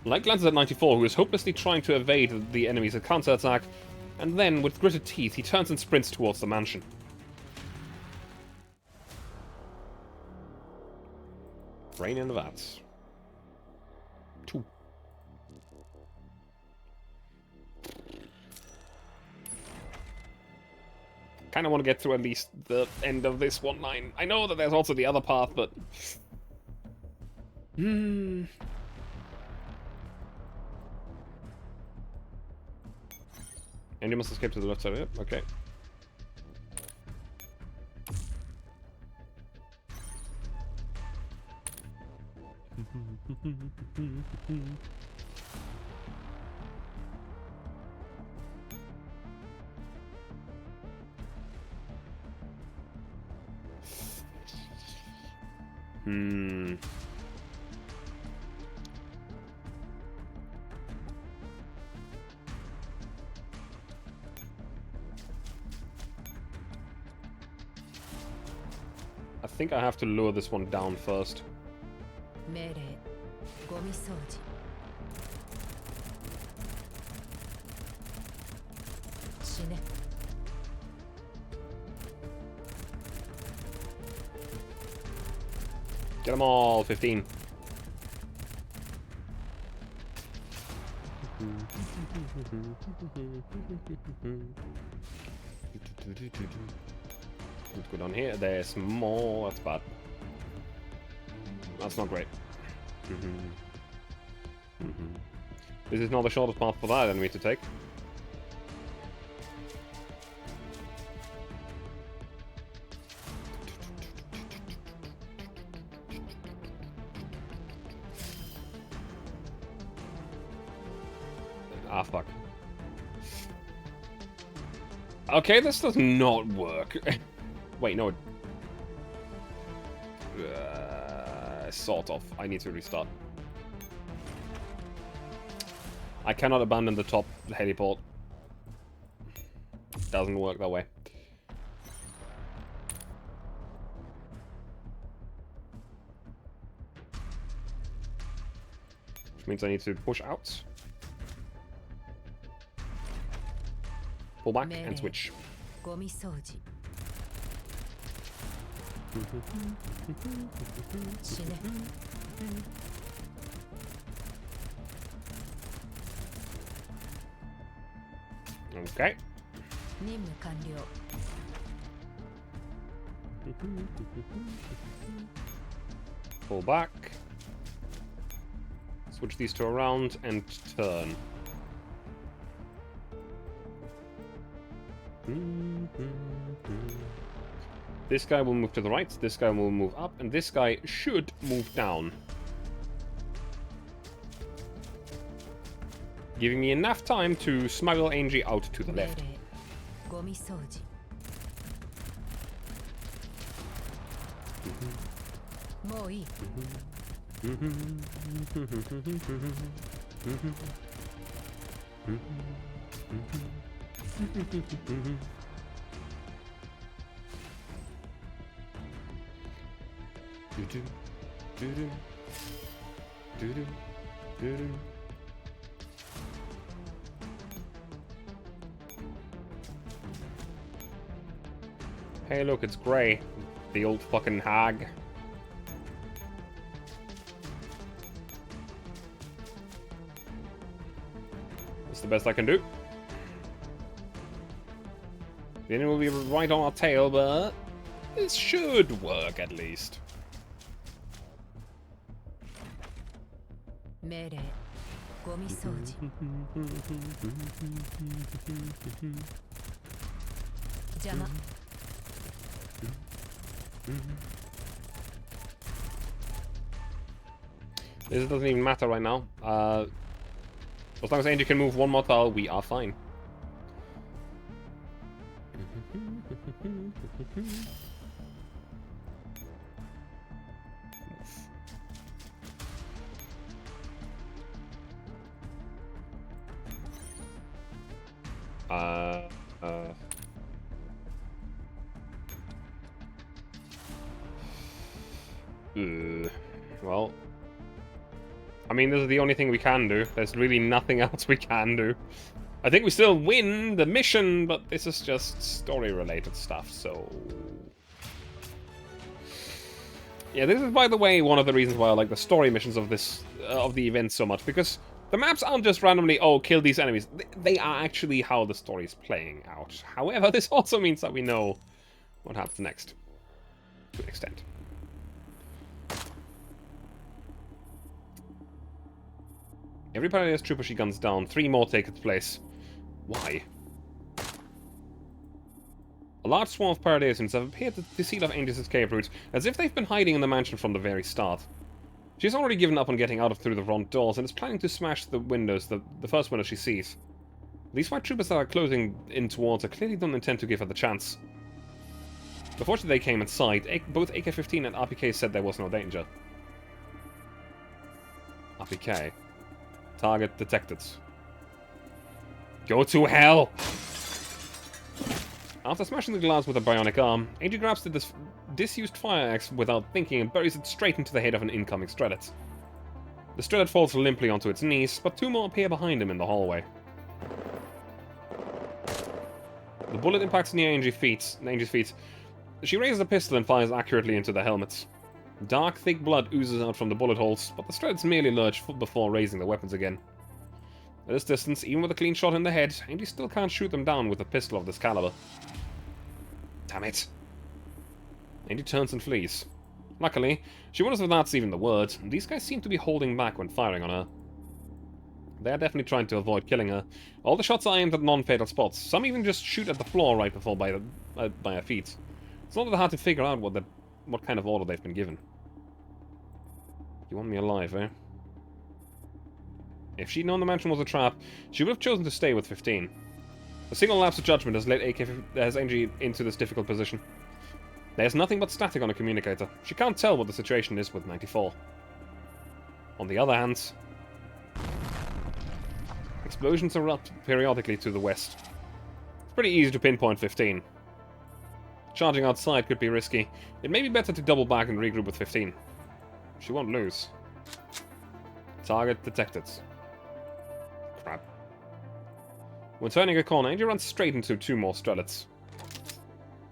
Light glances at 94, who is hopelessly trying to evade the enemy's counterattack, and then, with gritted teeth, he turns and sprints towards the mansion. Rain in the vats. 2. Kind of want to get through at least the end of this one line. I know that there's also the other path, but... Hmm. And you must escape to the left side of it. Okay. Hmm. I think I have to lure this one down first. Get them all, 15. Let's go down here. There's more. That's bad. That's not great. This is not the shortest path for that enemy to take. Ah, fuck. Okay, this does not work. Wait, no. Sort of. I need to restart. I cannot abandon the top heliport. Doesn't work that way. Which means I need to push out. Pull back and switch. Okay. Pull back. Switch these two around and turn. This guy will move to the right, this guy will move up, and this guy should move down. Giving me enough time to smuggle Angie out to the left. Hey, look, it's Gray, the old fucking hag. That's the best I can do. The enemy will be right on our tail, but this should work at least. This doesn't even matter right now. As long as Angie can move one more tile, we are fine. Well, I mean, this is the only thing we can do. There's really nothing else we can do. I think we still win the mission, but this is just story-related stuff, so... Yeah, this is, by the way, one of the reasons why I like the story missions of this of the event so much, because the maps aren't just randomly, oh, kill these enemies. They are actually how the story is playing out. However, this also means that we know what happens next, to an extent. Every Paradise trooper she guns down, 3 more take its place. Why? A large swarm of Paradisians have appeared to seal off Angel's escape route, as if they've been hiding in the mansion from the very start. She's already given up on getting out through the front doors, and is planning to smash the windows, the first window she sees. These white troopers that are closing in towards her clearly don't intend to give her the chance. Before they came inside, both AK-15 and RPK said there was no danger. RPK. Target detected. Go to hell! After smashing the glass with a bionic arm, Angie grabs the disused fire axe without thinking and buries it straight into the head of an incoming Strelitz. The Strelitz falls limply onto its knees, but 2 more appear behind him in the hallway. The bullet impacts near Angie's feet. She raises a pistol and fires accurately into the helmets. Dark, thick blood oozes out from the bullet holes, but the Strelitz merely lurch before raising their weapons again. At this distance, even with a clean shot in the head, Angie still can't shoot them down with a pistol of this caliber. Damn it. Angie turns and flees. Luckily, she wonders if that's even the word. These guys seem to be holding back when firing on her. They're definitely trying to avoid killing her. All the shots are aimed at non-fatal spots. Some even just shoot at the floor right before by her feet. It's not that hard to figure out what kind of order they've been given. You want me alive, eh? If she'd known the mansion was a trap, she would have chosen to stay with 15. A single lapse of judgment has led Angie into this difficult position. There's nothing but static on a communicator. She can't tell what the situation is with 94. On the other hand, explosions erupt periodically to the west. It's pretty easy to pinpoint 15. Charging outside could be risky. It may be better to double back and regroup with 15. She won't lose. Target detected. Crap. When turning a corner, Angie runs straight into 2 more Strelitz.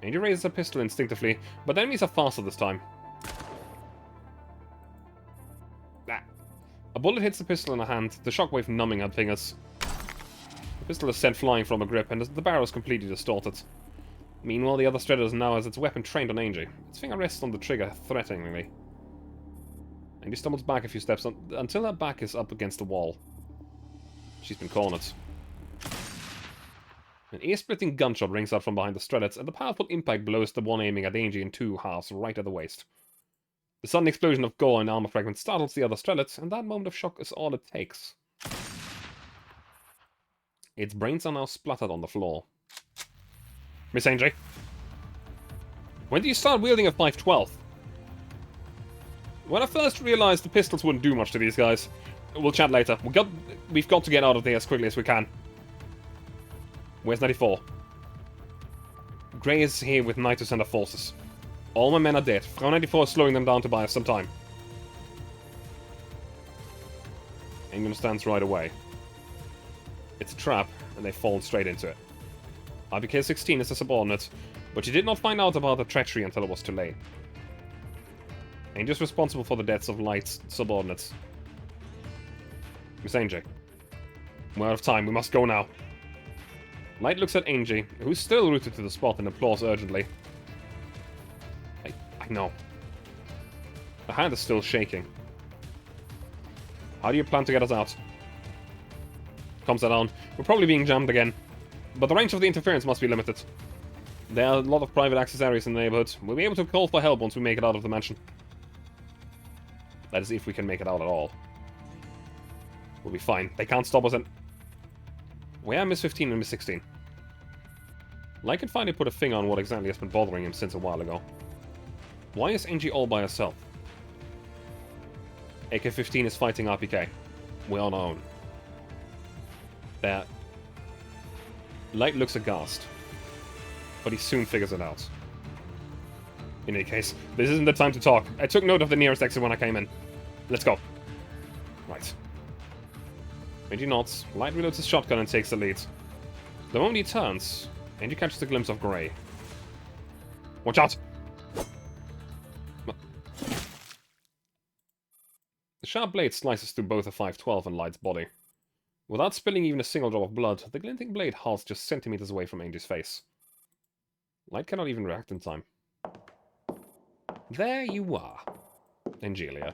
Angie raises her pistol instinctively, but the enemies are faster this time. Ah. A bullet hits the pistol in her hand, the shockwave numbing her fingers. The pistol is sent flying from her grip, and the barrel is completely distorted. Meanwhile, the other Strelitz now has its weapon trained on Angie. Its finger rests on the trigger threateningly. Angie stumbles back a few steps until her back is up against the wall. She's been cornered. An ear-splitting gunshot rings out from behind the Strelitz, and the powerful impact blows the one aiming at Angie in 2 halves right at the waist. The sudden explosion of gore and armor fragments startles the other Strelitz, and that moment of shock is all it takes. Its brains are now splattered on the floor. Miss Angie? When did you start wielding a 512? When I first realized the pistols wouldn't do much to these guys. We'll chat later. We've got to get out of there as quickly as we can. Where's 94? Grey is here with Knight to send her forces. All my men are dead. Frau 94 is slowing them down to buy us some time. England stands right away. It's a trap, and they've fallen straight into it. RPK-16 is a subordinate, but she did not find out about the treachery until it was too late. Angie's responsible for the deaths of Light's subordinates. Miss Angie. We're out of time, we must go now. Light looks at Angie, who's still rooted to the spot, and implores urgently. I know. Her hand is still shaking. How do you plan to get us out? Calms her down. We're probably being jammed again. But the range of the interference must be limited. There are a lot of private access areas in the neighborhood. We'll be able to call for help once we make it out of the mansion. That is if we can make it out at all. We'll be fine. They can't stop us and... Where are Miss 15 and Miss 16? Light can finally put a finger on what exactly has been bothering him since a while ago. Why is Angie all by herself? AK-15 is fighting RPK. We're on our own. There. Light looks aghast. But he soon figures it out. In any case, this isn't the time to talk. I took note of the nearest exit when I came in. Let's go. Right. Angie nods. Light reloads his shotgun and takes the lead. The moment he turns, Angie catches a glimpse of Grey. Watch out! The sharp blade slices through both a 512 and Light's body. Without spilling even a single drop of blood, the glinting blade halts just centimeters away from Angie's face. Light cannot even react in time. There you are, Angelia.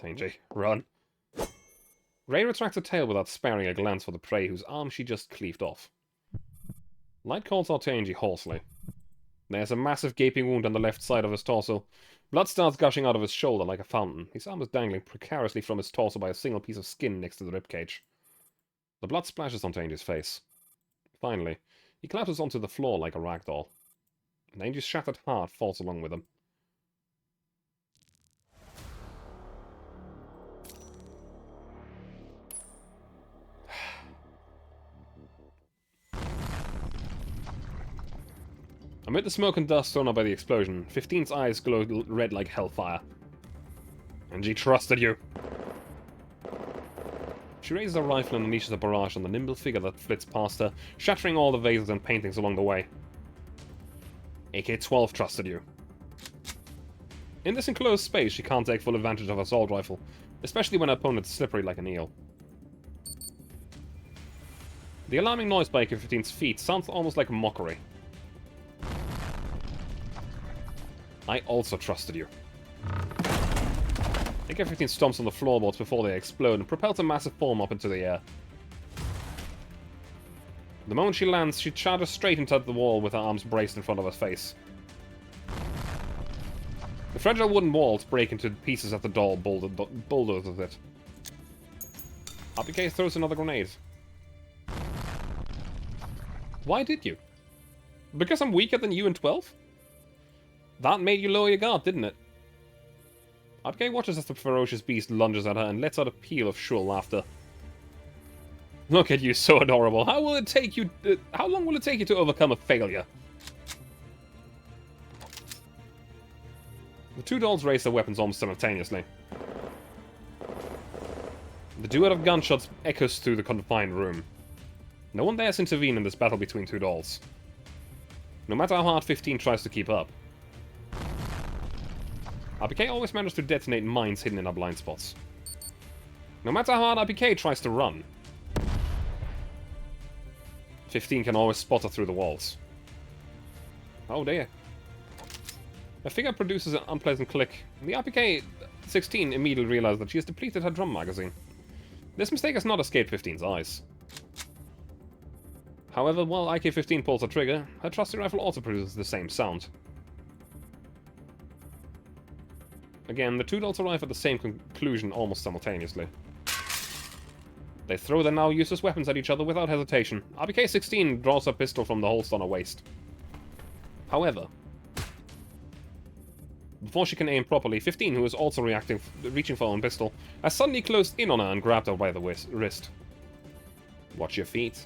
Angie, run. Ray retracts her tail without sparing a glance for the prey whose arm she just cleaved off. Light calls out to Angie hoarsely. There's a massive gaping wound on the left side of his torso. Blood starts gushing out of his shoulder like a fountain. His arm is dangling precariously from his torso by a single piece of skin next to the ribcage. The blood splashes onto Angie's face. Finally, he collapses onto the floor like a rag doll. And Angie's shattered heart falls along with him. Amid the smoke and dust thrown up by the explosion, 15's eyes glowed red like hellfire. Angie trusted you. She raises her rifle and unleashes a barrage on the nimble figure that flits past her, shattering all the vases and paintings along the way. AK-12 trusted you. In this enclosed space, she can't take full advantage of her assault rifle, especially when her opponent is slippery like an eel. The alarming noise by AK-15's feet sounds almost like a mockery. I also trusted you. AK-15 stomps on the floorboards before they explode and propels a massive form up into the air. The moment she lands, she charges straight into the wall with her arms braced in front of her face. The fragile wooden walls break into pieces as the doll bulldozes it. RPK throws another grenade. Why did you? Because I'm weaker than you in 12? That made you lower your guard, didn't it? RPK watches as the ferocious beast lunges at her and lets out a peal of shrill laughter. Look at you, so adorable. How will it take you? How long will it take you to overcome a failure? The two dolls raise their weapons almost simultaneously. The duet of gunshots echoes through the confined room. No one dares intervene in this battle between two dolls. No matter how hard 15 tries to keep up. RPK always manages to detonate mines hidden in her blind spots. No matter how hard RPK tries to run, 15 can always spot her through the walls. Oh dear. Her figure produces an unpleasant click. The RPK-16 immediately realizes that she has depleted her drum magazine. This mistake has not escaped 15's eyes. However, while IK-15 pulls the trigger, her trusty rifle also produces the same sound. Again, the two dolls arrive at the same conclusion almost simultaneously. They throw their now useless weapons at each other without hesitation. RPK-16 draws her pistol from the holster on her waist. However, before she can aim properly, 15, who is also reaching for her own pistol, has suddenly closed in on her and grabbed her by the wrist. Watch your feet.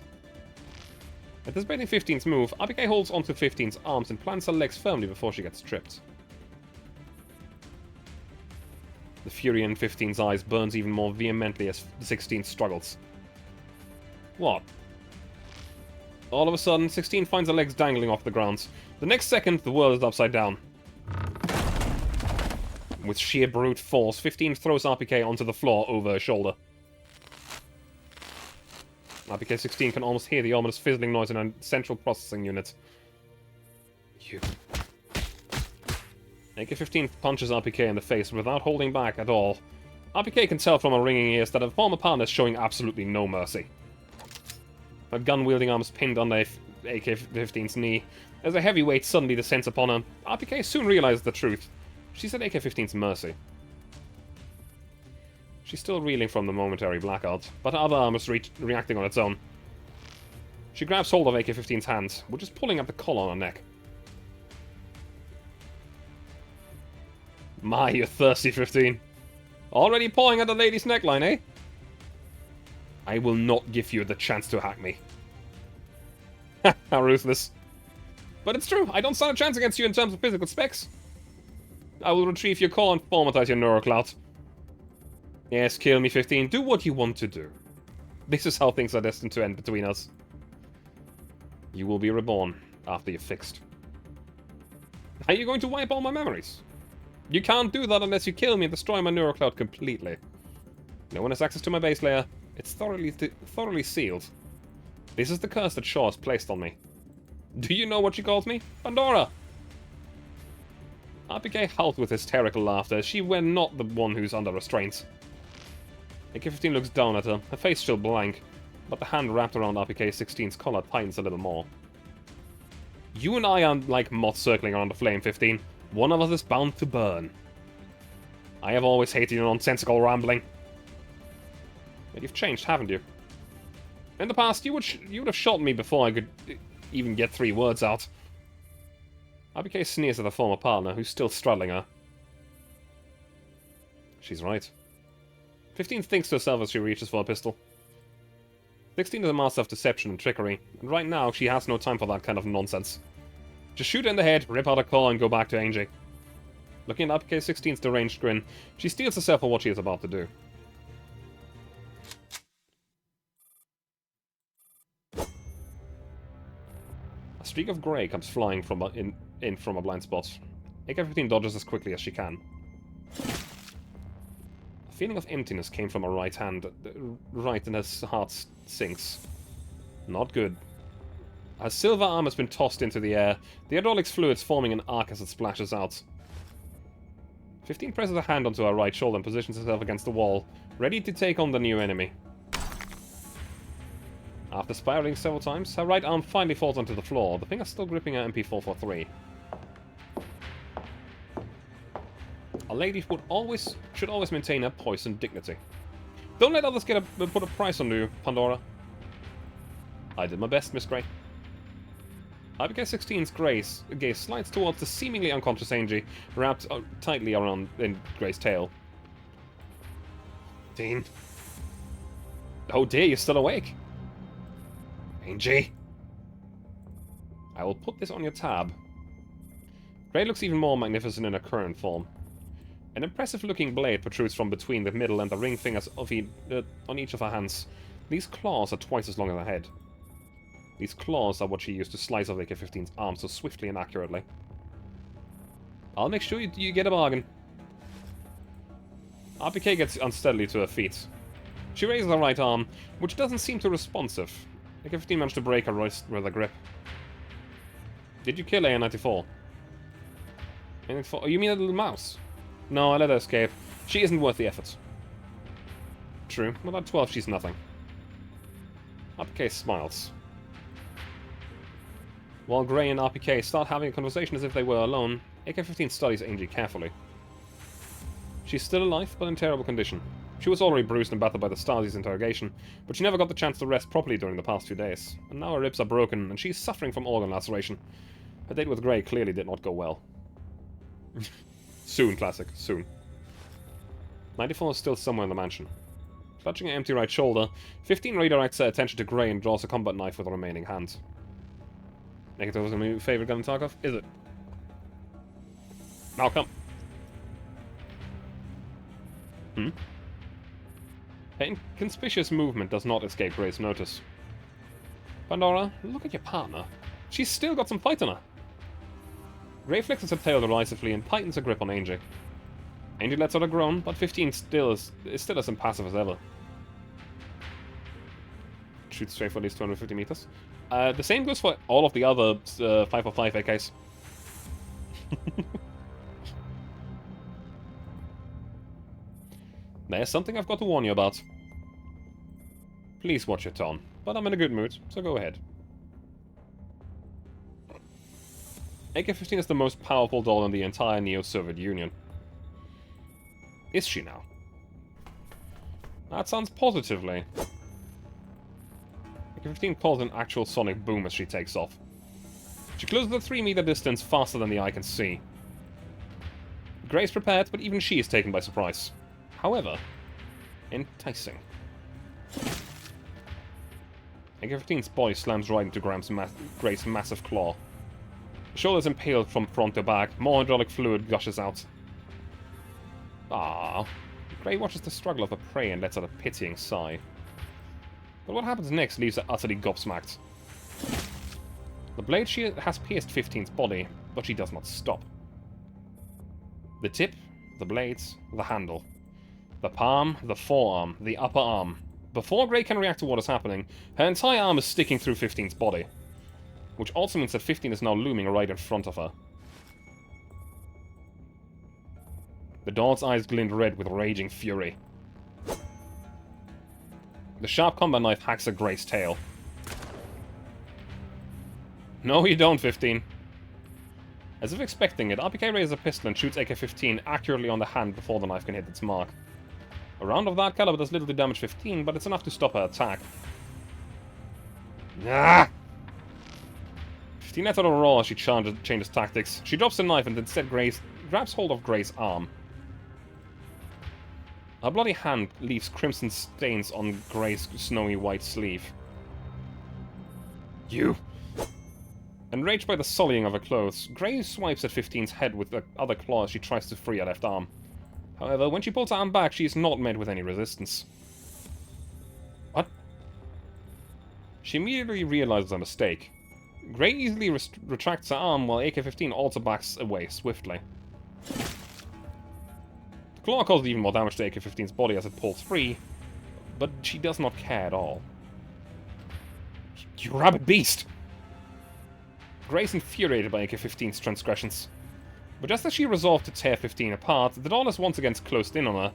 Anticipating 15's move, RPK holds onto 15's arms and plants her legs firmly before she gets tripped. The fury in 15's eyes burns even more vehemently as 16 struggles. What? All of a sudden, 16 finds her legs dangling off the ground. The next second, the world is upside down. With sheer brute force, 15 throws RPK onto the floor over her shoulder. RPK-16 can almost hear the ominous fizzling noise in her central processing unit. You... AK-15 punches RPK in the face without holding back at all. RPK can tell from her ringing ears that her former partner is showing absolutely no mercy. Her gun-wielding arm is pinned under AK-15's knee. As a heavy weight suddenly descends upon her, RPK soon realizes the truth. She's at AK-15's mercy. She's still reeling from the momentary blackout, but her other arm is reacting on its own. She grabs hold of AK-15's hand, which is pulling at the collar on her neck. My, you're thirsty, 15. Already pawing at the lady's neckline, eh? I will not give you the chance to hack me. How ruthless. But it's true, I don't stand a chance against you in terms of physical specs. I will retrieve your core and formatize your neurocloud. Yes, kill me, 15. Do what you want to do. This is how things are destined to end between us. You will be reborn after you're fixed. Are you going to wipe all my memories? You can't do that unless you kill me and destroy my neurocloud completely. No one has access to my base layer. It's thoroughly sealed. This is the curse that Shaw has placed on me. Do you know what she calls me? Pandora! RPK howled with hysterical laughter. She were not the one who's under restraint. AK-15 looks down at her, her face still blank, but the hand wrapped around RPK-16's collar tightens a little more. You and I aren't like moths circling around a flame, 15. One of us is bound to burn. I have always hated your nonsensical rambling. But you've changed, haven't you? In the past, you would have shot me before I could even get 3 words out. RPK sneers at her former partner, who's still straddling her. She's right. 15 thinks to herself as she reaches for a pistol. 16 is a master of deception and trickery, and right now she has no time for that kind of nonsense. Just shoot her in the head, rip out her core, and go back to Angie. Looking at RPK-16's deranged grin, she steels herself for what she is about to do. A streak of grey comes flying from in from a blind spot. AK-15 dodges as quickly as she can. A feeling of emptiness came from her right hand, right, and her heart sinks. Not good. Her silver arm has been tossed into the air, the hydraulics fluids forming an arc as it splashes out. 15 presses a hand onto her right shoulder and positions herself against the wall, ready to take on the new enemy. After spiraling several times, her right arm finally falls onto the floor, the finger still gripping her MP443. A lady should always maintain her poise and dignity. Don't let others put a price on you, Pandora. I did my best, Miss Grey. RPK-16's gaze slides towards the seemingly unconscious Angie, wrapped tightly around in Grey's tail. Dean. Oh dear, you're still awake. Angie. I will put this on your tab. Grey looks even more magnificent in her current form. An impressive-looking blade protrudes from between the middle and the ring fingers on each of her hands. These claws are twice as long as her head. These claws are what she used to slice off AK-15's arm so swiftly and accurately. I'll make sure you get a bargain. RPK gets unsteadily to her feet. She raises her right arm, which doesn't seem too responsive. AK-15 managed to break her wrist with a grip. Did you kill AN-94? Oh, you mean a little mouse? No, I let her escape. She isn't worth the effort. True. Without 12, she's nothing. RPK smiles. While Grey and RPK start having a conversation as if they were alone, AK-15 studies Angie carefully. She's still alive, but in terrible condition. She was already bruised and battered by the Stasi's interrogation, but she never got the chance to rest properly during the past few days. And now her ribs are broken, and she's suffering from organ laceration. Her date with Grey clearly did not go well. Soon, classic. Soon. 94 is still somewhere in the mansion. Clutching her empty right shoulder, 15 redirects her attention to Grey and draws a combat knife with her remaining hand. Negative was my favorite gun in Tarkov? Is it? Now come. Her inconspicuous movement does not escape Grey's notice. Pandora, look at your partner. She's still got some fight in her. Grey flexes her tail derisively and tightens her grip on Angie. Angie lets out a groan, but 15 is still as impassive as ever. Shoots straight for at least 250 meters. The same goes for all of the other 545 AKs. There's something I've got to warn you about. Please watch your tone, but I'm in a good mood, so go ahead. AK-15 is the most powerful doll in the entire Neo-Soviet Union. Is she now? That sounds positively. AK-15 calls an actual sonic boom as she takes off. She closes the 3-meter distance faster than the eye can see. Grey's prepared, but even she is taken by surprise. However, enticing. AK-15's body slams right into Grey's massive claw. The shoulder is impaled from front to back, more hydraulic fluid gushes out. Ah, Grey watches the struggle of her prey and lets out a pitying sigh. But what happens next leaves her utterly gobsmacked. The blade has pierced 15's body, but she does not stop. The tip, the blades, the handle. The palm, the forearm, the upper arm. Before Grey can react to what is happening, her entire arm is sticking through 15's body. Which also means that 15 is now looming right in front of her. The doll's eyes glint red with raging fury. The sharp combat knife hacks at Gray's tail. No, you don't, 15. As if expecting it, RPK raises a pistol and shoots AK-15 accurately on the hand before the knife can hit its mark. A round of that caliber does little to damage 15, but it's enough to stop her attack. Ah! 15 lets out a roar as she changes tactics. She drops the knife and instead grabs hold of Gray's arm. Her bloody hand leaves crimson stains on Gray's snowy white sleeve. You! Enraged by the sullying of her clothes, Gray swipes at 15's head with the other claw as she tries to free her left arm. However, when she pulls her arm back, she is not met with any resistance. What? She immediately realizes her mistake. Gray easily retracts her arm while AK-15 also backs away swiftly. The claw causes even more damage to AK-15's body as it pulls free, but she does not care at all. You rabid beast! Gray's infuriated by AK-15's transgressions. But just as she resolved to tear 15 apart, the doll is once again closed in on her.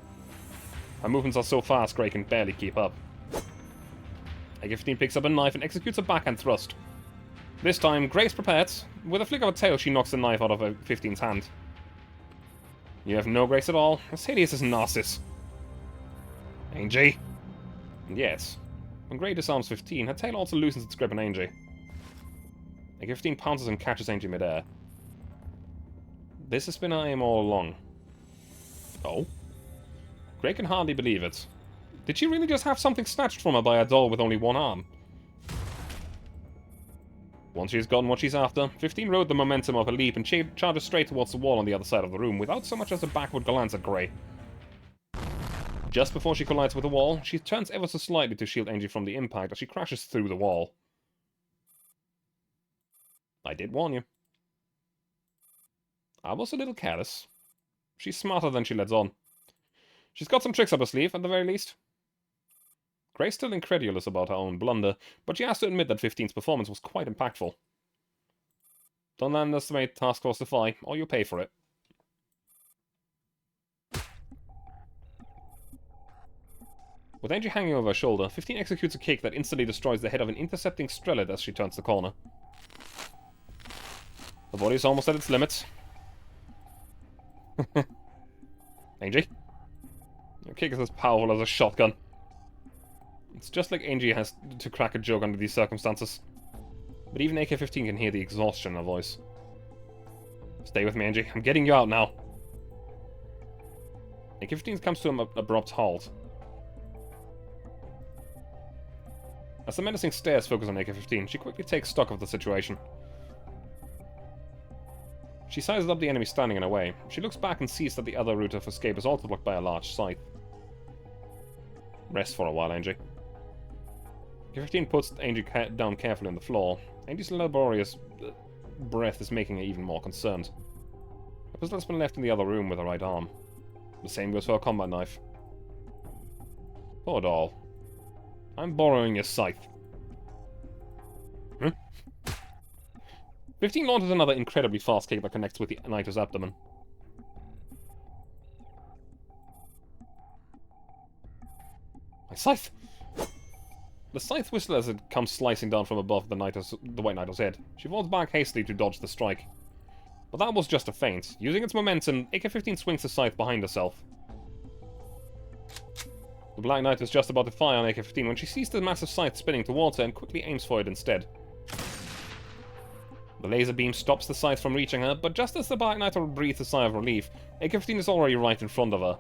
Her movements are so fast Gray can barely keep up. AK-15 picks up a knife and executes a backhand thrust. This time, Gray's prepared. With a flick of her tail, she knocks the knife out of 15's hand. You have no grace at all, as hideous as Narcissus. Angie? Yes. When Gray disarms 15, her tail also loosens its grip on Angie. AK-15 pounces and catches Angie midair. This has been her aim all along. Oh? Gray can hardly believe it. Did she really just have something snatched from her by a doll with only one arm? Once she's gotten what she's after, 15 rode the momentum of her leap and charges straight towards the wall on the other side of the room without so much as a backward glance at Gray. Just before she collides with the wall, she turns ever so slightly to shield Angie from the impact as she crashes through the wall. I did warn you. I was a little careless. She's smarter than she lets on. She's got some tricks up her sleeve, at the very least. Gray's still incredulous about her own blunder, but she has to admit that 15's performance was quite impactful. Don't underestimate Task Force Defy, or you pay for it. With Angie hanging over her shoulder, 15 executes a kick that instantly destroys the head of an intercepting Strelid as she turns the corner. The body is almost at its limits. Angie? Your kick is as powerful as a shotgun. It's just like Angie has to crack a joke under these circumstances. But even AK-15 can hear the exhaustion in her voice. Stay with me, Angie. I'm getting you out now. AK-15 comes to an abrupt halt. As the menacing stares focus on AK-15, she quickly takes stock of the situation. She sizes up the enemy standing in her way. She looks back and sees that the other route of escape is also blocked by a large scythe. Rest for a while, Angie. AK-15 puts Angie down carefully on the floor. Angie's laborious breath is making her even more concerned. Her pistol has been left in the other room with her right arm. The same goes for her combat knife. Poor doll. I'm borrowing your scythe. 15 launches another incredibly fast kick that connects with the Nito's abdomen. My scythe! The scythe whistles as it comes slicing down from above the White Nito's head. She falls back hastily to dodge the strike. But that was just a feint. Using its momentum, AK-15 swings the scythe behind herself. The Black Knight is just about to fire on AK-15 when she sees the massive scythe spinning towards her and quickly aims for it instead. The laser beam stops the scythe from reaching her, but just as the Black Knight breathes a sigh of relief, AK-15 is already right in front of her.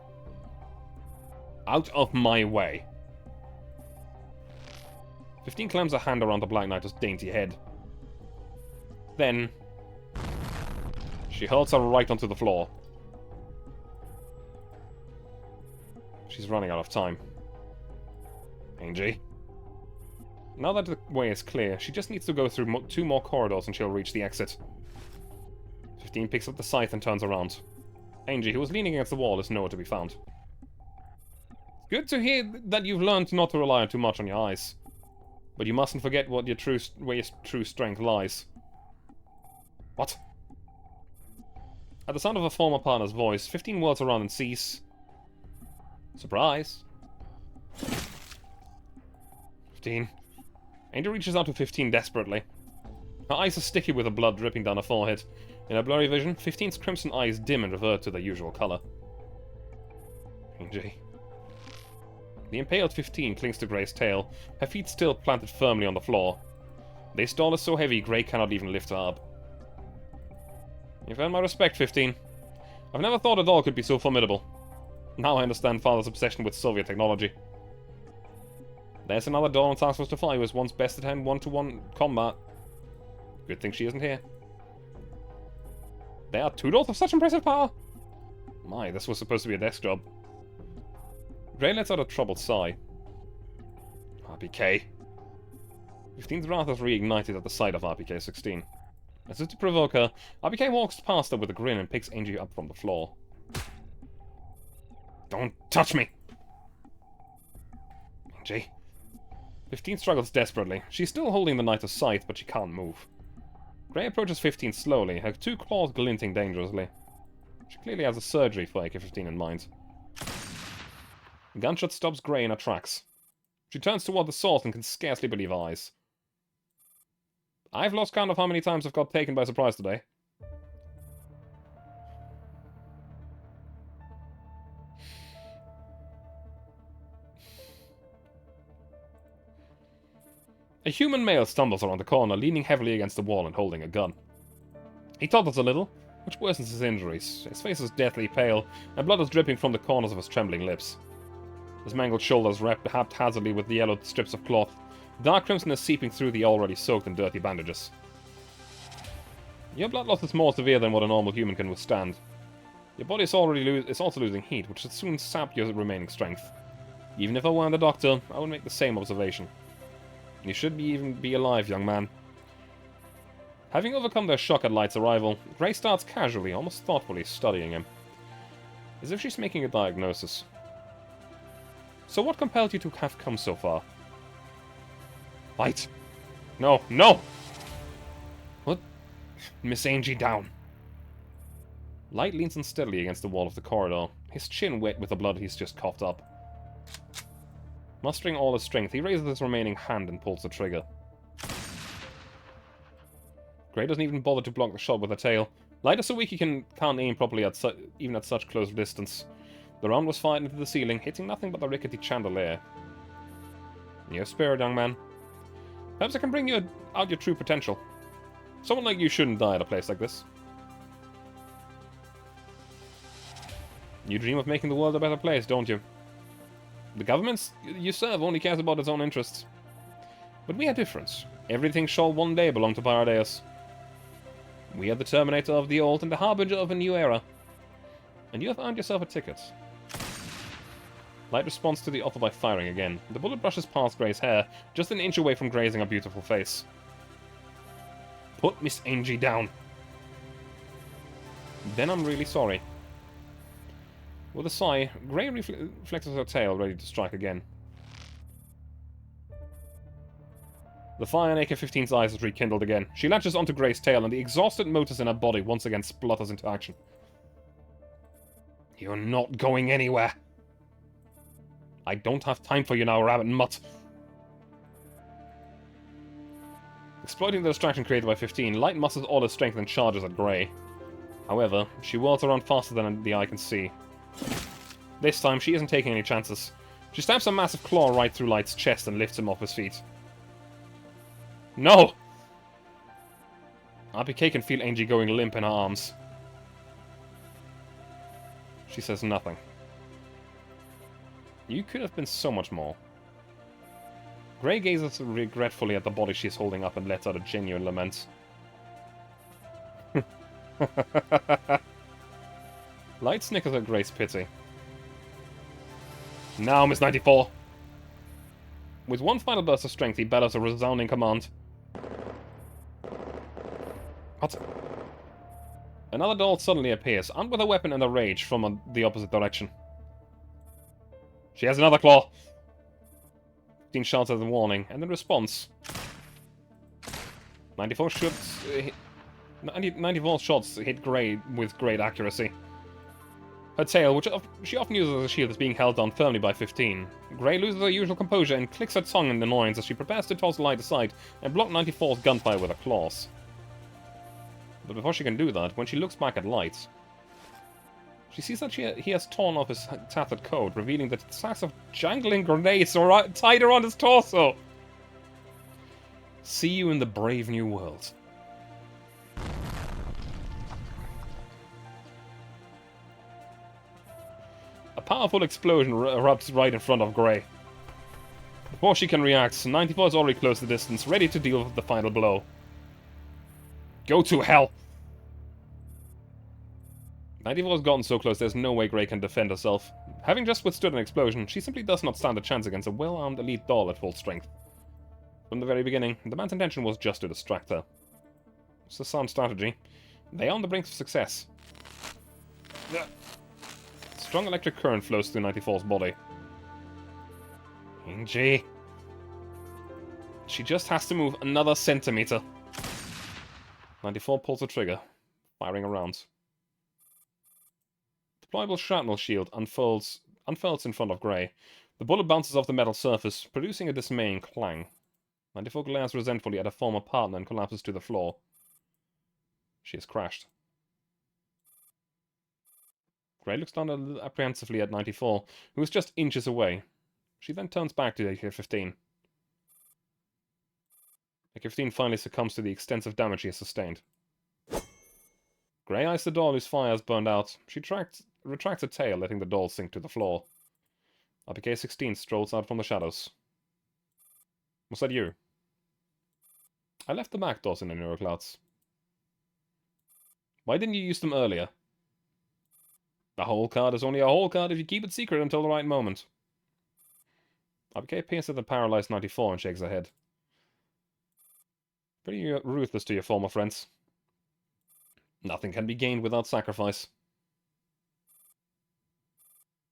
Out of my way. 15 clams a hand around the Black Knight's dainty head. Then, she hurls her right onto the floor. She's running out of time. Angie? Now that the way is clear, she just needs to go through 2 more corridors and she'll reach the exit. 15 picks up the scythe and turns around. Angie, who was leaning against the wall, is nowhere to be found. Good to hear that you've learned not to rely too much on your eyes. But you mustn't forget where your true strength lies. What? At the sound of her former partner's voice, 15 whirls around and sees... Surprise! 15. Angel reaches out to 15 desperately. Her eyes are sticky with the blood dripping down her forehead. In her blurry vision, 15's crimson eyes dim and revert to their usual color. Angie. The impaled 15 clings to Grey's tail, her feet still planted firmly on the floor. This doll is so heavy, Grey cannot even lift her up. You've earned my respect, 15. I've never thought a doll could be so formidable. Now I understand Father's obsession with Soviet technology. There's another doll on Task Force Defy who was once bested him one-to-one combat. Good thing she isn't here. There are 2 dolls of such impressive power? My, this was supposed to be a desk job. Grey lets out a troubled sigh. RPK. 15's wrath is reignited at the sight of RPK-16. As if to provoke her, RPK walks past her with a grin and picks Angie up from the floor. Don't touch me! Angie. 15 struggles desperately. She's still holding the knight's scythe, but she can't move. Grey approaches 15 slowly, her 2 claws glinting dangerously. She clearly has a surgery for AK-15 in mind. The gunshot stops Grey in her tracks. She turns toward the source and can scarcely believe her eyes. I've lost count of how many times I've got taken by surprise today. A human male stumbles around the corner, leaning heavily against the wall and holding a gun. He totters a little, which worsens his injuries. His face is deathly pale, and blood is dripping from the corners of his trembling lips. His mangled shoulders wrapped haphazardly with the yellowed strips of cloth. Dark crimson is seeping through the already soaked and dirty bandages. Your blood loss is more severe than what a normal human can withstand. Your body is also losing heat, which should soon sap your remaining strength. Even if I weren't a doctor, I would make the same observation. You should even be alive, young man. Having overcome their shock at Light's arrival, Grey starts casually, almost thoughtfully, studying him. As if she's making a diagnosis. So what compelled you to have come so far? Light! No, no! What? Miss Angie, down. Light leans unsteadily against the wall of the corridor, his chin wet with the blood he's just coughed up. Mustering all his strength, he raises his remaining hand and pulls the trigger. Grey doesn't even bother to block the shot with her tail. Light is so weak he can't aim properly even at such close distance. The round was fired into the ceiling, hitting nothing but the rickety chandelier. You're spared, young man. Perhaps I can bring you out your true potential. Someone like you shouldn't die at a place like this. You dream of making the world a better place, don't you? The government you serve only cares about its own interests. But we are different. Everything shall one day belong to Paradeus. We are the terminator of the old and the harbinger of a new era. And you have earned yourself a ticket. Light responds to the offer by firing again. The bullet brushes past Grey's hair, just an inch away from grazing her beautiful face. Put Miss Angie down. Then I'm really sorry. With a sigh, Grey flexes her tail, ready to strike again. The fire in AK-15's eyes is rekindled again. She latches onto Grey's tail, and the exhausted motors in her body once again splutters into action. You're not going anywhere. I don't have time for you now, rabbit mutt. Exploiting the distraction created by 15, Light musters all her strength and charges at Grey. However, she whirls around faster than the eye can see. This time, she isn't taking any chances. She stabs a massive claw right through Light's chest and lifts him off his feet. No! RPK can feel Angie going limp in her arms. She says nothing. You could have been so much more. Grey gazes regretfully at the body she's holding up and lets out a genuine lament. Light snickers at Grey's pity. Now, Miss 94! With one final burst of strength, he bellows a resounding command. What? Another doll suddenly appears, armed with a weapon and a rage from the opposite direction. She has another claw! 15 shouts as a warning, and in response... 94 shots hit Grey with great accuracy. Her tail, which she often uses as a shield, is being held down firmly by 15. Grey loses her usual composure and clicks her tongue in annoyance as she prepares to toss Light aside and block 94's gunfire with her claws. But before she can do that, when she looks back at Light, she sees that he has torn off his tattered coat, revealing that sacks of jangling grenades are tied around his torso. See you in the brave new world. A powerful explosion erupts right in front of Grey. Before she can react, 94 is already close the distance, ready to deal with the final blow. Go to hell! 94 has gotten so close there's no way Grey can defend herself. Having just withstood an explosion, she simply does not stand a chance against a well-armed elite doll at full strength. From the very beginning, the man's intention was just to distract her. It's a sound strategy. They are on the brink of success. Strong electric current flows through 94's body. Angie. She just has to move another centimeter. 94 pulls the trigger, firing a round. Deployable shrapnel shield unfurls in front of Grey. The bullet bounces off the metal surface, producing a dismaying clang. 94 glares resentfully at her former partner and collapses to the floor. She has crashed. Grey looks down apprehensively at 94, who is just inches away. She then turns back to AK-15. AK-15 finally succumbs to the extensive damage she has sustained. Grey eyes the doll whose fire has burned out. She retracts her tail, letting the doll sink to the floor. RPK-16 strolls out from the shadows. Was that you? I left the back doors in the neuroclouds. Why didn't you use them earlier? A hole card is only a hole card if you keep it secret until the right moment. RPK peers at the paralyzed 94 and shakes her head. Pretty ruthless to your former friends. Nothing can be gained without sacrifice.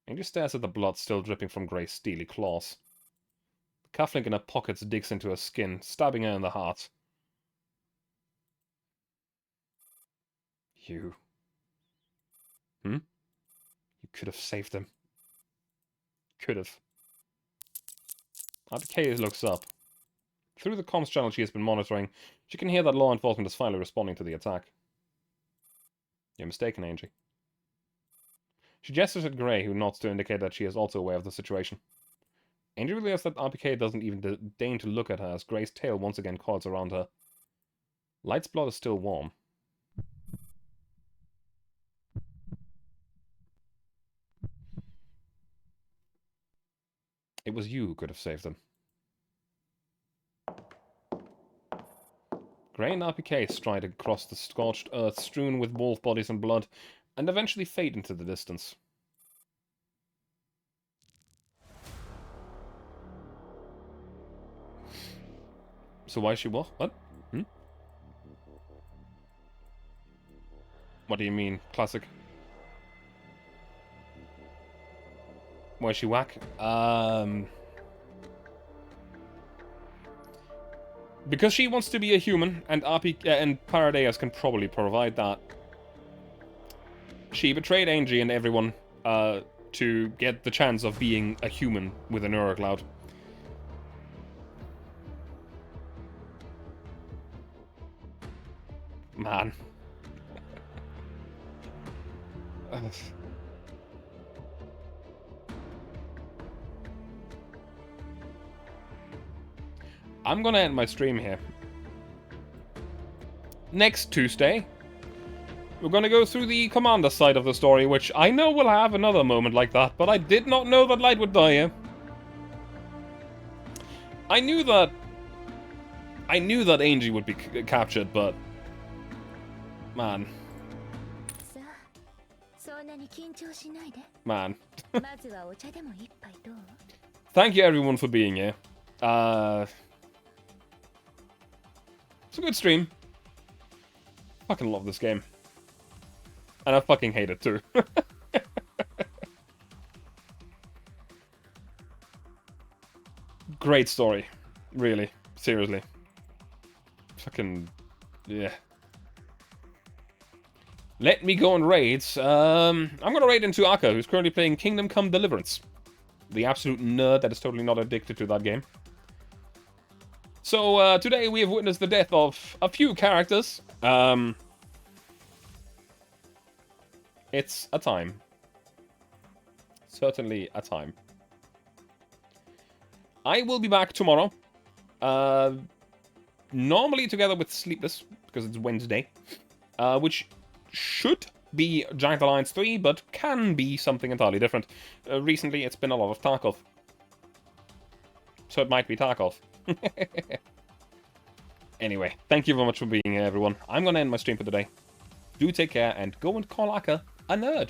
Angie stares at the blood still dripping from Grey's steely claws. The cufflink in her pockets digs into her skin, stabbing her in the heart. You... You could have saved them. Could have. RPK looks up. Through the comms channel she has been monitoring, she can hear that law enforcement is finally responding to the attack. You're mistaken, Angie. She gestures at Grey, who nods to indicate that she is also aware of the situation. Angie realizes that RPK doesn't even deign to look at her as Grey's tail once again coils around her. Light's blood is still warm. It was you who could have saved them. Grey and RPK stride across the scorched earth strewn with wolf bodies and blood, and eventually fade into the distance. So why is she what? What? What do you mean, classic? Why is she whack? Because she wants to be a human, and and Paradeus can probably provide that. She betrayed Angie and everyone to get the chance of being a human with a neurocloud. Man. I'm gonna end my stream here. Next Tuesday, we're gonna go through the commander side of the story, which I know will have another moment like that, but I did not know that Light would die here. I knew that Angie would be captured, but... Man. Man. Thank you everyone for being here. It's a good stream. Fucking love this game. And I fucking hate it too. Great story. Really. Seriously. Fucking... Yeah. Let me go and raid. I'm gonna raid into Aka, who's currently playing Kingdom Come Deliverance. The absolute nerd that is totally not addicted to that game. So, today we have witnessed the death of a few characters. It's a time. Certainly a time. I will be back tomorrow. Normally together with Sleepless, because it's Wednesday. Which should be Giant Alliance 3, but can be something entirely different. Recently, it's been a lot of Tarkov. So it might be Tarkov. Anyway, thank you very much for being here, everyone. I'm going to end my stream for today. Do take care, and go and call Aka a nerd.